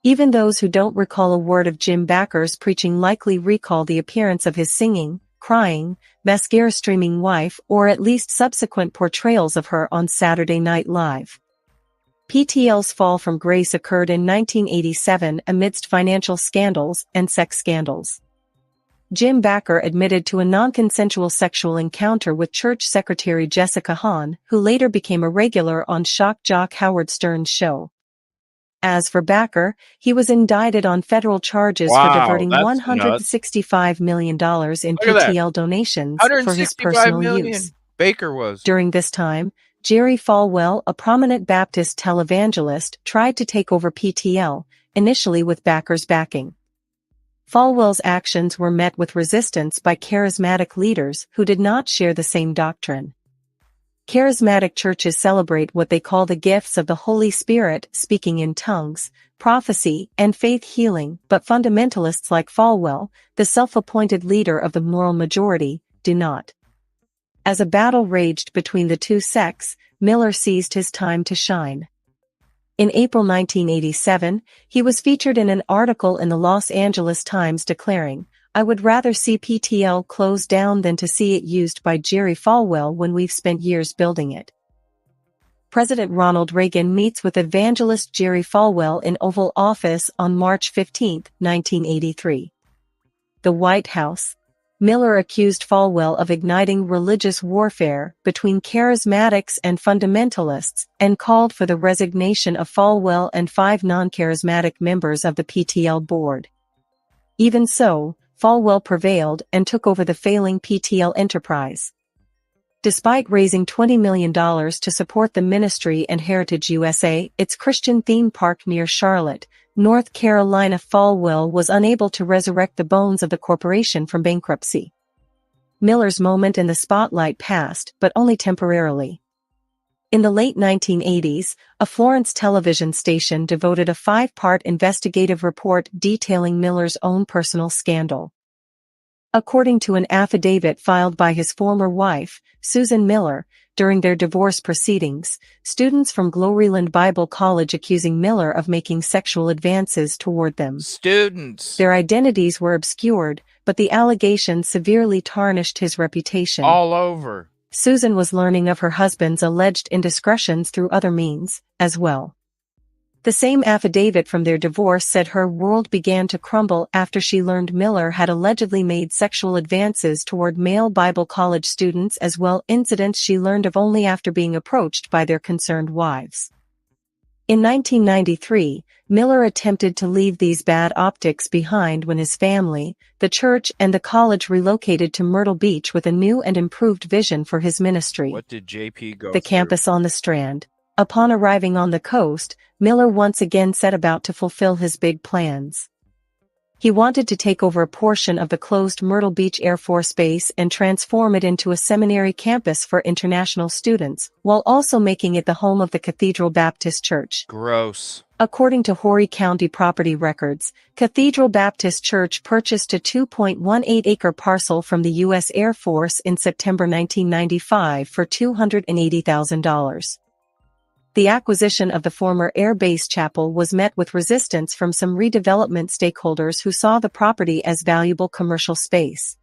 Even those who don't recall a word of Jim Bakker's preaching likely recall the appearance of his singing, crying, mascara-streaming wife or at least subsequent portrayals of her on Saturday Night Live. PTL's fall from grace occurred in 1987 amidst financial scandals and sex scandals. Jim Bakker admitted to a non-consensual sexual encounter with church secretary Jessica Hahn, who later became a regular on shock jock Howard Stern's show. As for Bakker, he was indicted on federal charges for diverting $165 million in PTL donations for his personal use. Baker was. During this time, Jerry Falwell, a prominent Baptist televangelist, tried to take over PTL, initially with Bakker's backing. Falwell's actions were met with resistance by charismatic leaders who did not share the same doctrine. Charismatic churches celebrate what they call the gifts of the Holy Spirit, speaking in tongues, prophecy, and faith healing, but fundamentalists like Falwell, the self-appointed leader of the moral majority, do not. As a battle raged between the two sects, Miller seized his time to shine. In April 1987, he was featured in an article in the Los Angeles Times declaring, "I would rather see PTL closed down than to see it used by Jerry Falwell when we've spent years building it." President Ronald Reagan meets with evangelist Jerry Falwell in Oval Office on March 15, 1983. The White House. Miller accused Falwell of igniting religious warfare between charismatics and fundamentalists and called for the resignation of Falwell and 5 non-charismatic members of the PTL board. Even so, Falwell prevailed and took over the failing PTL enterprise. Despite raising $20 million to support the ministry and Heritage USA, its Christian theme park near Charlotte, North Carolina, Falwell was unable to resurrect the bones of the corporation from bankruptcy. Miller's moment in the spotlight passed, but only temporarily. In the late 1980s, a Florence television station devoted a 5-part investigative report detailing Miller's own personal scandal. According to an affidavit filed by his former wife, Susan Miller, during their divorce proceedings, students from Gloryland Bible College accusing Miller of making sexual advances toward them. Students. Their identities were obscured, but the allegations severely tarnished his reputation. All over. Susan was learning of her husband's alleged indiscretions through other means, as well. The same affidavit from their divorce said her world began to crumble after she learned Miller had allegedly made sexual advances toward male Bible college students, as well incidents she learned of only after being approached by their concerned wives. In 1993, Miller attempted to leave these bad optics behind when his family, the church and the college relocated to Myrtle Beach with a new and improved vision for his ministry. What did JP go The through? campus on the Strand. Upon arriving on the coast, Miller once again set about to fulfill his big plans. He wanted to take over a portion of the closed Myrtle Beach Air Force Base and transform it into a seminary campus for international students, while also making it the home of the Cathedral Baptist Church. Gross. According to Horry County property records, Cathedral Baptist Church purchased a 2.18-acre parcel from the U.S. Air Force in September 1995 for $280,000. The acquisition of the former Air Base Chapel was met with resistance from some redevelopment stakeholders who saw the property as valuable commercial space.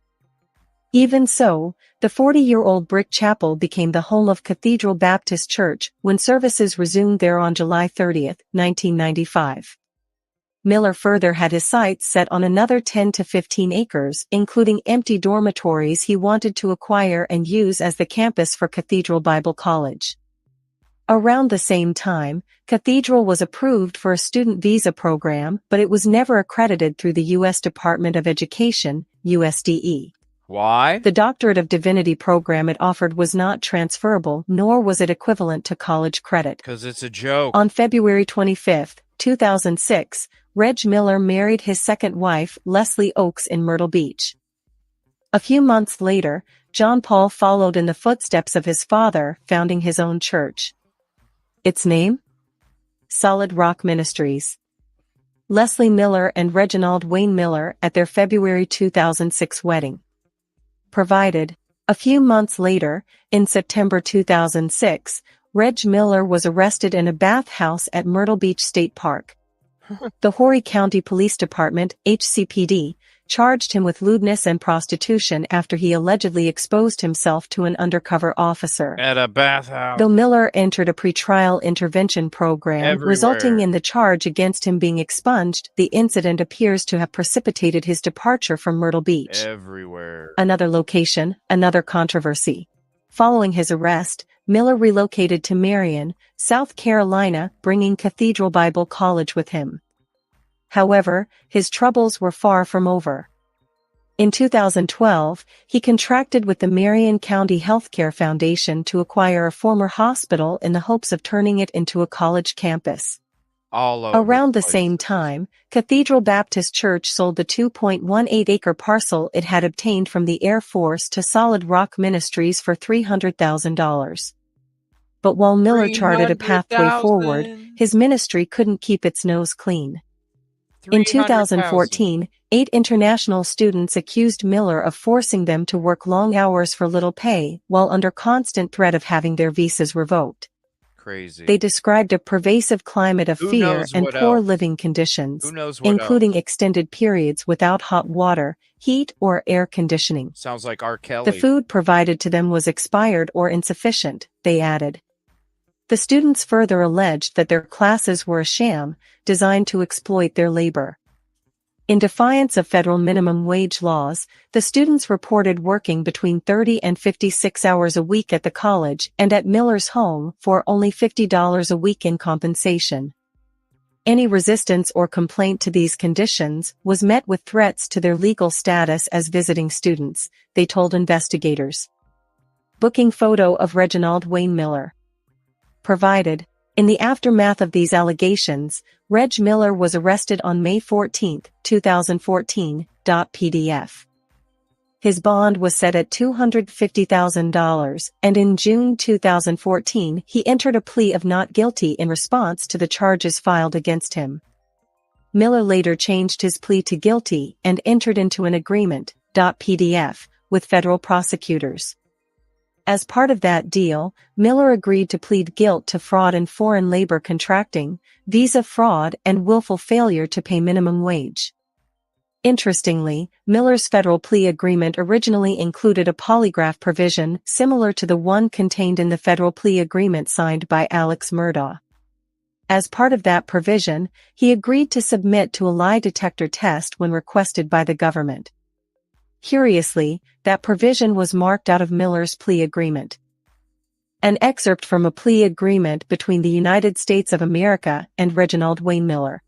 Even so, the 40-year-old brick chapel became the home of Cathedral Baptist Church when services resumed there on July 30, 1995. Miller further had his sights set on another 10 to 15 acres, including empty dormitories he wanted to acquire and use as the campus for Cathedral Bible College. Around the same time, Cathedral was approved for a student visa program, but it was never accredited through the U.S. Department of Education, USDE. Why? The Doctorate of Divinity program it offered was not transferable, nor was it equivalent to college credit. Because it's a joke. On February 25, 2006, Reg Miller married his second wife, Leslie Oakes, in Myrtle Beach. A few months later, John Paul followed in the footsteps of his father, founding his own church. Its name? Solid Rock Ministries. Leslie Miller and Reginald Wayne Miller at their February 2006 wedding. Provided. A few months later, in September 2006, Reg Miller was arrested in a bathhouse at Myrtle Beach State Park. The Horry County Police Department, HCPD, charged him with lewdness and prostitution after he allegedly exposed himself to an undercover officer. At a bathhouse. Though Miller entered a pretrial intervention program, Everywhere. resulting in the charge against him being expunged, the incident appears to have precipitated his departure from Myrtle Beach. Everywhere. Another location, another controversy. Following his arrest, Miller relocated to Marion, South Carolina, bringing Cathedral Bible College with him. However, his troubles were far from over. In 2012, he contracted with the Marion County Healthcare Foundation to acquire a former hospital in the hopes of turning it into a college campus. All over Around the place. same time, Cathedral Baptist Church sold the 2.18-acre parcel it had obtained from the Air Force to Solid Rock Ministries for $300,000. But while Miller charted a pathway forward, his ministry couldn't keep its nose clean. In 2014, 8 international students accused Miller of forcing them to work long hours for little pay, while under constant threat of having their visas revoked. Crazy. They described a pervasive climate of fear and poor living conditions, including extended periods without hot water, heat, or air conditioning. Sounds like R. Kelly. The food provided to them was expired or insufficient, they added. The students further alleged that their classes were a sham, designed to exploit their labor. In defiance of federal minimum wage laws, the students reported working between 30 and 56 hours a week at the college and at Miller's home for only $50 a week in compensation. Any resistance or complaint to these conditions was met with threats to their legal status as visiting students, they told investigators. Booking photo of Reginald Wayne Miller. Provided. In the aftermath of these allegations, Reg Miller was arrested on May 14, 2014. PDF. His bond was set at $250,000, and in June 2014 he entered a plea of not guilty in response to the charges filed against him. Miller later changed his plea to guilty and entered into an agreement, PDF, with federal prosecutors. As part of that deal, Miller agreed to plead guilt to fraud in foreign labor contracting, visa fraud, and willful failure to pay minimum wage. Interestingly, Miller's federal plea agreement originally included a polygraph provision similar to the one contained in the federal plea agreement signed by Alex Murdaugh. As part of that provision, he agreed to submit to a lie detector test when requested by the government. Curiously, that provision was marked out of Miller's plea agreement. An excerpt from a plea agreement between the United States of America and Reginald Wayne Miller.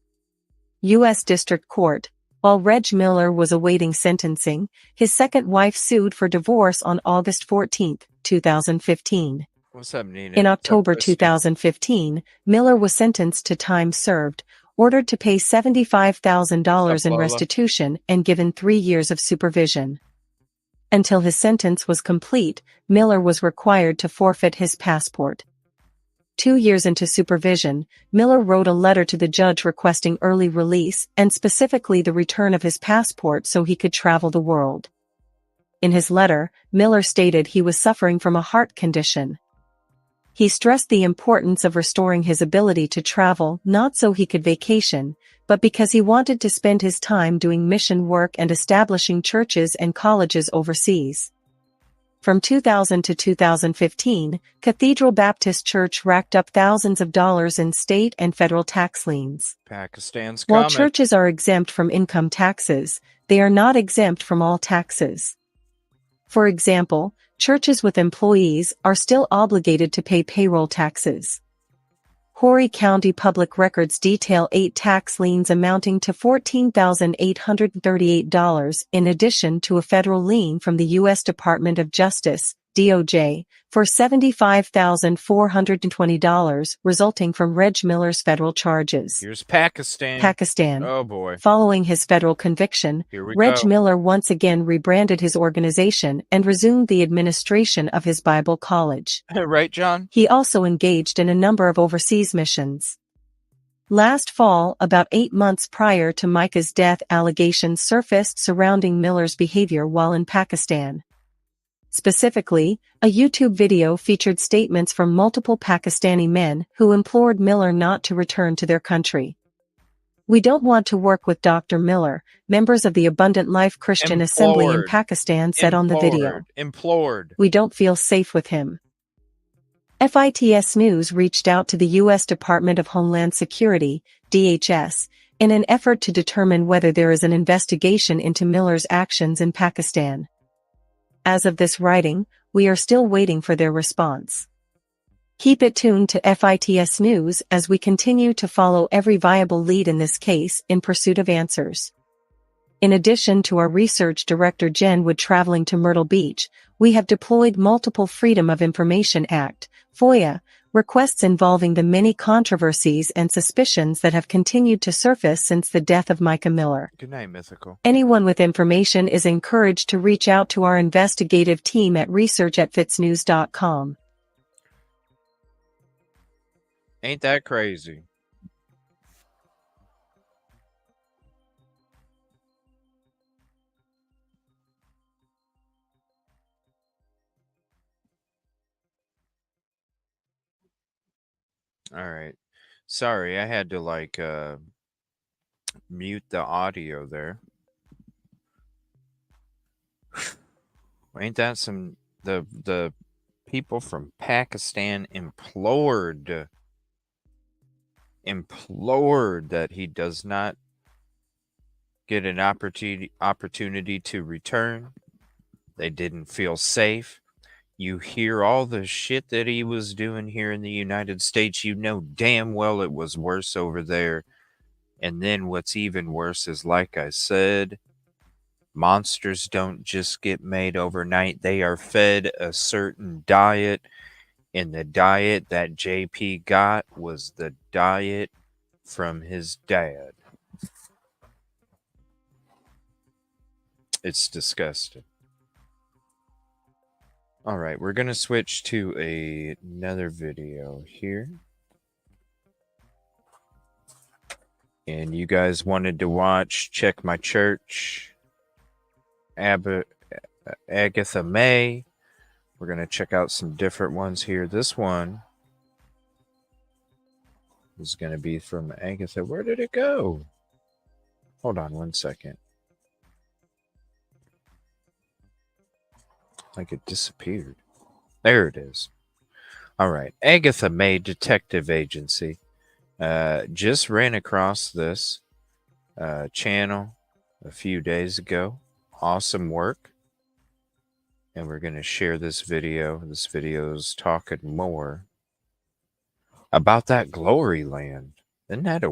U.S. District Court. While Reg Miller was awaiting sentencing, his second wife sued for divorce on August 14, 2015. What's up, Nina? In October 2015, Miller was sentenced to time served, ordered to pay $75,000 in restitution, and given 3 years of supervision. Until his sentence was complete, Miller was required to forfeit his passport. 2 years into supervision, Miller wrote a letter to the judge requesting early release and specifically the return of his passport so he could travel the world. In his letter, Miller stated he was suffering from a heart condition. He stressed the importance of restoring his ability to travel not so he could vacation, but because he wanted to spend his time doing mission work and establishing churches and colleges overseas. From 2000 to 2015, Cathedral Baptist Church racked up thousands of dollars in state and federal tax liens. Pakistan's While coming. churches are exempt from income taxes, they are not exempt from all taxes. For example, churches with employees are still obligated to pay payroll taxes. Horry County Public Records detail 8 tax liens amounting to $14,838 in addition to a federal lien from the U.S. Department of Justice, DOJ, for $75,420 resulting from Reg Miller's federal charges. Here's Pakistan. Pakistan. Oh boy. Following his federal conviction, Here we Reg go. Miller once again rebranded his organization and resumed the administration of his Bible college. Right, John? He also engaged in a number of overseas missions. Last fall, about 8 months prior to Micah's death, allegations surfaced surrounding Miller's behavior while in Pakistan. Specifically, a YouTube video featured statements from multiple Pakistani men who implored Miller not to return to their country. "We don't want to work with Dr. Miller," members of the Abundant Life Christian Assembly in Pakistan said on the video. Implored. "We don't feel safe with him." FITS News reached out to the U.S. Department of Homeland Security, DHS, in an effort to determine whether there is an investigation into Miller's actions in Pakistan. As of this writing, we are still waiting for their response. Keep it tuned to FITS News as we continue to follow every viable lead in this case in pursuit of answers. In addition to our research director Jen Wood traveling to Myrtle Beach, we have deployed multiple Freedom of Information Act, FOIA, requests involving the many controversies and suspicions that have continued to surface since the death of Micah Miller. Good night, Mythical. Anyone with information is encouraged to reach out to our investigative team at research@fitsnews.com. Ain't that crazy? All right. Sorry, I had to mute the audio there. Ain't that some the people from Pakistan implored that he does not get an opportunity to return. They didn't feel safe. You hear all the shit that he was doing here in the United States. You know damn well it was worse over there. And then what's even worse is, like I said, monsters don't just get made overnight. They are fed a certain diet. And the diet that JP got was the diet from his dad. It's disgusting. All right, we're going to switch to another video here. And you guys wanted to watch Check My Church, Agatha May. We're going to check out some different ones here. This one is going to be from Agatha. Where did it go? Hold on one second. Like it disappeared. There it is. All right. Agatha May Detective Agency. Just ran across this channel a few days ago. Awesome work. And we're going to share this video. This video is talking more about that glory land. Isn't that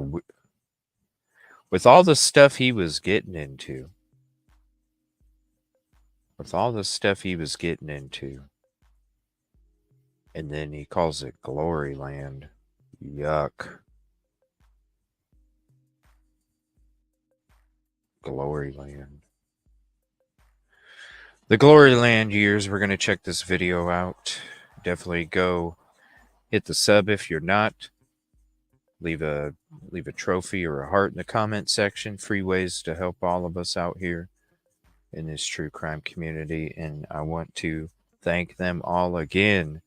with all the stuff he was getting into? With all the stuff he was getting into. And then he calls it glory land. Yuck. Glory land. The glory land years. We're going to check this video out. Definitely go hit the sub if you're not. Leave a trophy or a heart in the comment section. Free ways to help all of us out here in this true crime community. And I want to thank them all again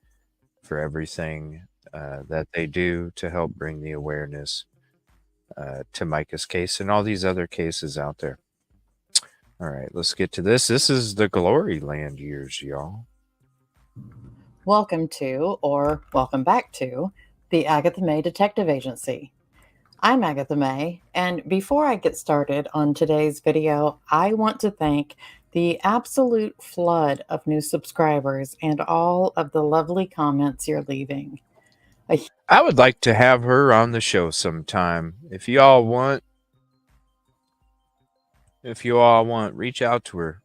for everything that they do to help bring the awareness to Micah's case and all these other cases out there. All right, let's get to this. This is the glory land years, y'all. Welcome to, or welcome back to, the Agatha May Detective Agency. I'm Agatha May, and before I get started on today's video, I want to thank the absolute flood of new subscribers and all of the lovely comments you're leaving. I would like to have her on the show sometime. If you all want, reach out to her.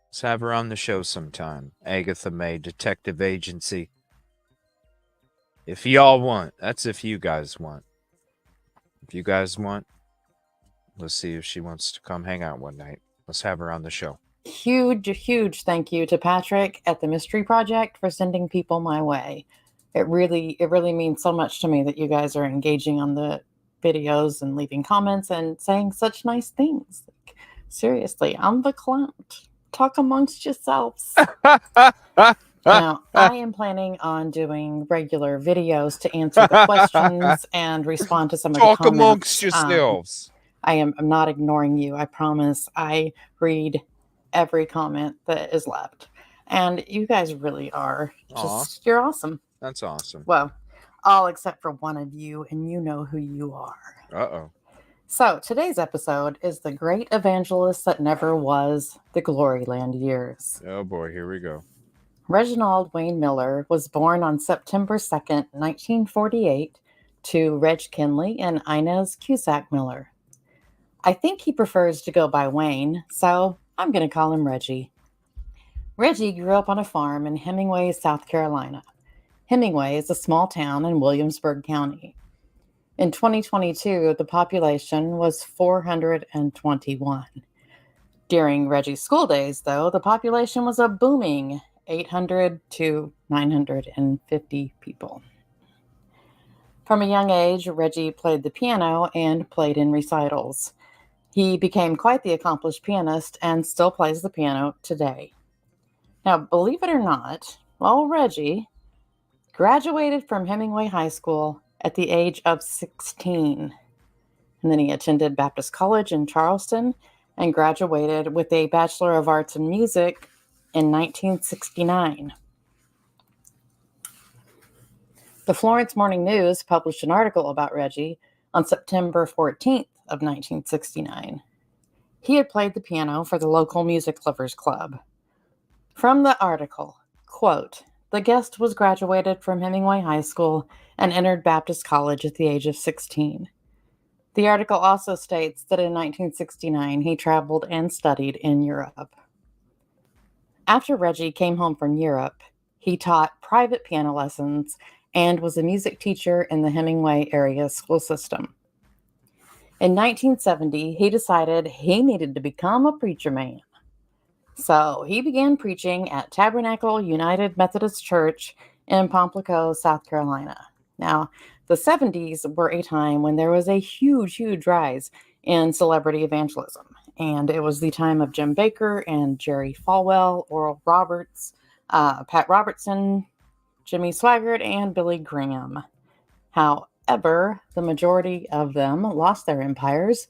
Let's have her on the show sometime. Agatha May Detective Agency. If y'all want. That's if you guys want. If you guys want, let's see if she wants to come hang out one night. Let's have her on the show. Huge thank you to Patrick at the Mystery Project for sending people my way. It really means so much to me that you guys are engaging on the videos and leaving comments and saying such nice things. Like, seriously, I'm the client. Talk amongst yourselves. Now, I am planning on doing regular videos to answer the questions and respond to some of the comments. Talk amongst yourselves. I'm not ignoring you. I promise. I read every comment that is left. And you guys really are just, you're awesome. That's awesome. Well, all except for one of you, and you know who you are. Uh-oh. So today's episode is The Great Evangelist That Never Was, the Gloryland Years. Oh boy, here we go. Reginald Wayne Miller was born on September 2nd, 1948, to Reg Kinley and Inez Cusack Miller. I think he prefers to go by Wayne, so I'm going to call him Reggie. Reggie grew up on a farm in Hemingway, South Carolina. Hemingway is a small town in Williamsburg County. In 2022, the population was 421. During Reggie's school days, though, the population was a booming 800 to 950 people. From a young age, Reggie played the piano and played in recitals. He became quite the accomplished pianist and still plays the piano today. Now, believe it or not, Reggie graduated from Hemingway High School at the age of 16. And then he attended Baptist College in Charleston and graduated with a Bachelor of Arts in Music in 1969. The Florence Morning News published an article about Reggie on September 14th of 1969. He had played the piano for the local music lovers club. From the article, quote, "The guest was graduated from Hemingway High School and entered Baptist College at the age of 16. The article also states that in 1969 he traveled and studied in Europe. After Reggie came home from Europe, he taught private piano lessons and was a music teacher in the Hemingway area school system. In 1970, he decided he needed to become a preacher man. So he began preaching at Tabernacle United Methodist Church in Pamplico, South Carolina. Now, the 70s were a time when there was a huge rise in celebrity evangelism. And it was the time of Jim Bakker and Jerry Falwell, Oral Roberts, Pat Robertson, Jimmy Swaggart, and Billy Graham. However, the majority of them lost their empires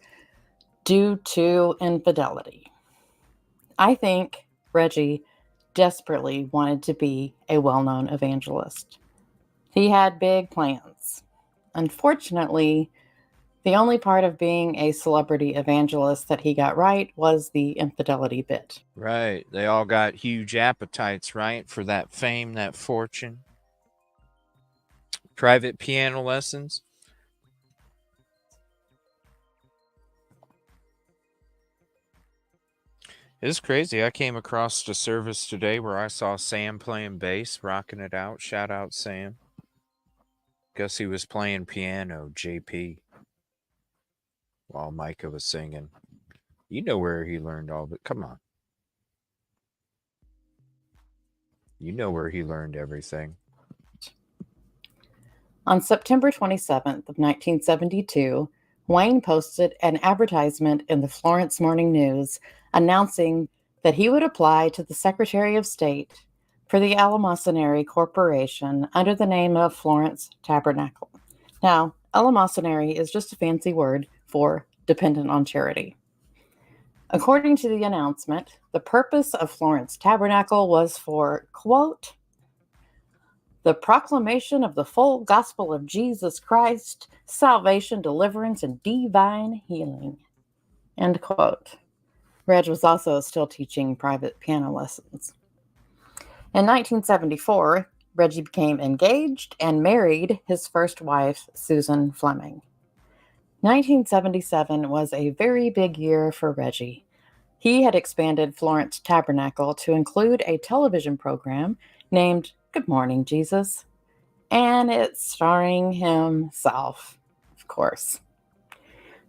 due to infidelity. I think Reggie desperately wanted to be a well-known evangelist. He had big plans. Unfortunately, the only part of being a celebrity evangelist that he got right was the infidelity bit. Right. They all got huge appetites, right? For that fame, that fortune. Private piano lessons. It's crazy. I came across a service today where I saw Sam playing bass, rocking it out. Shout out, Sam. Guess he was playing piano, JP, while Micah was singing. You know where he learned all of it. Come on. You know where he learned everything. On September 27th of 1972, Wayne posted an advertisement in the Florence Morning News announcing that he would apply to the Secretary of State for the Eleemosynary Corporation under the name of Florence Tabernacle. Now, eleemosynary is just a fancy word for dependent on charity. According to the announcement, the purpose of Florence Tabernacle was for, quote, the proclamation of the full gospel of Jesus Christ, salvation, deliverance, and divine healing, end quote. Reg was also still teaching private piano lessons. In 1974, Reggie became engaged and married his first wife, Susan Fleming. 1977 was a very big year for Reggie. He had expanded Florence Tabernacle to include a television program named Good Morning Jesus, and it's starring himself, of course.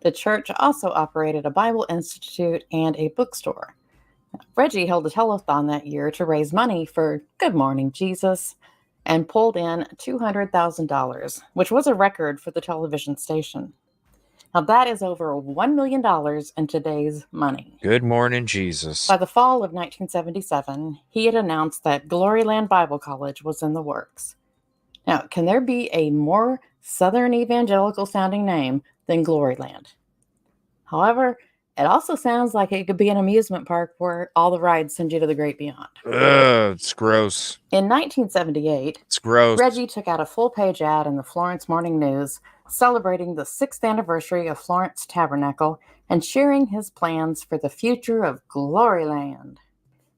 The church also operated a Bible Institute and a bookstore. Reggie held a telethon that year to raise money for Good Morning Jesus and pulled in $200,000, which was a record for the television station. Now that is over $1 million in today's money. Good morning, Jesus. By the fall of 1977, he had announced that Gloryland Bible College was in the works. Now, can there be a more Southern evangelical sounding name than Gloryland? However, it also sounds like it could be an amusement park where all the rides send you to the great beyond. Ugh, it's gross. In 1978, It's gross. Reggie took out a full-page ad in the Florence Morning News celebrating the 6th anniversary of Florence Tabernacle and sharing his plans for the future of Gloryland.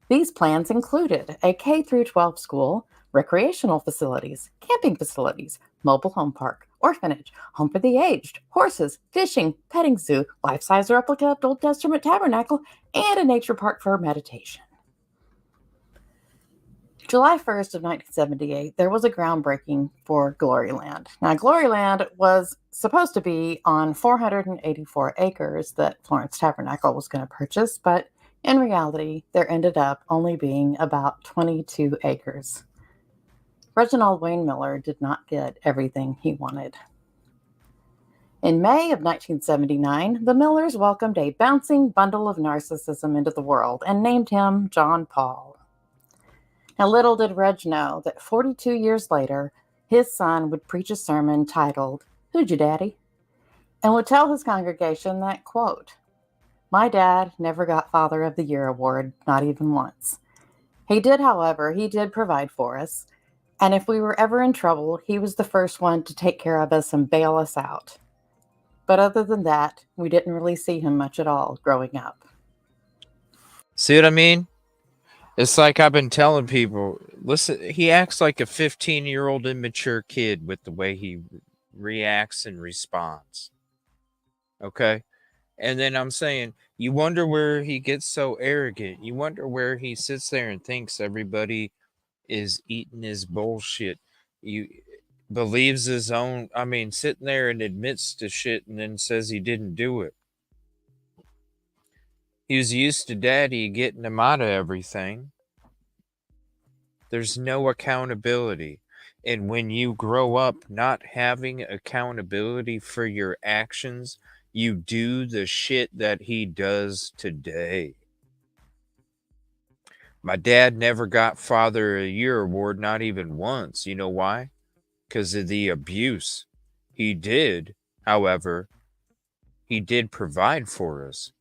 These plans included a K-12 school, recreational facilities, camping facilities, mobile home park, orphanage, home for the aged, horses, fishing, petting zoo, life-size replica of Old Testament tabernacle, and a nature park for meditation. July 1st of 1978, there was a groundbreaking for Gloryland. Now, Gloryland was supposed to be on 484 acres that Florence Tabernacle was going to purchase, but in reality, there ended up only being about 22 acres. Reginald Wayne Miller did not get everything he wanted. In May of 1979, the Millers welcomed a bouncing bundle of narcissism into the world and named him John Paul. Now, little did Reg know that 42 years later, his son would preach a sermon titled, Who's Your Daddy? And would tell his congregation that, quote, my dad never got Father of the Year award, not even once. He did, however, he did provide for us, and if we were ever in trouble, he was the first one to take care of us and bail us out. But other than that, we didn't really see him much at all growing up. See what I mean? It's like I've been telling people, listen, he acts like a 15-year-old immature kid with the way he reacts and responds. Okay? And then I'm saying, you wonder where he gets so arrogant. You wonder where he sits there and thinks everybody is eating his bullshit. You believes his own, sitting there and admits to shit and then says he didn't do it. He was used to daddy getting him out of everything. There's no accountability. And when you grow up not having accountability for your actions, you do the shit that he does today. My dad never got Father of the Year award, not even once. You know why? Because of the abuse. He did, however, he did provide for us.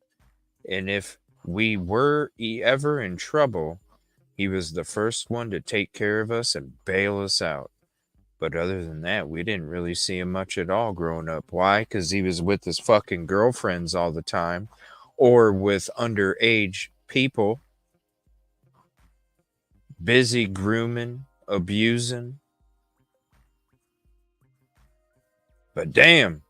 And if we were ever in trouble, he was the first one to take care of us and bail us out. But other than that, we didn't really see him much at all growing up. Why? Because he was with his fucking girlfriends all the time or with underage people. Busy grooming, abusing. But damn.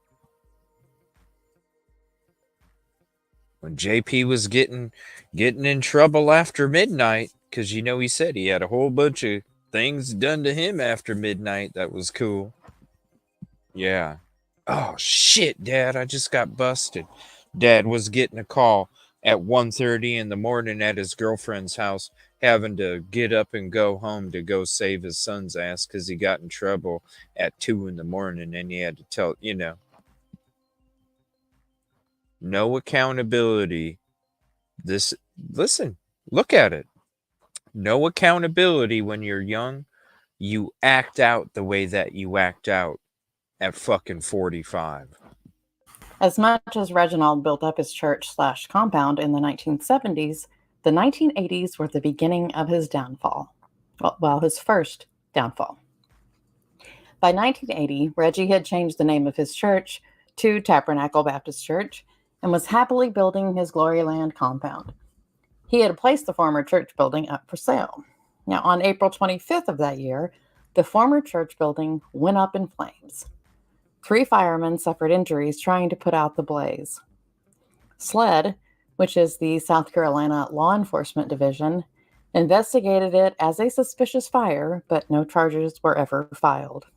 When JP was getting in trouble after midnight, because he said he had a whole bunch of things done to him after midnight that was cool. Yeah. Oh, shit, Dad, I just got busted. Dad was getting a call at 1:30 in the morning at his girlfriend's house, having to get up and go home to go save his son's ass because he got in trouble at 2 in the morning and he had to tell, no accountability. Listen, look at it. No accountability when you're young. You act out the way that you act out at fucking 45. As much as Reginald built up his church/compound in the 1970s, the 1980s were the beginning of his downfall. Well, his first downfall. By 1980, Reggie had changed the name of his church to Tabernacle Baptist Church and was happily building his Gloryland compound. He had placed the former church building up for sale. Now, on April 25th of that year, the former church building went up in flames. 3 firemen suffered injuries trying to put out the blaze. SLED, which is the South Carolina Law Enforcement Division, investigated it as a suspicious fire, but no charges were ever filed.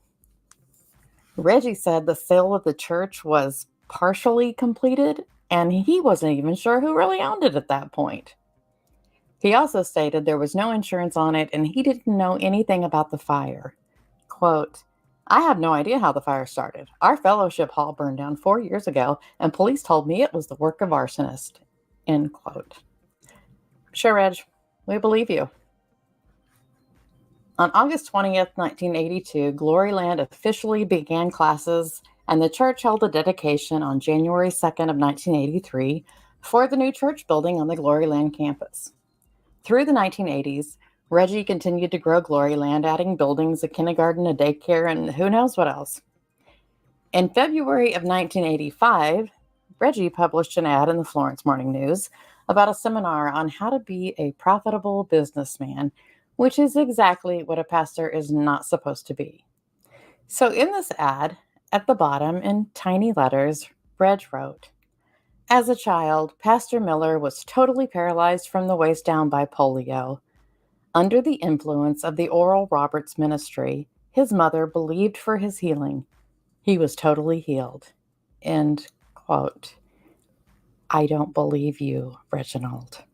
Reggie said the sale of the church was partially completed, and he wasn't even sure who really owned it at that point. He also stated there was no insurance on it, and he didn't know anything about the fire. Quote, "I have no idea how the fire started. Our fellowship hall burned down 4 years ago, and police told me it was the work of arsonists." End quote. Sure, Reg, we believe you. On August 20th, 1982, Gloryland officially began classes, and the church held a dedication on January 2nd of 1983 for the new church building on the Gloryland campus. Through the 1980s, Reggie continued to grow Gloryland, adding buildings, a kindergarten, a daycare, and who knows what else. In February of 1985, Reggie published an ad in the Florence Morning News about a seminar on how to be a profitable businessman, which is exactly what a pastor is not supposed to be. So in this ad, at the bottom, in tiny letters, Reg wrote, "As a child, Pastor Miller was totally paralyzed from the waist down by polio. Under the influence of the Oral Roberts ministry, his mother believed for his healing. He was totally healed." End quote. I don't believe you, Reginald.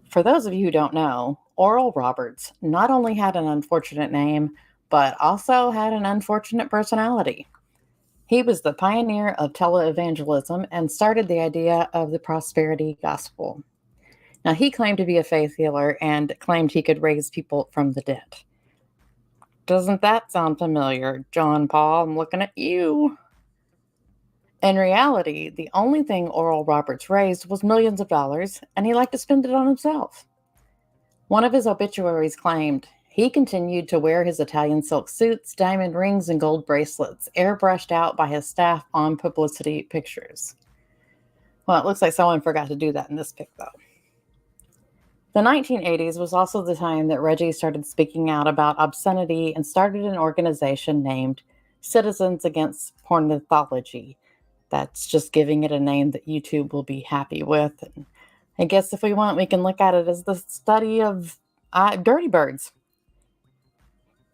For those of you who don't know, Oral Roberts not only had an unfortunate name, but also had an unfortunate personality. He was the pioneer of televangelism and started the idea of the prosperity gospel. Now, he claimed to be a faith healer and claimed he could raise people from the dead. Doesn't that sound familiar, John Paul? I'm looking at you. In reality, the only thing Oral Roberts raised was millions of dollars, and he liked to spend it on himself. One of his obituaries claimed, "He continued to wear his Italian silk suits, diamond rings, and gold bracelets, airbrushed out by his staff on publicity pictures." Well, it looks like someone forgot to do that in this pic, though. The 1980s was also the time that Reggie started speaking out about obscenity and started an organization named Citizens Against Pornithology. That's just giving it a name that YouTube will be happy with. And I guess if we want, we can look at it as the study of dirty birds.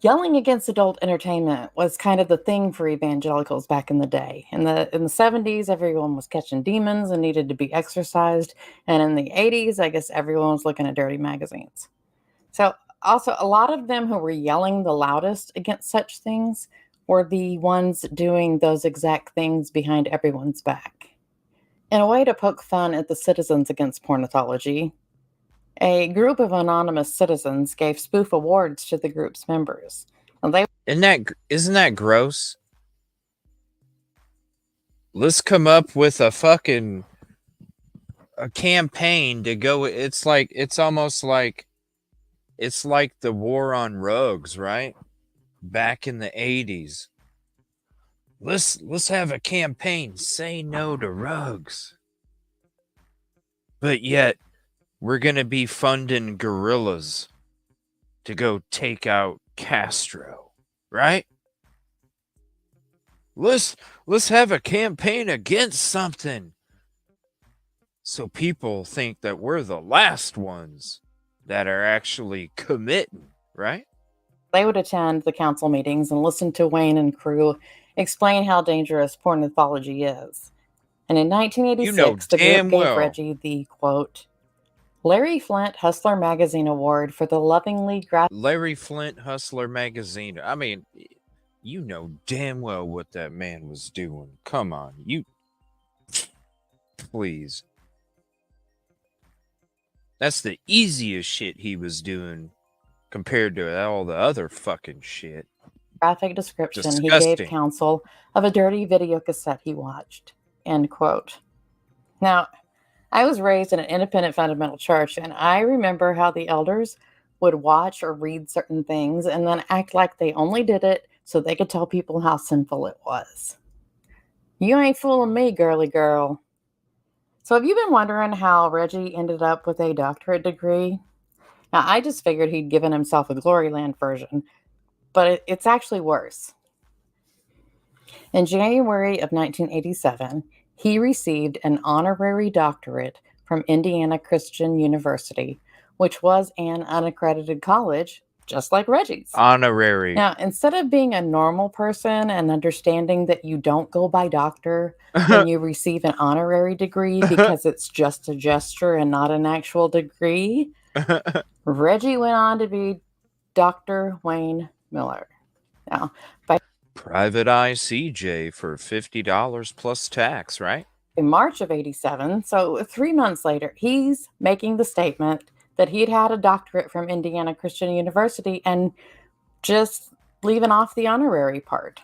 Yelling against adult entertainment was kind of the thing for evangelicals back in the day. In the 70s, everyone was catching demons and needed to be exorcised. And in the 80s, I guess everyone was looking at dirty magazines. So also, a lot of them who were yelling the loudest against such things were the ones doing those exact things behind everyone's back. In a way to poke fun at the Citizens Against Pornithology, a group of anonymous citizens gave spoof awards to the group's members. And Isn't that gross? Let's come up with a campaign to go. It's almost like it's like the war on rugs, right? Back in the 80s. Let's have a campaign, say no to rugs. But yet we're going to be funding guerrillas to go take out Castro, right? Let's have a campaign against something, so people think that we're the last ones that are actually committing, right? They would attend the council meetings and listen to Wayne and crew explain how dangerous pornithology is. And in 1986, the group gave Reggie the, quote, Larry Flynt Hustler Magazine Award for the lovingly graphic... Larry Flynt Hustler Magazine. I mean, you know damn well what that man was doing. Come on, you... Please. That's the easiest shit he was doing compared to all the other fucking shit. graphic description he gave Disgusting. counsel of a dirty video cassette he watched. End quote. Now, I was raised in an independent fundamental church, and I remember how the elders would watch or read certain things and then act like they only did it so they could tell people how sinful it was. You ain't fooling me, girly girl. So have you been wondering how Reggie ended up with a doctorate degree? Now, I just figured he'd given himself a Gloryland version, but it's actually worse. In January of 1987, he received an honorary doctorate from Indiana Christian University, which was an unaccredited college, just like Reggie's. Honorary. Now, instead of being a normal person and understanding that you don't go by doctor when you receive an honorary degree because it's just a gesture and not an actual degree, Reggie went on to be Dr. Wayne Miller. Now, by Private Eye CJ for $50 plus tax, right? in March of 87, so 3 months later, he's making the statement that he'd had a doctorate from Indiana Christian University and just leaving off the honorary part.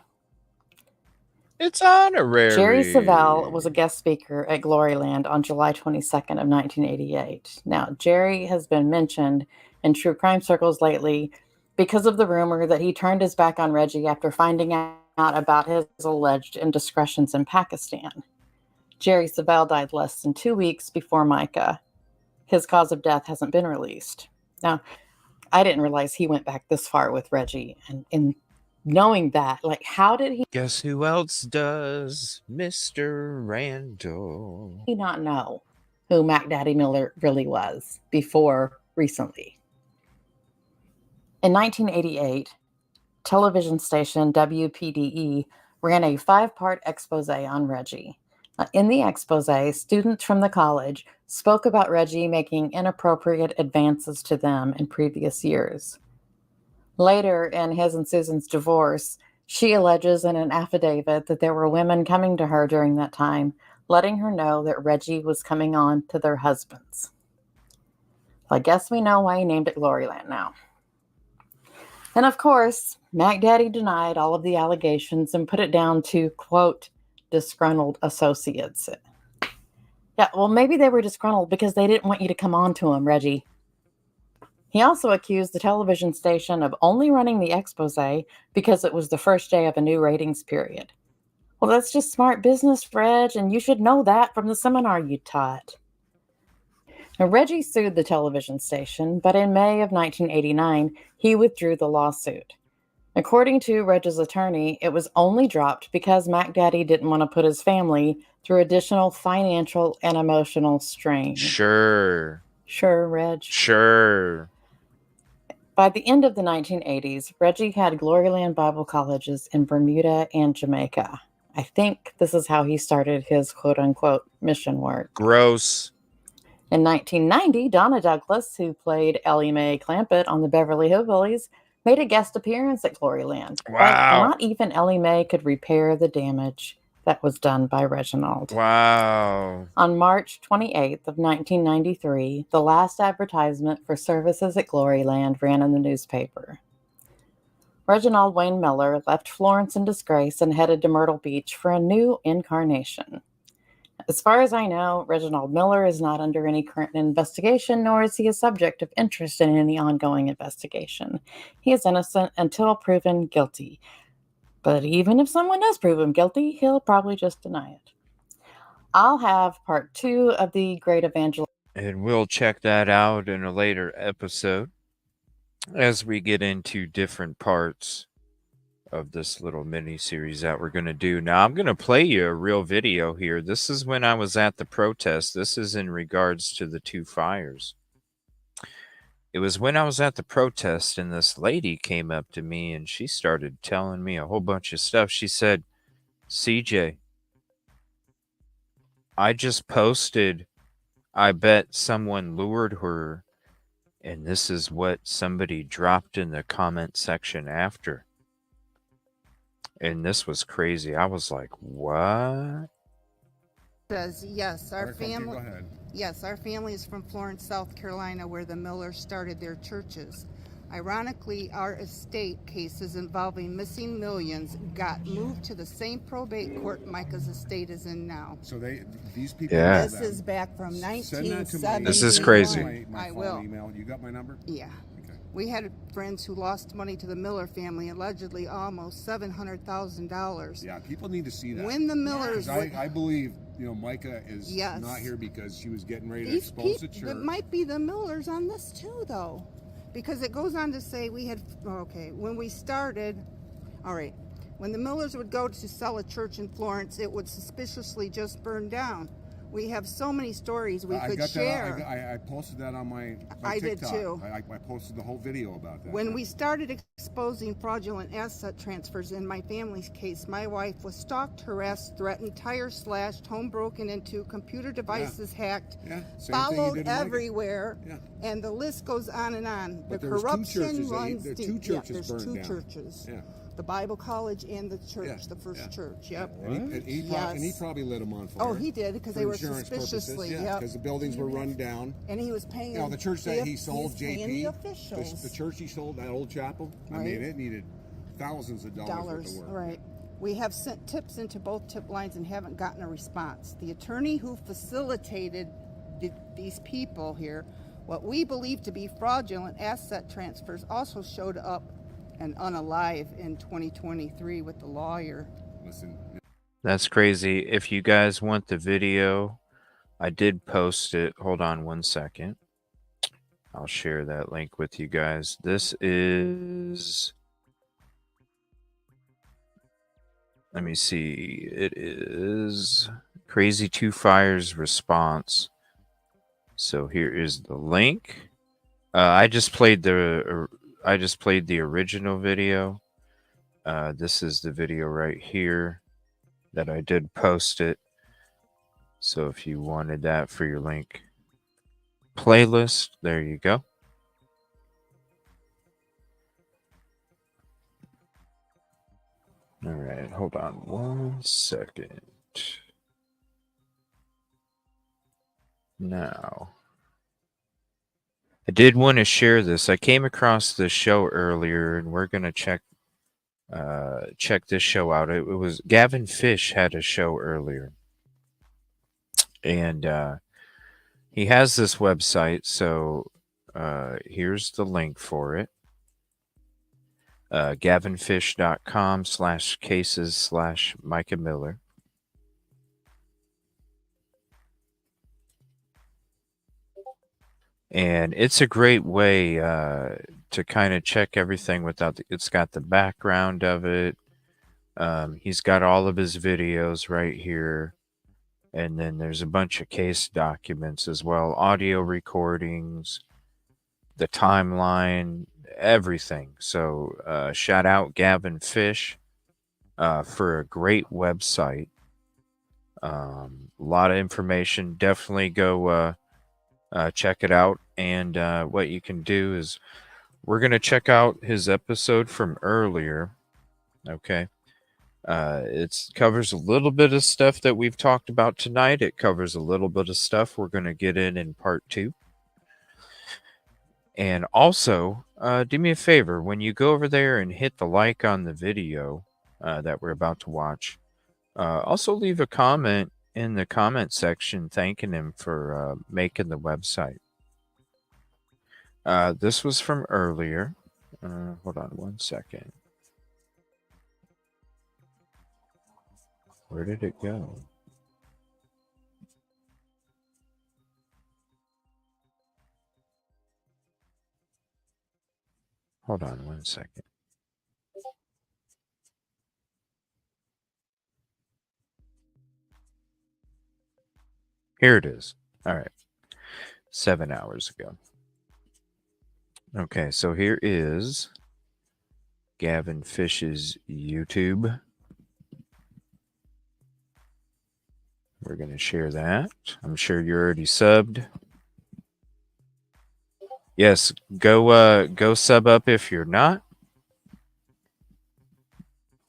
It's honorary. Jerry Savelle was a guest speaker at Gloryland on July 22nd of 1988. Now, Jerry has been mentioned in true crime circles lately because of the rumor that he turned his back on Reggie after finding out about his alleged indiscretions in Pakistan. Jerry Savelle died less than 2 weeks before Micah. His cause of death hasn't been released. Now, I didn't realize he went back this far with Reggie. And in knowing that, like, how did he Guess who else does? Mr. Randall. not know who Mac Daddy Miller really was before recently? In 1988, television station WPDE ran a 5-part expose on Reggie. In the expose, students from the college spoke about Reggie making inappropriate advances to them in previous years. Later, in his and Susan's divorce, she alleges in an affidavit that there were women coming to her during that time, letting her know that Reggie was coming on to their husbands. I guess we know why he named it Gloryland now. And of course, Mac Daddy denied all of the allegations and put it down to, quote, disgruntled associates. Yeah, well, maybe they were disgruntled because they didn't want you to come on to him, Reggie. He also accused the television station of only running the expose because it was the first day of a new ratings period. Well, that's just smart business, Reg, and you should know that from the seminar you taught. Now, Reggie sued the television station, but in May of 1989, he withdrew the lawsuit. According to Reg's attorney, it was only dropped because Mac Daddy didn't want to put his family through additional financial and emotional strain. Sure, Reg. Sure. By the end of the 1980s, Reggie had Gloryland Bible colleges in Bermuda and Jamaica. I think this is how he started his quote-unquote mission work. Gross. In 1990, Donna Douglas, who played Ellie Mae Clampett on the Beverly Hillbillies, made a guest appearance at Gloryland. Wow. But not even Ellie Mae could repair the damage that was done by Reginald. Wow. On March 28th of 1993, the last advertisement for services at Gloryland ran in the newspaper. Reginald Wayne Miller left Florence in disgrace and headed to Myrtle Beach for a new incarnation. As far as I know, Reginald Miller is not under any current investigation, nor is he a subject of interest in any ongoing investigation. He is innocent until proven guilty. But even if someone does prove him guilty, he'll probably just deny it. I'll have part 2 of the Great Evangelist. And we'll check that out in a later episode as we get into different parts of this little mini series that we're going to do. Now, I'm going to play you a real video here. This is when I was at the protest. This is in regards to the 2 fires. It was when I was at the protest and this lady came up to me and she started telling me a whole bunch of stuff. She said, CJ, I just posted, I bet someone lured her, and this is what somebody dropped in the comment section after. And this was crazy. I was like, what? Says yes, our family is from Florence, South Carolina, where the Millers started their churches. Ironically, our estate cases involving missing millions got moved to the same probate court Micah's estate is in now. So these people. Yeah. This is back from Send that to 1971. my This is crazy. my I phone will. email. You got my number? Yeah. Okay. We had friends who lost money to the Miller family, allegedly almost $700,000. Yeah, people need to see that. When the Millers, I believe Micah is Yes. not here because she was getting ready to these expose the people, church. it might be the Millers on this too, though, because it goes on to say when we started, all right, when the Millers would go to sell a church in Florence, it would suspiciously just burn down. We have so many stories we could share. I posted that on my I TikTok. did too. I posted the whole video about that. When we started exposing fraudulent asset transfers in my family's case, my wife was stalked, harassed, threatened, tires slashed, home broken into, computer devices hacked, followed everywhere, and the list goes on and on. But the there was corruption runs There's deep. two churches there's burned two down. churches. Yeah. The Bible College and the church, the first church. Yep. And he probably lit them on fire. Oh, he did, because they were suspiciously. Yeah, because the buildings were run down. And he was paying. The church that he sold, JP, the officials. the church he sold, that old chapel. Right. I mean, it needed thousands of dollars worth of work. Right. We have sent tips into both tip lines and haven't gotten a response. The attorney who facilitated these people here, what we believe to be fraudulent asset transfers, also showed up and unalive in 2023 with the lawyer. Listen. That's crazy. If you guys want the video, I did post it. Hold on one second. I'll share that link with you guys. This is... Let me see. It is Crazy Two Fires response. So here is the link. I just played the original video. This is the video right here that I did post it. So if you wanted that for your link playlist, there you go. All right, hold on 1 second. Now, I did want to share this. I came across this show earlier, and we're gonna check this show out. It was Gavin Fish had a show earlier, and he has this website. So here's the link for it. gavinfish.com/cases/MicaMiller. And it's a great way to kind of check everything without it's got the background of it. He's got all of his videos right here. And then there's a bunch of case documents as well, audio recordings, the timeline, everything. So shout out Gavin Fish for a great website. A lot of information. Definitely go check it out. And what you can do is we're going to check out his episode from earlier. Okay. It covers a little bit of stuff that we've talked about tonight. It covers a little bit of stuff we're going to get in part 2. And also, do me a favor. When you go over there and hit the like on the video that we're about to watch, also leave a comment in the comment section thanking him for making the website. This was from earlier. Hold on 1 second. Where did it go? Hold on 1 second. Here it is. All right. 7 hours ago. Okay, so here is Gavin Fish's YouTube. We're going to share that. I'm sure you're already subbed. Yes, go sub up if you're not.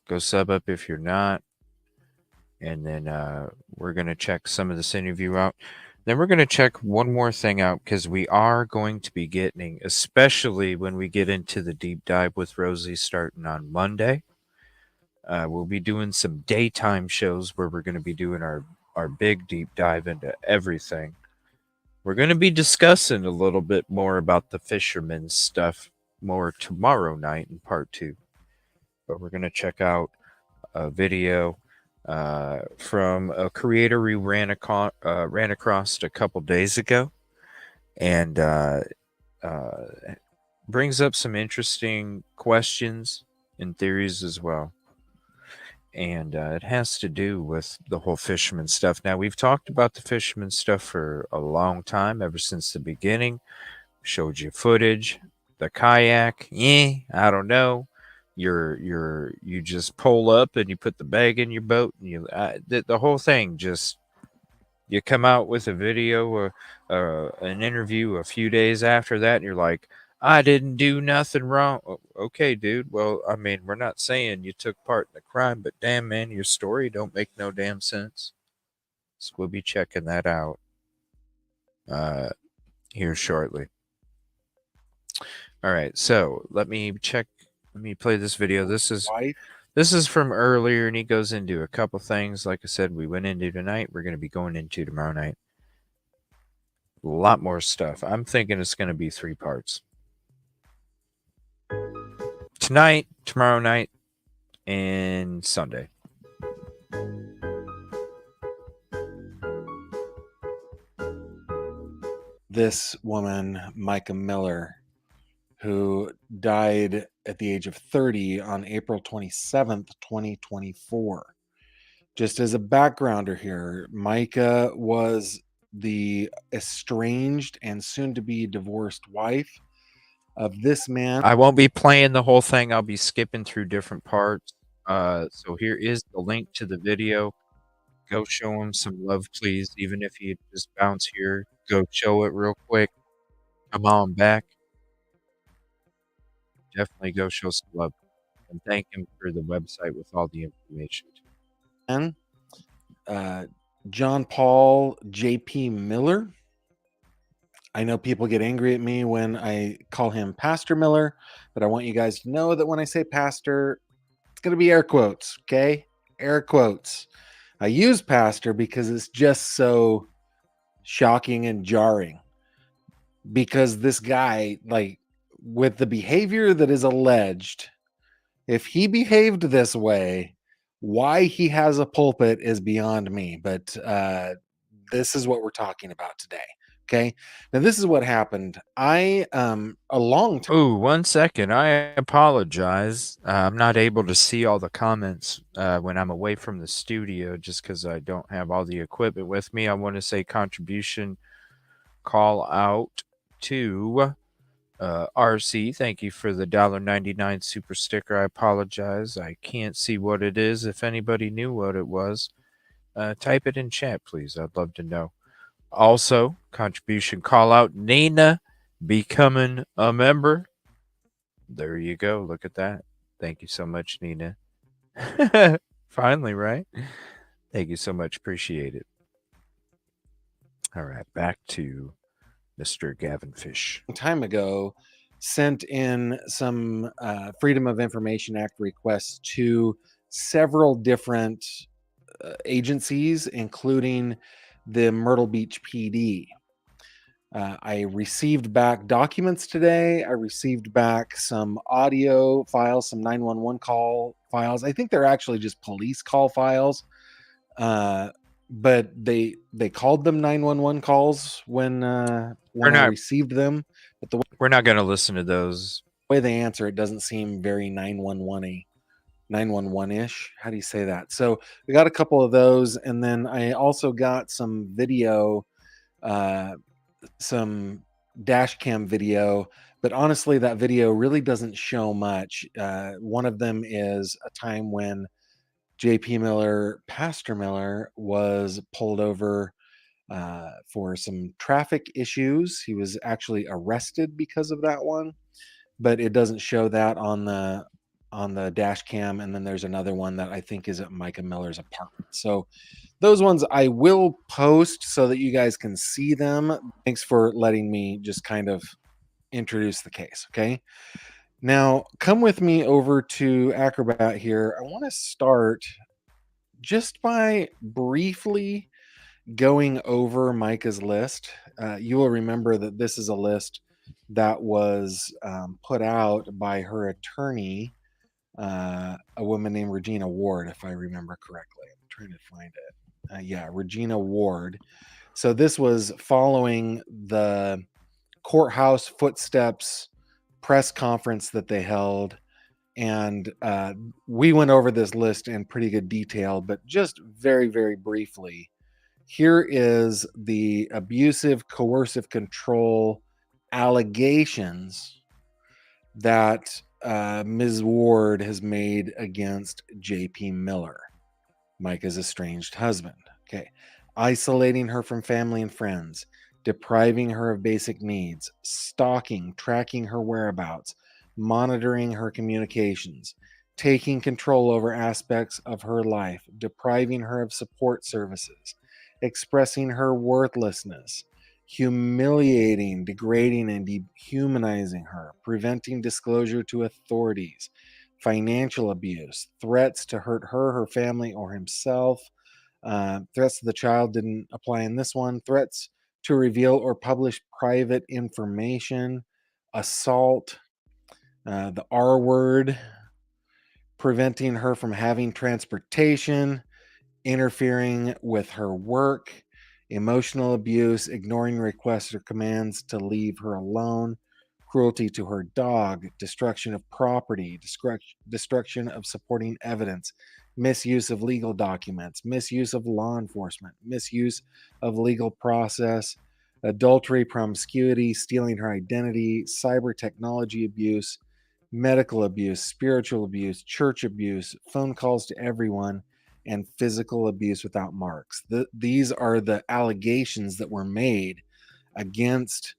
Go sub up if you're not. And then we're going to check some of this interview out. Then we're going to check one more thing out because we are going to be getting, especially when we get into the deep dive with Rosie starting on Monday. We'll be doing some daytime shows where we're going to be doing our big deep dive into everything. We're going to be discussing a little bit more about the fisherman stuff more tomorrow night in part 2. But we're going to check out a video from a creator we ran across a couple days ago, and brings up some interesting questions and theories as well. And it has to do with the whole fisherman stuff. Now, we've talked about the fisherman stuff for a long time, ever since the beginning. Showed you footage, the kayak. I don't know. You just pull up and you put the bag in your boat, and the whole thing just. You come out with a video or an interview a few days after that, and you're like, I didn't do nothing wrong. Okay, dude. Well, I mean, we're not saying you took part in the crime, but damn, man, your story don't make no damn sense. So we'll be checking that out here shortly. All right, so let me play this video. This is from earlier, and he goes into a couple things. Like I said, we went into tonight. We're going to be going into tomorrow night. A lot more stuff. I'm thinking it's going to be 3 parts. Tonight, tomorrow night, and Sunday. This woman, MicaMiller, who died at the age of 30 on April 27th, 2024. Just as a backgrounder here, Micah was the estranged and soon-to-be divorced wife of this man. I won't be playing the whole thing. I'll be skipping through different parts. So here is the link to the video. Go show him some love, please. Even if he just bounce here, go show it real quick. Come on back. Definitely go show some love. And thank him for the website with all the information. And John Paul J.P. Miller. I know people get angry at me when I call him Pastor Miller, but I want you guys to know that when I say pastor, it's going to be air quotes, okay? Air quotes. I use pastor because it's just so shocking and jarring. Because this guy, like, with the behavior that is alleged, if he behaved this way, why he has a pulpit is beyond me. But this is what we're talking about today. Okay. Now, this is what happened. A long time. Ooh, 1 second. I apologize. I'm not able to see all the comments when I'm away from the studio just because I don't have all the equipment with me. I want to say contribution call out to RC. Thank you for the $1.99 super sticker. I apologize. I can't see what it is. If anybody knew what it was, type it in chat, please. I'd love to know. Also, contribution call out Nina becoming a member. There you go. Look at that. Thank you so much, Nina. Finally, right? Thank you so much. Appreciate it. All right, back to Mr. Gavin Fish. Time ago, sent in some Freedom of Information Act requests to several different agencies, including the Myrtle Beach PD. I received back documents today. I received back some audio files, some 911 call files. I think they're actually just police call files. But they called them 911 calls when I received them. But we're not going to listen to those. The way they answer it doesn't seem very 911-ish. How do you say that? So we got a couple of those, and then I also got some video, some dash cam video. But honestly, that video really doesn't show much. One of them is a time when J.P. Miller, Pastor Miller, was pulled over for some traffic issues. He was actually arrested because of that one, but it doesn't show that on on the dash cam, and then there's another one that I think is at MicaMiller's apartment. So those ones I will post so that you guys can see them. Thanks for letting me just kind of introduce the case. Okay. Now come with me over to Acrobat here. I want to start just by briefly going over Micah's list. You will remember that this is a list that was put out by her attorney, a woman named Regina Ward, if I remember correctly. I'm trying to find it. Yeah, Regina Ward. So this was following the courthouse footsteps press conference that they held. And we went over this list in pretty good detail, but just very, very briefly, here is the abusive, coercive control allegations that Ms. Ward has made against J.P. Miller, Micah's estranged husband. Okay. Isolating her from family and friends, depriving her of basic needs, stalking, tracking her whereabouts, monitoring her communications, taking control over aspects of her life, depriving her of support services, expressing her worthlessness, humiliating, degrading, and dehumanizing her, preventing disclosure to authorities, financial abuse, threats to hurt her, her family, or himself. Threats to the child didn't apply in this one. Threats to reveal or publish private information, assault, the R word, preventing her from having transportation, interfering with her work, emotional abuse, ignoring requests or commands to leave her alone, cruelty to her dog, destruction of property, destruction of supporting evidence, misuse of legal documents, misuse of law enforcement, misuse of legal process, adultery, promiscuity, stealing her identity, cyber technology abuse, medical abuse, spiritual abuse, church abuse, phone calls to everyone, and physical abuse without marks. These are the allegations that were made against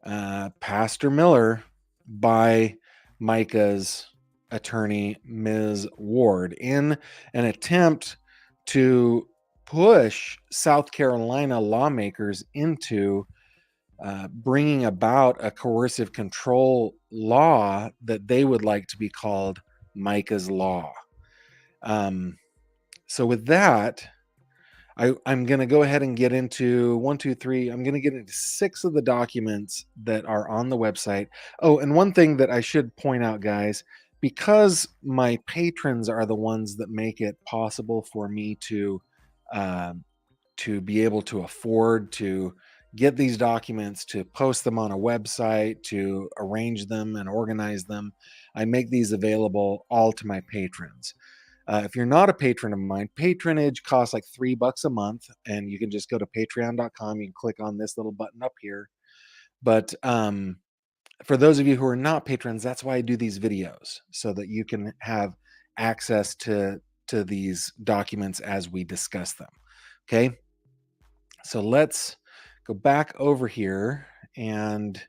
Pastor Miller by Micah's attorney, Ms. Ward, in an attempt to push South Carolina lawmakers into bringing about a coercive control law that they would like to be called Micah's Law. So with that, I'm going to go ahead and get into 1, 2, 3. I'm going to get into 6 of the documents that are on the website. Oh, and one thing that I should point out, guys, because my patrons are the ones that make it possible for me to be able to afford to get these documents, to post them on a website, to arrange them and organize them. I make these available all to my patrons. If you're not a patron of mine, patronage costs like $3 a month, and you can just go to patreon.com. You can click on this little button up here. But for those of you who are not patrons, that's why I do these videos, so that you can have access to these documents as we discuss them. Okay. So let's go back over here and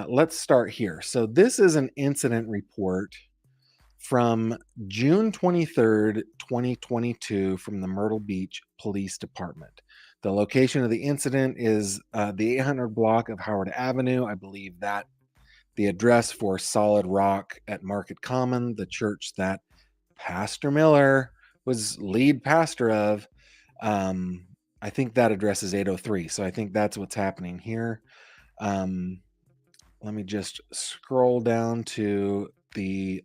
let's start here. So this is an incident report from June 23rd, 2022 from the Myrtle Beach Police Department. The location of the incident is the 800 block of Howard Avenue. I believe that the address for Solid Rock at Market Common, the church that Pastor Miller was lead pastor of. I think that address is 803. So I think that's what's happening here. Let me just scroll down to the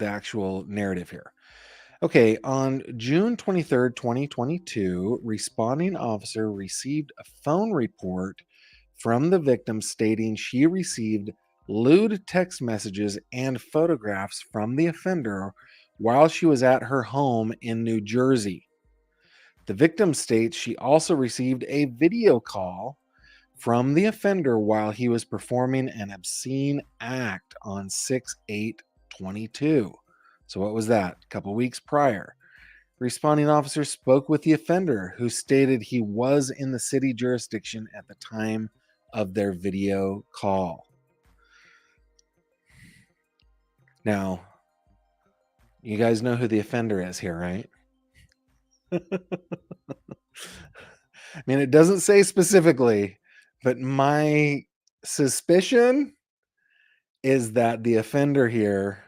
actual narrative here. Okay, on June 23rd, 2022, responding officer received a phone report from the victim stating she received lewd text messages and photographs from the offender while she was at her home in New Jersey. The victim states she also received a video call from the offender while he was performing an obscene act on 6/8/22. So what was that? A couple weeks prior. Responding officer spoke with the offender, who stated he was in the city jurisdiction at the time of their video call. Now, you guys know who the offender is here, right? I mean, it doesn't say specifically, but my suspicion is that the offender here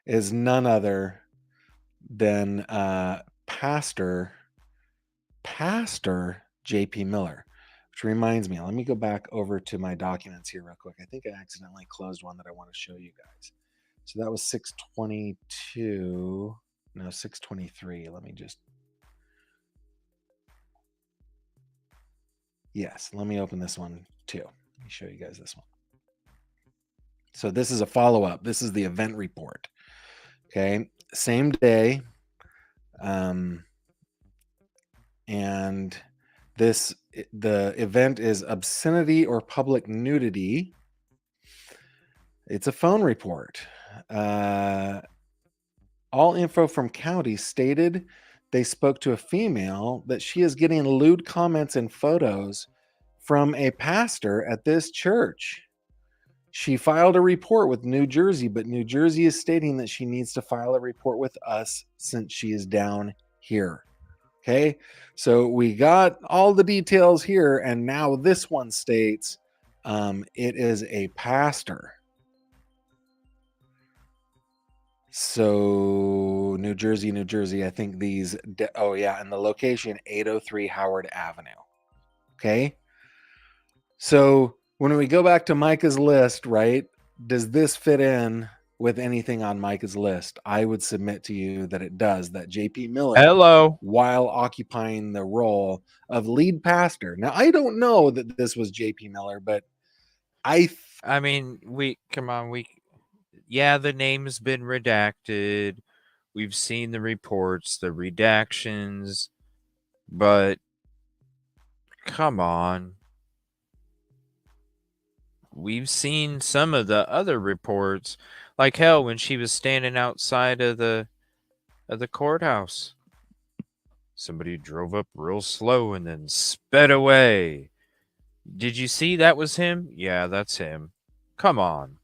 is none other than Pastor J.P. Miller, which reminds me, let me go back over to my documents here real quick. I think I accidentally closed one that I want to show you guys. So that was 622. No, 623. Let me just. Yes, let me open this one too. Let me show you guys this one. So this is a follow-up. This is the event report. Okay, same day. And the event is obscenity or public nudity. It's a phone report. All info from county stated they spoke to a female that she is getting lewd comments and photos from a pastor at this church. She filed a report with New Jersey, but New Jersey is stating that she needs to file a report with us since she is down here. Okay, so we got all the details here, and now this one states it is a pastor. So New Jersey, I think these, oh yeah, and the location 803 Howard Avenue. Okay, so when we go back to Micah's list, right, does this fit in with anything on Micah's list? I would submit to you that it does, that J.P. Miller, while occupying the role of lead pastor. Now, I don't know that this was J.P. Miller, but I mean, yeah, the name's been redacted. We've seen the reports, the redactions, but come on. We've seen some of the other reports, like hell when she was standing outside of the courthouse. Somebody drove up real slow and then sped away. Did you see that was him? Yeah, that's him. Come on.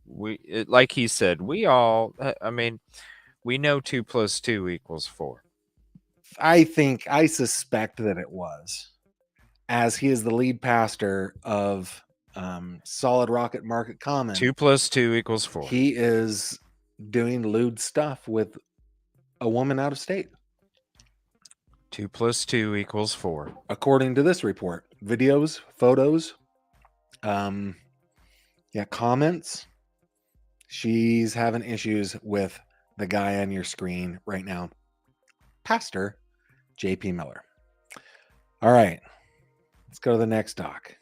Like he said, we know 2 + 2 = 4. I suspect that it was, as he is the lead pastor of Solid Rocket Market Common. 2 + 2 = 4. He is doing lewd stuff with a woman out of state. 2 + 2 = 4. According to this report, videos, photos, comments. She's having issues with the guy on your screen right now, Pastor J.P. Miller. All right, let's go to the next doc.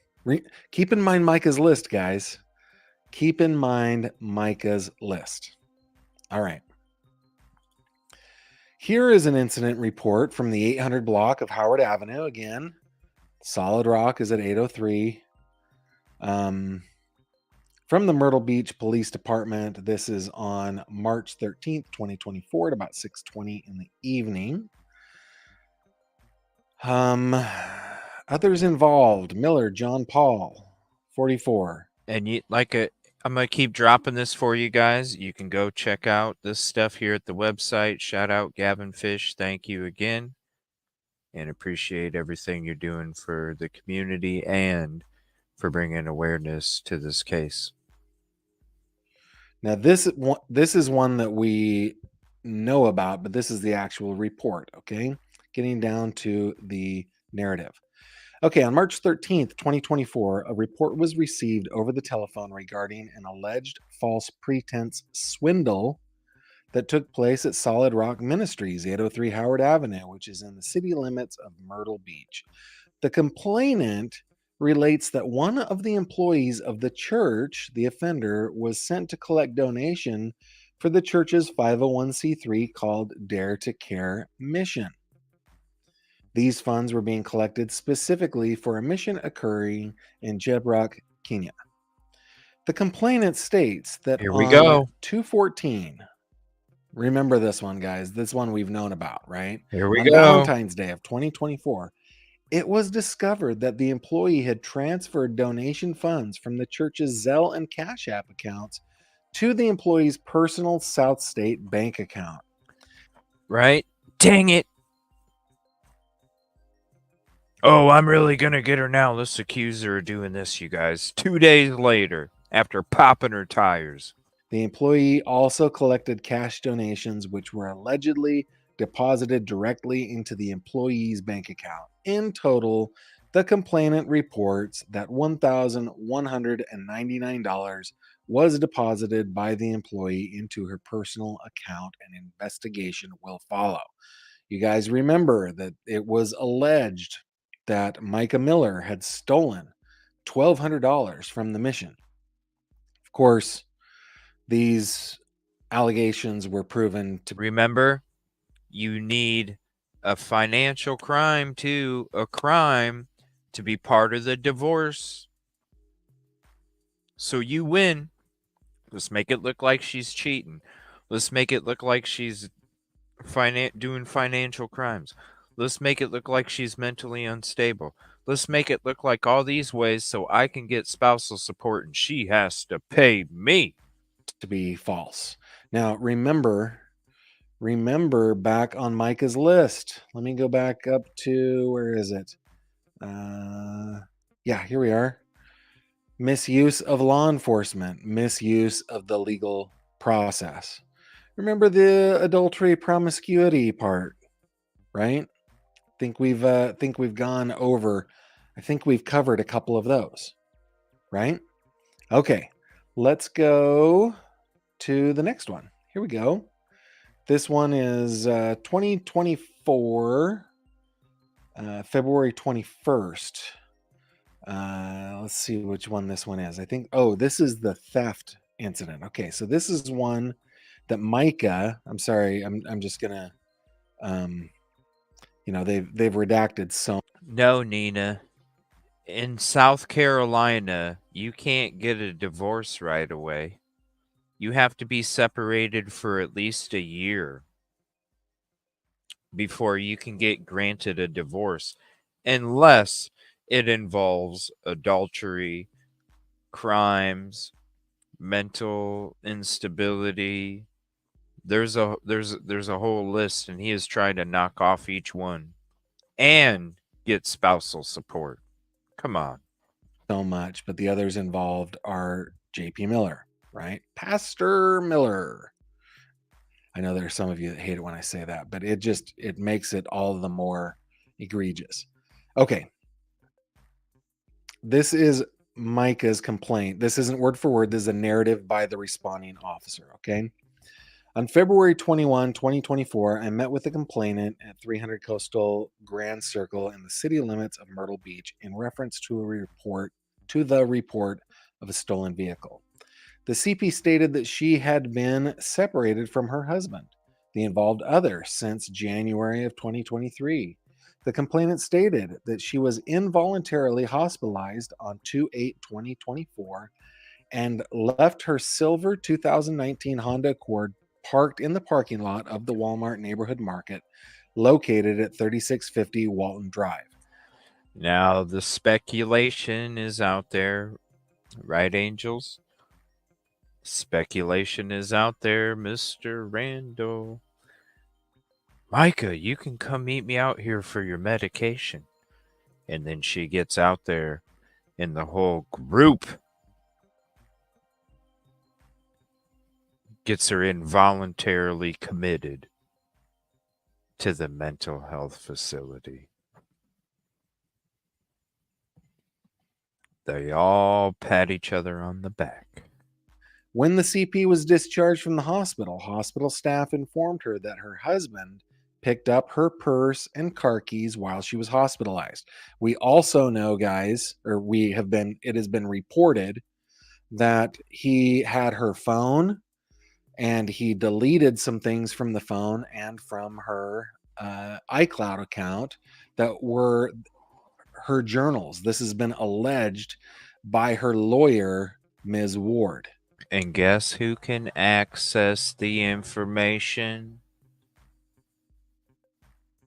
Keep in mind Micah's list, guys. Keep in mind Micah's list. All right. Here is an incident report from the 800 block of Howard Avenue. Again, Solid Rock is at 803. From the Myrtle Beach Police Department, this is on March 13th, 2024 at about 6:20 in the evening. Others involved: Miller, John Paul, 44. And I'm going to keep dropping this for you guys. You can go check out this stuff here at the website. Shout out Gavin Fish. Thank you again. And appreciate everything you're doing for the community and for bringing awareness to this case. Now, this is one that we know about, but this is the actual report, okay? Getting down to the narrative. Okay, on March 13th, 2024, a report was received over the telephone regarding an alleged false pretense swindle that took place at Solid Rock Ministries, 803 Howard Avenue, which is in the city limits of Myrtle Beach. The complainant relates that one of the employees of the church, the offender, was sent to collect donation for the church's 501c3 called Dare to Care mission. These funds were being collected specifically for a mission occurring in Jebrock, Kenya. The complainant states that Here we go. 2/14, remember this one, guys. This one we've known about, right? Here we on go. Valentine's Day of 2024, it was discovered that the employee had transferred donation funds from the church's Zelle and Cash App accounts to the employee's personal South State bank account. Right? Dang it. Oh, I'm really going to get her now. Let's accuse her of doing this, you guys. 2 days later, after popping her tires. The employee also collected cash donations, which were allegedly deposited directly into the employee's bank account. In total, the complainant reports that $1,199 was deposited by the employee into her personal account, and investigation will follow. You guys remember that it was alleged that MicaMiller had stolen $1,200 from the mission. Of course, these allegations were proven to... Remember, you need a financial crime a crime to be part of the divorce. So you win. Let's make it look like she's cheating. Let's make it look like she's doing financial crimes. Let's make it look like she's mentally unstable. Let's make it look like all these ways so I can get spousal support and she has to pay me. To be false. Now, remember back on Micah's list. Let me go back up to, where is it? Yeah, here we are. Misuse of law enforcement, misuse of the legal process. Remember the adultery promiscuity part, right? Think we've gone over. I think we've covered a couple of those, right? Okay, let's go to the next one. Here we go. This one is 2024, February 21st. Let's see which one this one is. I think, this is the theft incident. Okay, so this is one that Micah, I'm sorry, I'm just gonna, they've redacted so. No, Nina. In South Carolina, you can't get a divorce right away. You have to be separated for at least a year before you can get granted a divorce, unless it involves adultery, crimes, mental instability. There's a whole list, and he is trying to knock off each one and get spousal support. Come on. So much, but the others involved are JP Miller, right? Pastor Miller. I know there are some of you that hate it when I say that, but it makes it all the more egregious. Okay. This is Micah's complaint. This isn't word for word. This is a narrative by the responding officer, okay? On February 21, 2024, I met with the complainant at 300 Coastal Grand Circle in the city limits of Myrtle Beach in reference to the report of a stolen vehicle. The CP stated that she had been separated from her husband, the involved other, since January of 2023. The complainant stated that she was involuntarily hospitalized on 2/8/2024 and left her silver 2019 Honda Accord parked in the parking lot of the Walmart Neighborhood Market located at 3650 Walton Drive. Now, the speculation is out there, right, Angels? Speculation is out there, Mr. Randall. Micah, you can come meet me out here for your medication. And then she gets out there, and the whole group gets her involuntarily committed to the mental health facility. They all pat each other on the back. When the CP was discharged from the hospital staff informed her that her husband picked up her purse and car keys while she was hospitalized. We also know, guys, it has been reported that he had her phone and he deleted some things from the phone and from her iCloud account that were her journals. This has been alleged by her lawyer, Ms. Ward. And guess who can access the information?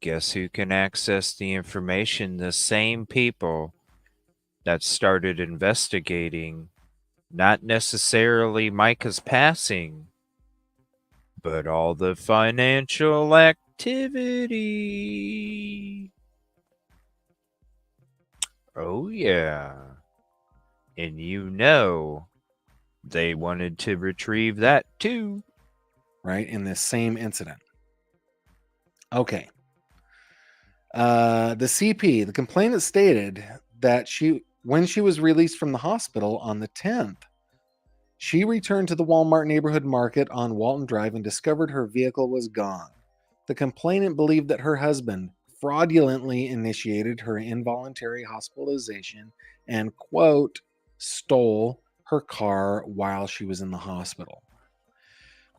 Guess who can access the information? The same people that started investigating Not necessarily Micah's passing, but all the financial activity. Oh, yeah. And you know, they wanted to retrieve that too. Right? In this same incident. Okay. The CP, the complainant stated that when she was released from the hospital on the 10th, she returned to the Walmart neighborhood market on Walton Drive and discovered her vehicle was gone. The complainant believed that her husband fraudulently initiated her involuntary hospitalization and, quote, stole her car while she was in the hospital.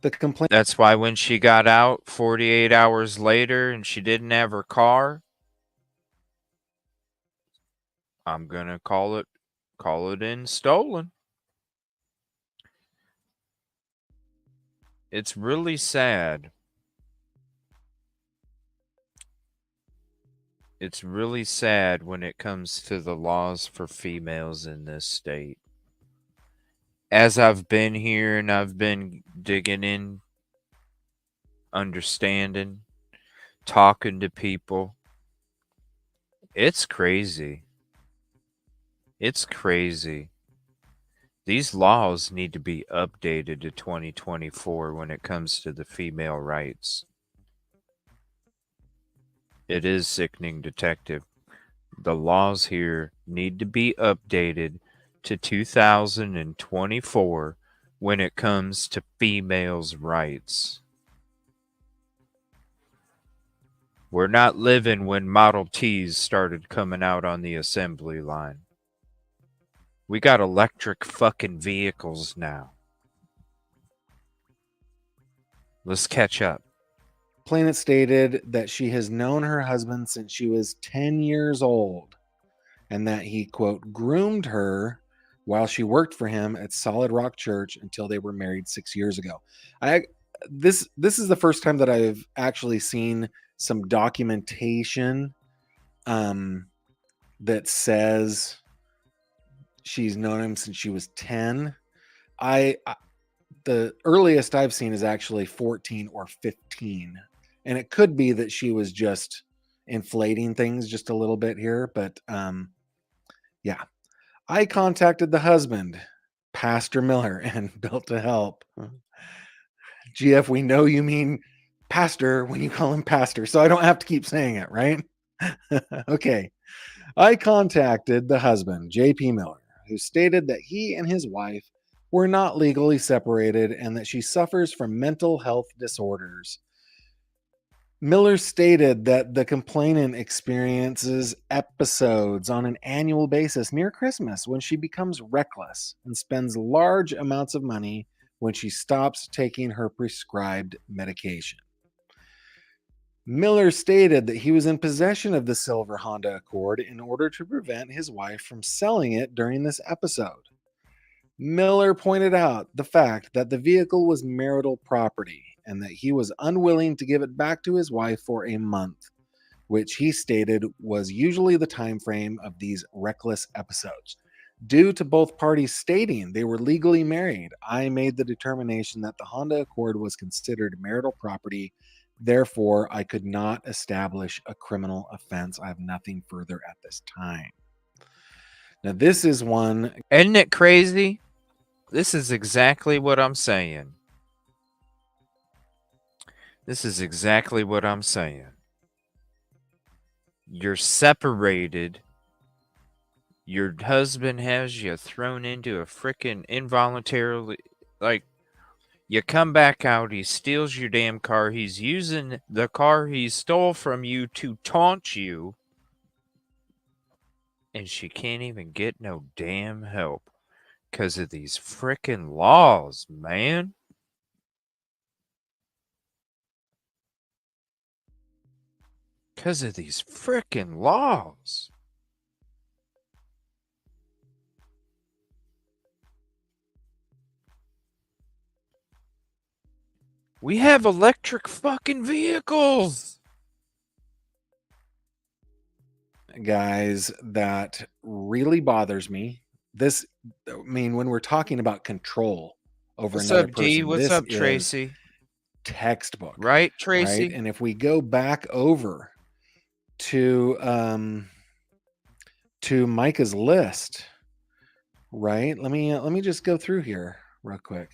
The complaint. That's why when she got out 48 hours later and she didn't have her car, I'm going to call it in stolen. It's really sad. It's really sad when it comes to the laws for females in this state. As I've been here and I've been digging in, understanding, talking to people, it's crazy. It's crazy. These laws need to be updated to 2024 when it comes to the female rights. It is sickening, Detective. The laws here need to be updated to 2024 when it comes to females' rights. We're not living when Model Ts started coming out on the assembly line. We got electric fucking vehicles now. Let's catch up. Complainant stated that she has known her husband since she was 10 years old and that he, quote, groomed her while she worked for him at Solid Rock Church until they were married 6 years ago. This is the first time that I've actually seen some documentation that says she's known him since she was 10. The earliest I've seen is actually 14 or 15. And it could be that she was just inflating things just a little bit here. But yeah, I contacted the husband, Pastor Miller, and built to help. GF, we know you mean pastor when you call him pastor, so I don't have to keep saying it, right? Okay. I contacted the husband, JP Miller, who stated that he and his wife were not legally separated and that she suffers from mental health disorders. Miller stated that the complainant experiences episodes on an annual basis near Christmas when she becomes reckless and spends large amounts of money when she stops taking her prescribed medication. Miller stated that he was in possession of the silver Honda Accord in order to prevent his wife from selling it during this episode. Miller pointed out the fact that the vehicle was marital property and that he was unwilling to give it back to his wife for a month, which he stated was usually the time frame of these reckless episodes. Due to both parties stating they were legally married, I made the determination that the Honda Accord was considered marital property. Therefore, I could not establish a criminal offense. I have nothing further at this time. Now, this is one. Isn't it crazy? This is exactly what I'm saying. This is exactly what I'm saying. You're separated. Your husband has you thrown into a freaking involuntarily, like, you come back out, he steals your damn car, he's using the car he stole from you to taunt you, and she can't even get no damn help because of these freaking laws, man. Because of these freaking laws. We have electric fucking vehicles. Guys, that really bothers me this, I mean, when we're talking about control over What's another up, D? person, What's this up, is Tracy? textbook, Right, right? Tracy? And if we go back over to Micah's list, right? Let me just go through here real quick.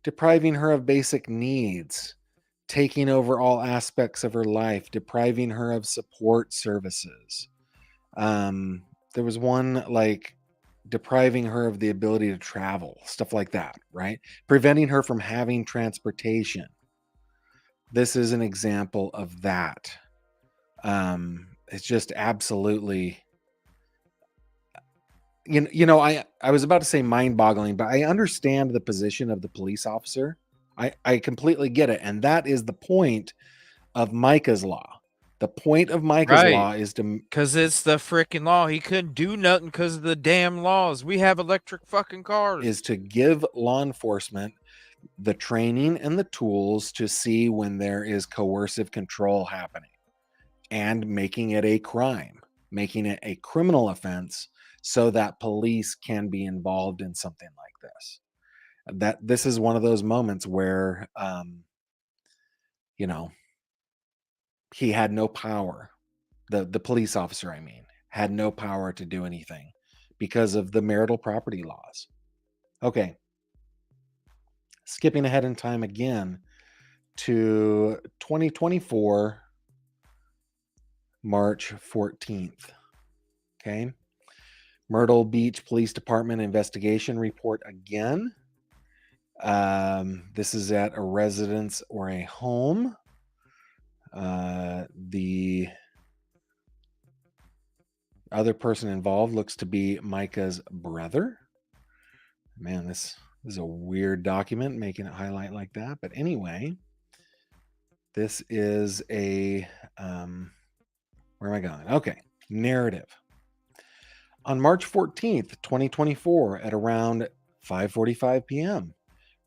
Depriving her of basic needs, taking over all aspects of her life, depriving her of support services. There was one like depriving her of the ability to travel, stuff like that, right? Preventing her from having transportation. This is an example of that. It's just absolutely, I was about to say mind-boggling, but I understand the position of the police officer. I completely get it, and that is the point of Micah's law. The point of Micah's law is to, because it's the freaking law. He couldn't do nothing because of the damn laws. We have electric fucking cars. is to give law enforcement the training and the tools to see when there is coercive control happening and making it a crime, making it a criminal offense so that police can be involved in something like this. That this is one of those moments where, he had no power. The police officer, I mean, had no power to do anything because of the marital property laws. Okay. Skipping ahead in time again to 2024, March 14th. Okay. Myrtle Beach Police Department investigation report again. This is at a residence or a home. The other person involved looks to be Micah's brother. Man, this is a weird document making it highlight like that. But anyway, this is a, where am I going? Okay, narrative. On March 14th, 2024, at around 5:45 p.m.,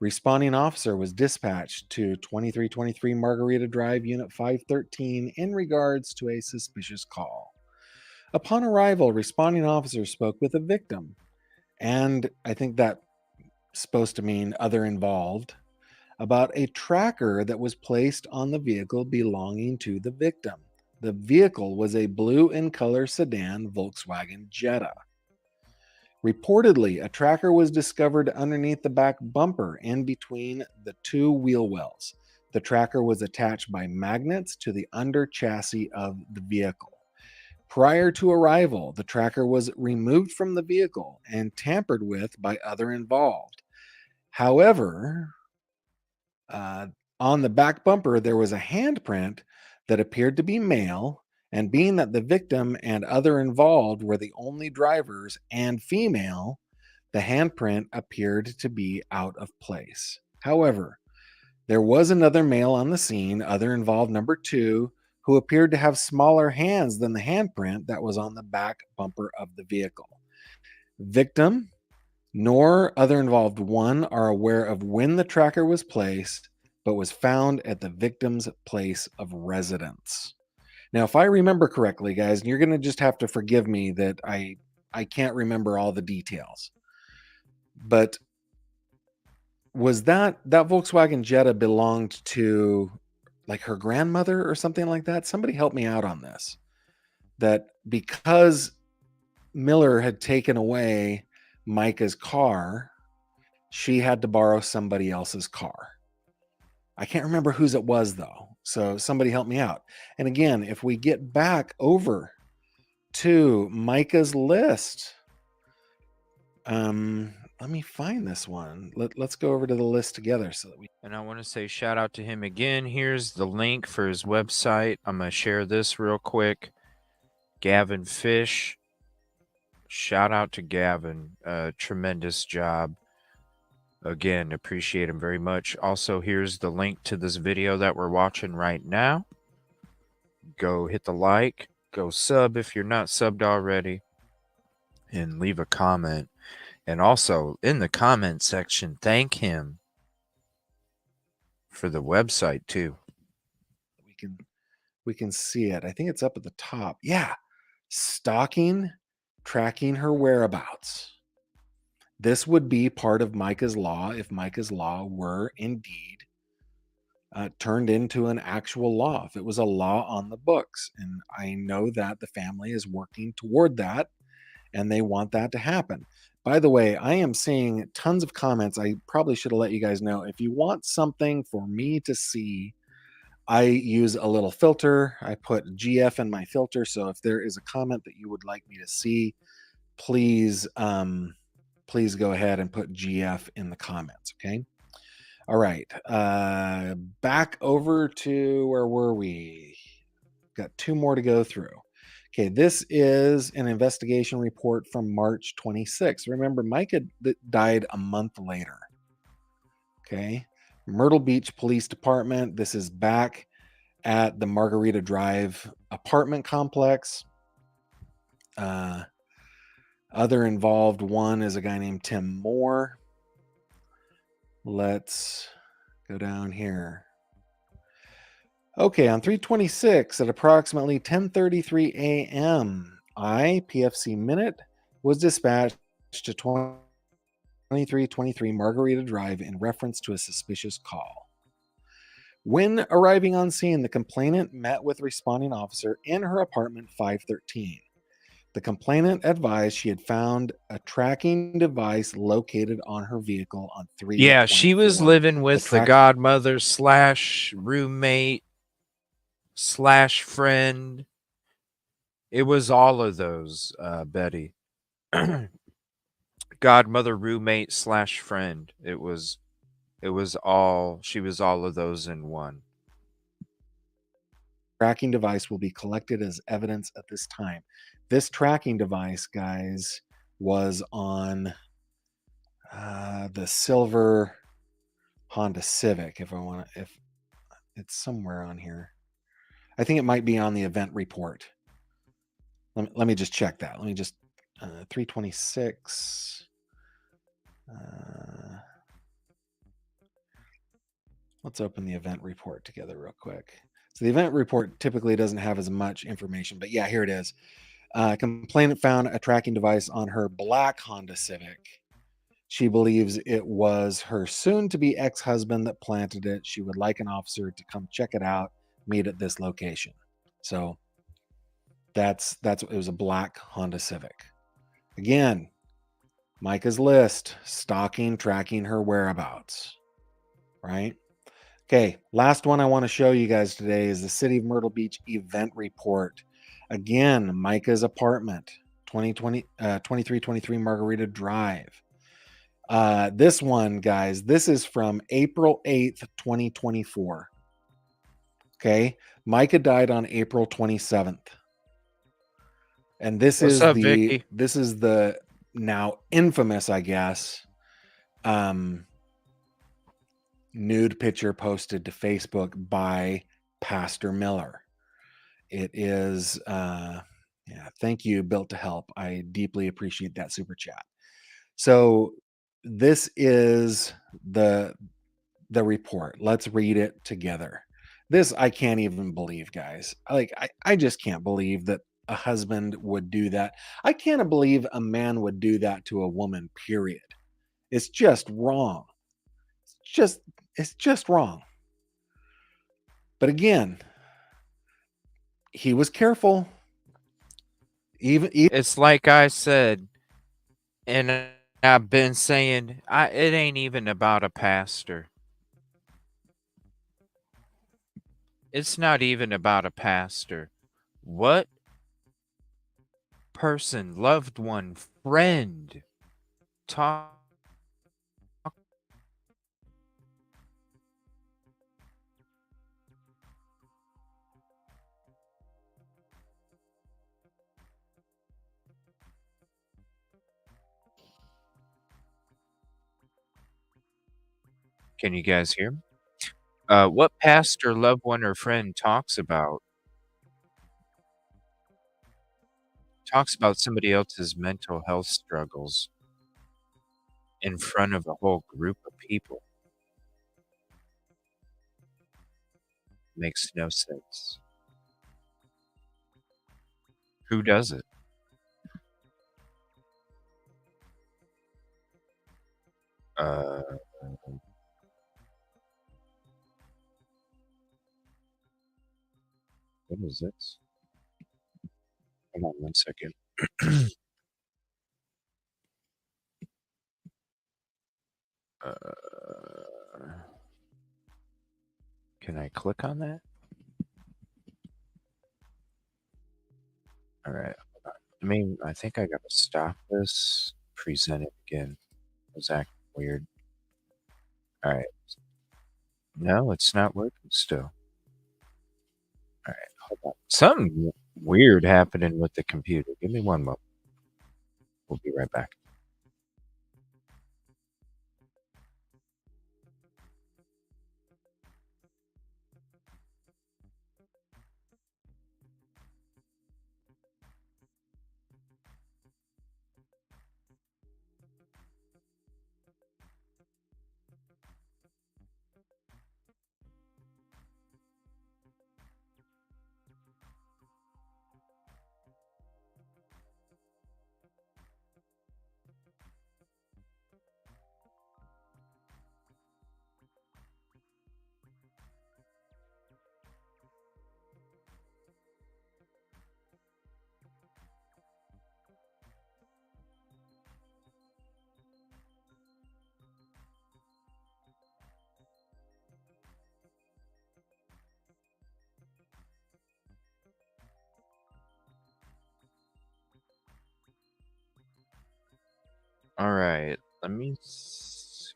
responding officer was dispatched to 2323 Margarita Drive, Unit 513, in regards to a suspicious call. Upon arrival, responding officer spoke with a victim, and I think that's supposed to mean other involved, about a tracker that was placed on the vehicle belonging to the victim. The vehicle was a blue in color sedan Volkswagen Jetta. Reportedly, a tracker was discovered underneath the back bumper in between the two wheel wells. The tracker was attached by magnets to the under chassis of the vehicle. Prior to arrival, the tracker was removed from the vehicle and tampered with by other involved. However, on the back bumper, there was a handprint that appeared to be male, and being that the victim and other involved were the only drivers and female, the handprint appeared to be out of place. However, there was another male on the scene, other involved number 2, who appeared to have smaller hands than the handprint that was on the back bumper of the vehicle. Victim nor other involved 1 are aware of when the tracker was placed, but was found at the victim's place of residence. Now, if I remember correctly, guys, and you're going to just have to forgive me that I can't remember all the details, but was that Volkswagen Jetta belonged to like her grandmother or something like that? Somebody help me out on this. That because Miller had taken away Micah's car, she had to borrow somebody else's car. I can't remember whose it was though. So somebody help me out. And again, if we get back over to Micah's list, let me find this one. Let's go over to the list together so that we. And I want to say shout out to him again. Here's the link for his website. I'm going to share this real quick. Gavin Fish. Shout out to Gavin. Tremendous job. Again, appreciate him very much. Also, here's the link to this video that we're watching right now. Go hit the like. Go sub if you're not subbed already. And leave a comment. And also, in the comment section, thank him for the website too. We can see it. I think it's up at the top. Yeah. Stalking tracking her whereabouts. This would be part of Micah's Law if Micah's Law were indeed turned into an actual law, if it was a law on the books. And I know that the family is working toward that and they want that to happen. By the way, I am seeing tons of comments. I probably should have let you guys know. If you want something for me to see, I use a little filter. I put GF in my filter. So if there is a comment that you would like me to see, please go ahead and put GF in the comments. Okay. All right. Back over to where were we? Got two more to go through. Okay, this is an investigation report from March 26th. Remember, Micah died a month later. Okay, Myrtle Beach Police Department. This is back at the Margarita Drive apartment complex. Other involved one is a guy named Tim Moore. Let's go down here. Okay, on 3/26 at approximately 10:33 a.m., PFC Minute, was dispatched to 2323 Margarita Drive in reference to a suspicious call. When arriving on scene, the complainant met with responding officer in her apartment 513. The complainant advised she had found a tracking device located on her vehicle on 3/24. Yeah, she was living with the godmother / roommate / friend. It was all of those, Betty. Godmother, roommate / friend. It was all, she was all of those in one. Tracking device will be collected as evidence at this time. This tracking device, guys, was on the silver Honda Civic. If it's somewhere on here, I think it might be on the event report. Let me just check that. Let me just 3/26. Let's open the event report together real quick. So the event report typically doesn't have as much information, but yeah, here it is. Complainant found a tracking device on her black Honda Civic. She believes it was her soon-to-be ex-husband that planted it. She would like an officer to come check it out, meet at this location. So that's it was a black Honda Civic. Again, Micah's list, stalking, tracking her whereabouts, right? Okay, last one I want to show you guys today is the City of Myrtle Beach event report. Again, Micah's apartment, 2323 Margarita Drive. This one, guys, this is from April 8th, 2024. Okay, Micah died on April 27th. And this is the now infamous, I guess, nude picture posted to Facebook by Pastor Miller. It is thank you, Built to Help. I deeply appreciate that super chat. So this is the report. Let's read it together. This I can't even believe, guys. I just can't believe that a husband would do that. I can't believe a man would do that to a woman, period. It's just wrong. It's just wrong. But again, he was careful. Even it's like I said, and I've been saying, it ain't even about a pastor. It's not even about a pastor. What person, loved one, friend, talk. Can you guys hear me? What pastor, loved one, or friend talks about somebody else's mental health struggles in front of a whole group of people? Makes no sense. Who does it? What is this? Hold on 1 second. Can I click on that? All right. I think I gotta stop this. Present it again. It was acting weird. All right. No, it's not working still. All right, hold on. Something weird happening with the computer. Give me 1 moment. We'll be right back. All right,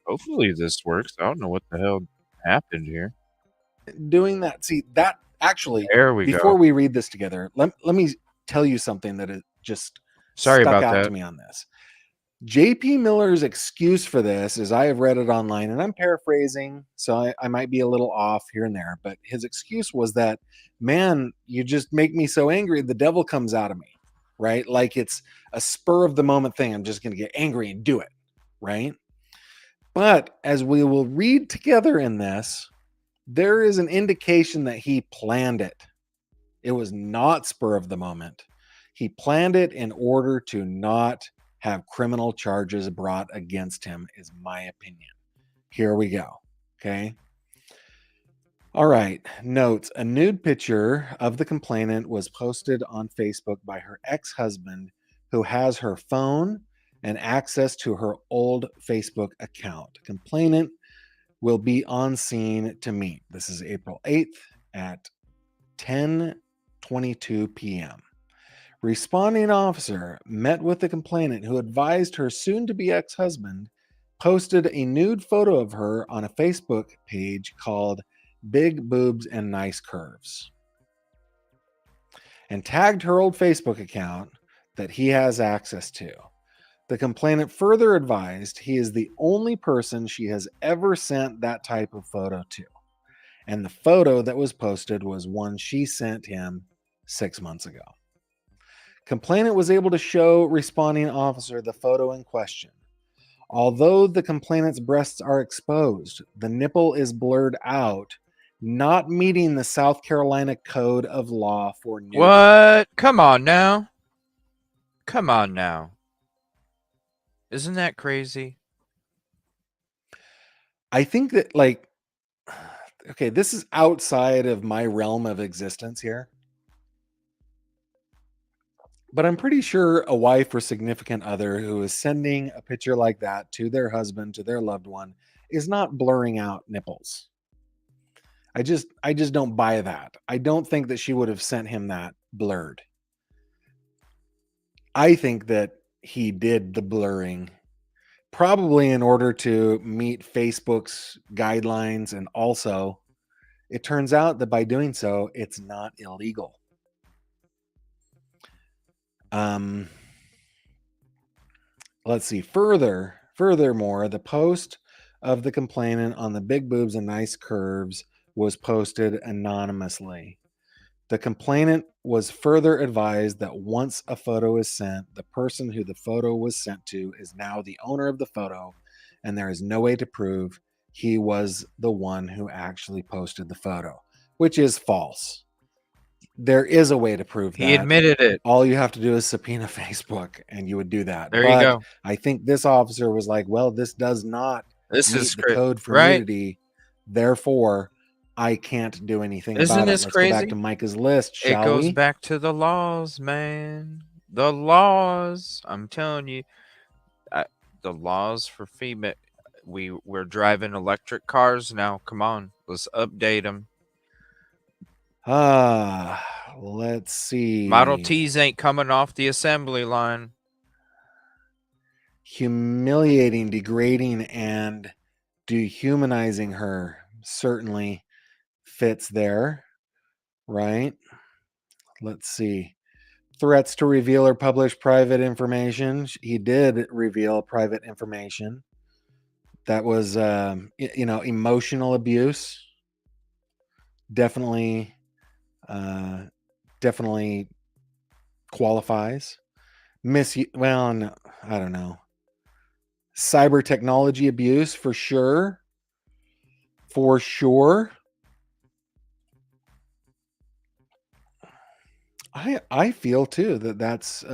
hopefully this works. I don't know what the hell happened here. Doing that. See, that actually, There we before go. we read this together, let me tell you something that it just Sorry stuck about out that. to me on this. JP Miller's excuse for this is, I have read it online and I'm paraphrasing, so I might be a little off here and there, but his excuse was that, man, you just make me so angry, the devil comes out of me, right? Like it's a spur of the moment thing. I'm just going to get angry and do it, right? But as we will read together in this, there is an indication that he planned it. It was not spur of the moment. He planned it in order to not have criminal charges brought against him, is my opinion. Here we go. Okay. All right. Notes: a nude picture of the complainant was posted on Facebook by her ex-husband, who has her phone and access to her old Facebook account. Complainant will be on scene to meet. This is April 8th at 10:22 p.m. Responding officer met with the complainant, who advised her soon-to-be ex-husband posted a nude photo of her on a Facebook page called Big Boobs and Nice Curves, and tagged her old Facebook account that he has access to. The complainant further advised he is the only person she has ever sent that type of photo to, and the photo that was posted was one she sent him 6 months ago. Complainant was able to show responding officer the photo in question. Although the complainant's breasts are exposed, the nipple is blurred out, not meeting the South Carolina Code of Law for nudity. What? Come on now. Come on now. Isn't that crazy? I think that, like, okay, this is outside of my realm of existence here. But I'm pretty sure a wife or significant other who is sending a picture like that to their husband, to their loved one, is not blurring out nipples. I just don't buy that. I don't think that she would have sent him that blurred. I think that he did the blurring probably in order to meet Facebook's guidelines, and also it turns out that by doing so, it's not illegal. Let's see. Furthermore, the post of the complainant on the Big Boobs and Nice Curves was posted anonymously. The complainant was further advised that once a photo is sent, the person who the photo was sent to is now the owner of the photo, and there is no way to prove he was the one who actually posted the photo, which is false. There is a way to prove that. He admitted it. All you have to do is subpoena Facebook, and you would do that. There you go. I think this officer was like, well, this does not This meet is the code for right? nudity. Therefore, I can't do anything Isn't about it. this Let's go back to crazy? Micah's list, It shall goes we? back to the laws, man. The laws. I'm telling you, the laws for female. We're driving electric cars now. Come on, let's update them. Let's see. Model Ts ain't coming off the assembly line. Humiliating, degrading, and dehumanizing her certainly fits there, right? Let's see. Threats to reveal or publish private information. He did reveal private information. That was, emotional abuse. Definitely qualifies. Well, no, I don't know. Cyber technology abuse for sure. For sure. I feel too that's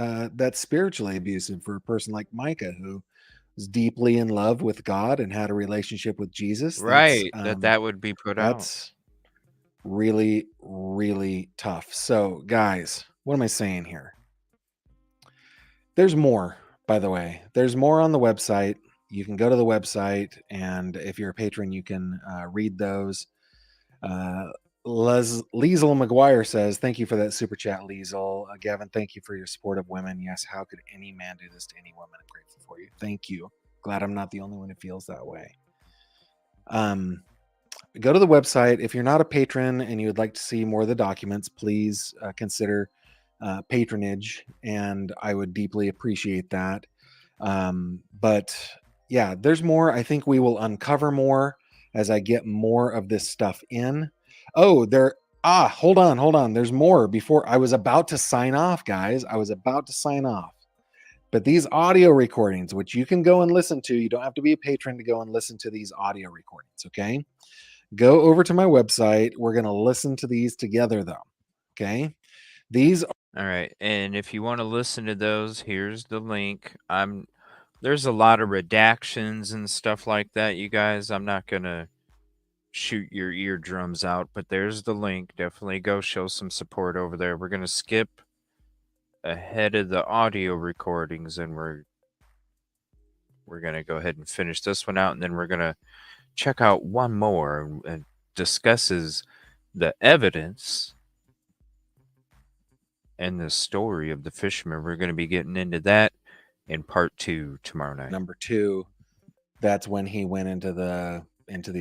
spiritually abusive for a person like Micah, who was deeply in love with God and had a relationship with Jesus. Right, that would be put out. That's really, really tough. So, guys, what am I saying here? There's more, by the way. There's more on the website. You can go to the website, and if you're a patron, you can read those. Liesel McGuire says, thank you for that super chat, Liesel. Gavin, thank you for your support of women. Yes, how could any man do this to any woman? I'm grateful for you. Thank you. Glad I'm not the only one who feels that way. Go to the website. If you're not a patron and you would like to see more of the documents, please consider patronage, and I would deeply appreciate that. But yeah, there's more. I think we will uncover more as I get more of this stuff in. Oh, hold on. There's more. Before I was about to sign off, guys. I was about to sign off. But these audio recordings, which you can go and listen to, you don't have to be a patron to go and listen to these audio recordings, okay? Go over to my website. We're going to listen to these together, though, okay? All right, and if you want to listen to those, here's the link. There's a lot of redactions and stuff like that, you guys. I'm not going to shoot your eardrums out, but there's the link. Definitely go show some support over there. We're going to skip ahead of the audio recordings, and we're going to go ahead and finish this one out, and then we're going to check out one more and discusses the evidence and the story of the fisherman. We're going to be getting into that in part 2 tomorrow night. Number 2, that's when he went into the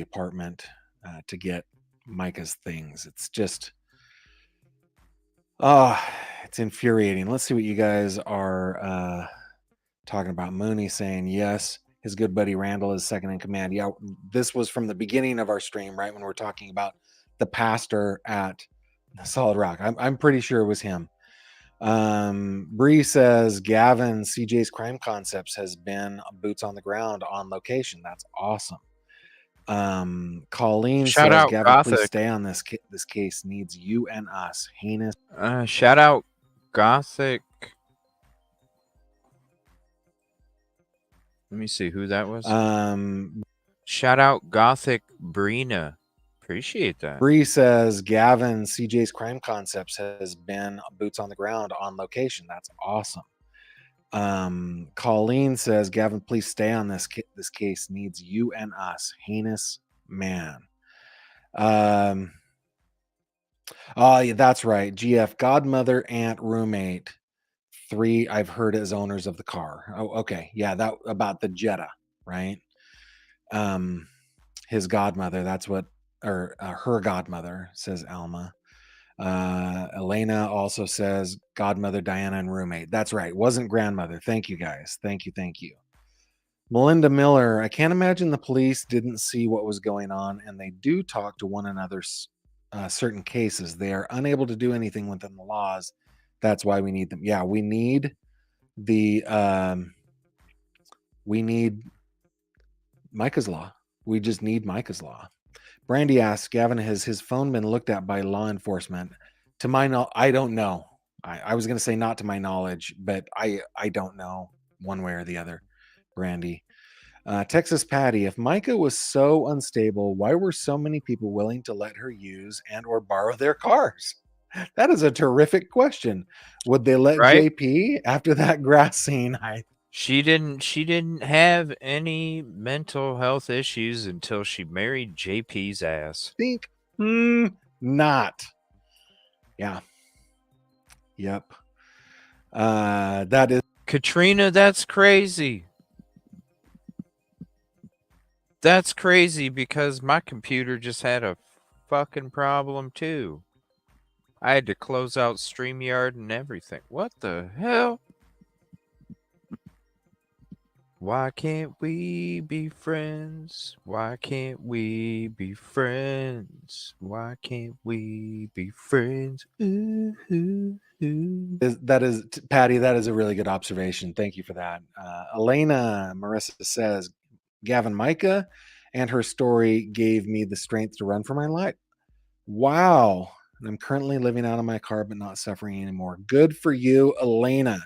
apartment to get Micah's things. It's just, it's infuriating. Let's see what you guys are talking about. Mooney saying, yes, his good buddy Randall is second in command. Yeah, this was from the beginning of our stream, right? When we're talking about the pastor at Solid Rock. I'm pretty sure it was him. Bree says Gavin CJ's Crime Concepts has been boots on the ground on location. That's awesome. Colleen shout says out Gavin, Gothic. please stay on this case needs you and us. Heinous. Shout out Gothic. Let me see who that was. Shout out Gothic Brina. Appreciate that. Bree says Gavin CJ's Crime Concepts has been boots on the ground on location. That's awesome. Colleen says Gavin, please stay on this case needs you and us. Heinous man. Yeah, that's right. GF, godmother, aunt, roommate. 3 I've heard as owners of the car. Oh, okay. Yeah, that about the Jetta, right? His godmother, that's what, or her godmother, says Alma. Elena also says godmother, Diana, and roommate. That's right. Wasn't grandmother. Thank you, guys. Thank you. Melinda Miller, I can't imagine the police didn't see what was going on, and they do talk to one another certain cases. They are unable to do anything within the laws. That's why we need them. Yeah, we need Micah's Law. We just need Micah's Law. Brandy asks, Gavin, has his phone been looked at by law enforcement? To my knowledge, I don't know. I was going to say not to my knowledge, but I don't know one way or the other, Brandy. Texas Patty, if Micah was so unstable, why were so many people willing to let her use and or borrow their cars? That is a terrific question. Would they let Right? JP after that grass scene? She didn't have any mental health issues until she married JP's ass. Think not. Yeah. Yep. That is Katrina, that's crazy. That's crazy because my computer just had a fucking problem too. I had to close out StreamYard and everything. What the hell? Why can't we be friends? Why can't we be friends? Why can't we be friends? Ooh, ooh, ooh. that is Patty. That is a really good observation. Thank you for that. Elena Marissa says, Gavin Micah and her story gave me the strength to run for my life. Wow. And I'm currently living out of my car, but not suffering anymore. Good for you, Elena.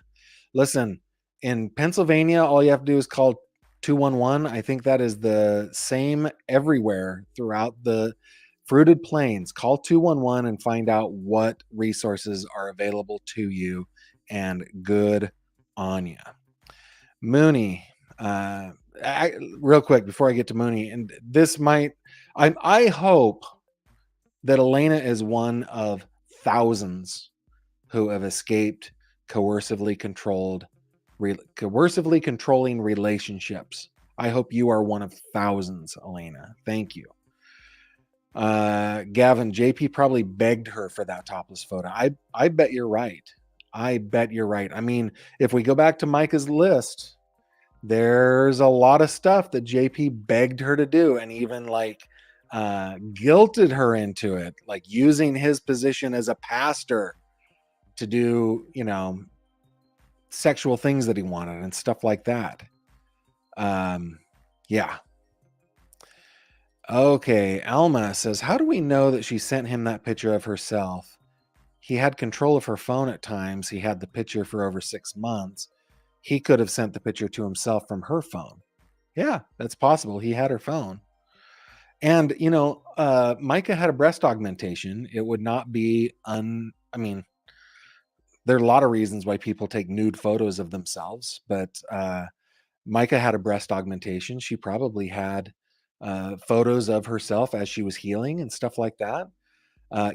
Listen, in Pennsylvania, all you have to do is call 211. I think that is the same everywhere throughout the fruited plains. Call 211 and find out what resources are available to you, and good on you. Mooney, real quick before I get to Mooney, and this might, I hope that Elena is one of thousands who have escaped coercively controlling relationships. I hope you are one of thousands, Elena. Thank you. Gavin, JP probably begged her for that topless photo. I bet you're right. I bet you're right. I mean, if we go back to Micah's list, there's a lot of stuff that JP begged her to do, and even guilted her into it, like using his position as a pastor to do, sexual things that he wanted and stuff like that. Yeah. Okay. Alma says, how do we know that she sent him that picture of herself? He had control of her phone at times. He had the picture for over 6 months. He could have sent the picture to himself from her phone. Yeah, that's possible. He had her phone. And, Micah had a breast augmentation. It would not be there are a lot of reasons why people take nude photos of themselves, but Micah had a breast augmentation. She probably had photos of herself as she was healing and stuff like that.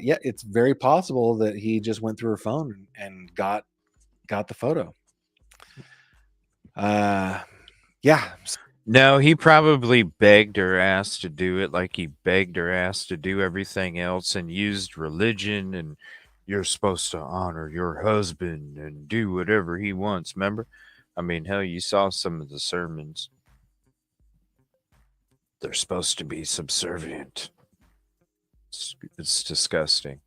Yeah, it's very possible that he just went through her phone and got the photo. Yeah. No, he probably begged her ass to do it like he begged her ass to do everything else and used religion and you're supposed to honor your husband and do whatever he wants, remember? I mean, hell, you saw some of the sermons. They're supposed to be subservient. It's disgusting.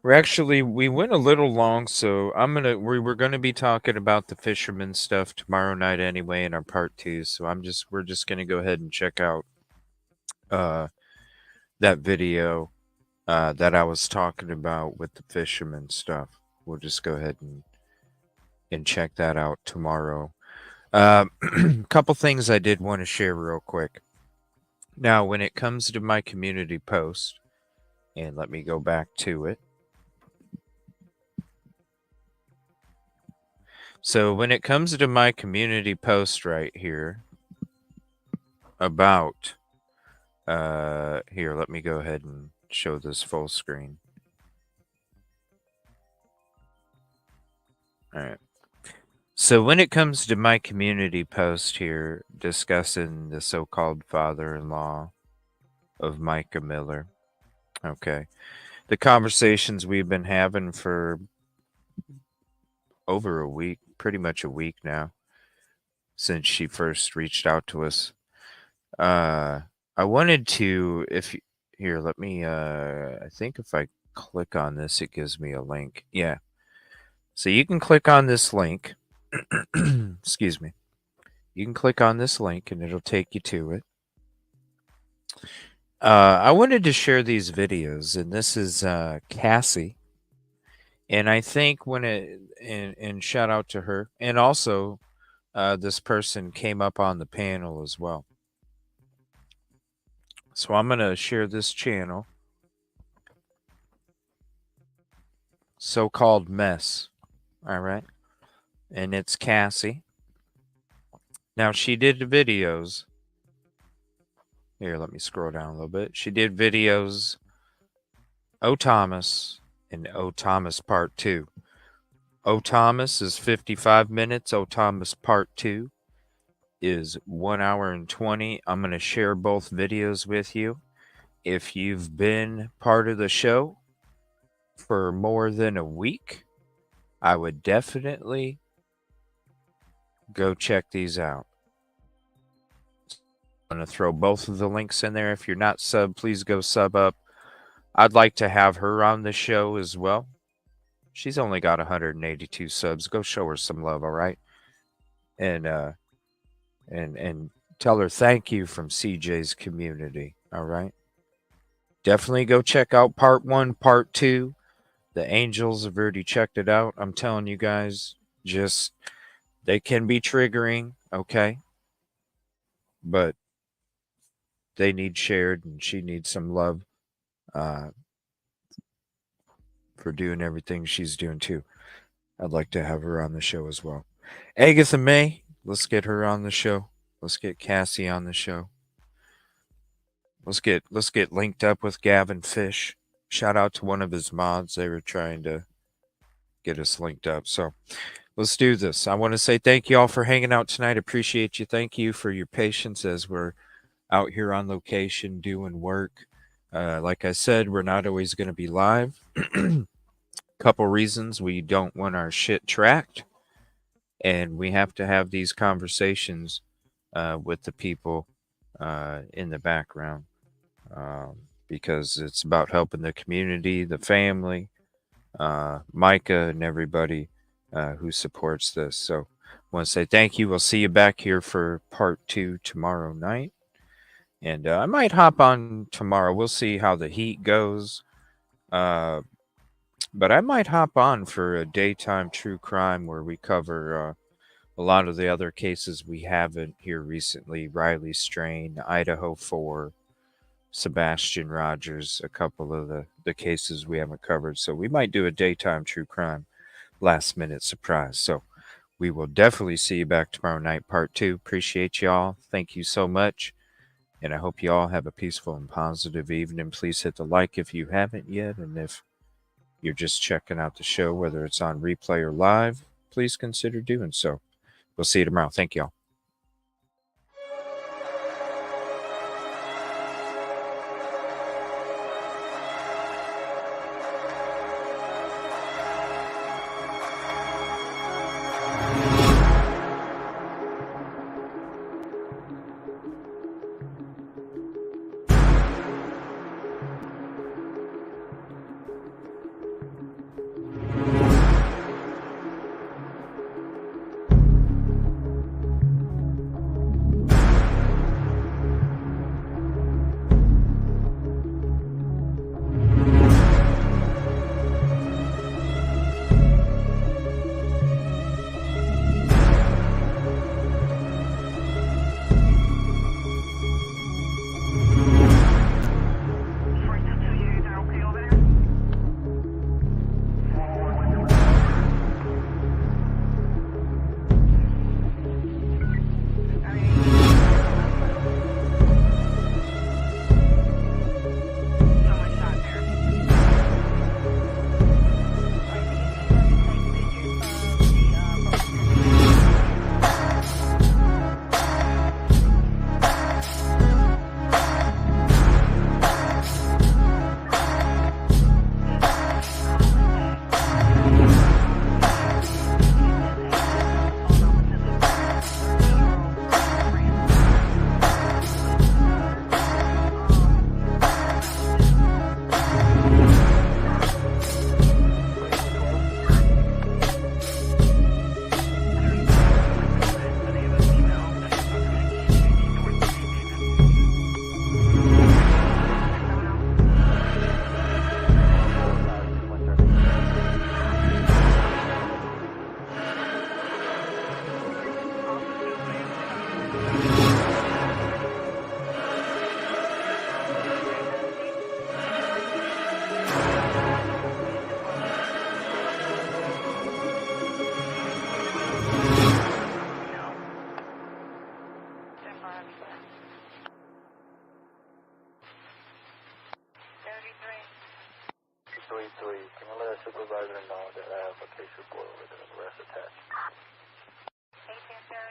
We went a little long, so we were gonna be talking about the fisherman stuff tomorrow night anyway in our part 2. So we're just gonna go ahead and check out that video that I was talking about with the fisherman stuff. We'll just go ahead and check that out tomorrow. Couple things I did want to share real quick. Now, when it comes to my community post, and let me go back to it. So when it comes to my community post right here about, here, let me go ahead and show this full screen. All right. So when it comes to my community post here discussing the so-called father-in-law of MicaMiller, okay, the conversations we've been having for over a week, pretty much a week now, since she first reached out to us. I wanted to, let me, I think if I click on this, it gives me a link. Yeah. So you can click on this link. Excuse me. You can click on this link and it'll take you to it. I wanted to share these videos, and this is Cassie. And I think and shout out to her. And also this person came up on the panel as well. So I'm going to share this channel. So-called mess. All right. And it's Cassie. Now, she did videos. Here, let me scroll down a little bit. She did videos, O Thomas and O Thomas Part 2. O Thomas is 55 minutes. O Thomas Part 2 is 1 hour and 20. I'm going to share both videos with you. If you've been part of the show for more than a week, I would definitely go check these out. I'm going to throw both of the links in there. If you're not sub, please go sub up. I'd like to have her on the show as well. She's only got 182 subs. Go show her some love, all right? And tell her thank you from CJ's community, all right? Definitely go check out Part 1, Part 2. The Angels have already checked it out. I'm telling you guys, just they can be triggering, okay? But they need shared, and she needs some love for doing everything she's doing too. I'd like to have her on the show as well. Agatha May, let's get her on the show. Let's get Cassie on the show. Let's get linked up with Gavin Fish. Shout out to one of his mods. They were trying to get us linked up. So let's do this. I want to say thank you all for hanging out tonight. Appreciate you. Thank you for your patience as we're out here on location doing work. Like I said, we're not always going to be live. Couple reasons: we don't want our shit tracked, and we have to have these conversations with the people in the background because it's about helping the community, the family, Micah, and everybody who supports this. So I want to say thank you. We'll see you back here for Part 2 tomorrow night. And I might hop on tomorrow. We'll see how the heat goes. But I might hop on for a daytime true crime where we cover a lot of the other cases we haven't here recently. Riley Strain, Idaho 4, Sebastian Rogers, a couple of the cases we haven't covered. So we might do a daytime true crime last minute surprise. So we will definitely see you back tomorrow night, Part 2. Appreciate y'all. Thank you so much. And I hope you all have a peaceful and positive evening. Please hit the like if you haven't yet. And if you're just checking out the show, whether it's on replay or live, please consider doing so. We'll see you tomorrow. Thank y'all. Can you let a supervisor know that I have a case report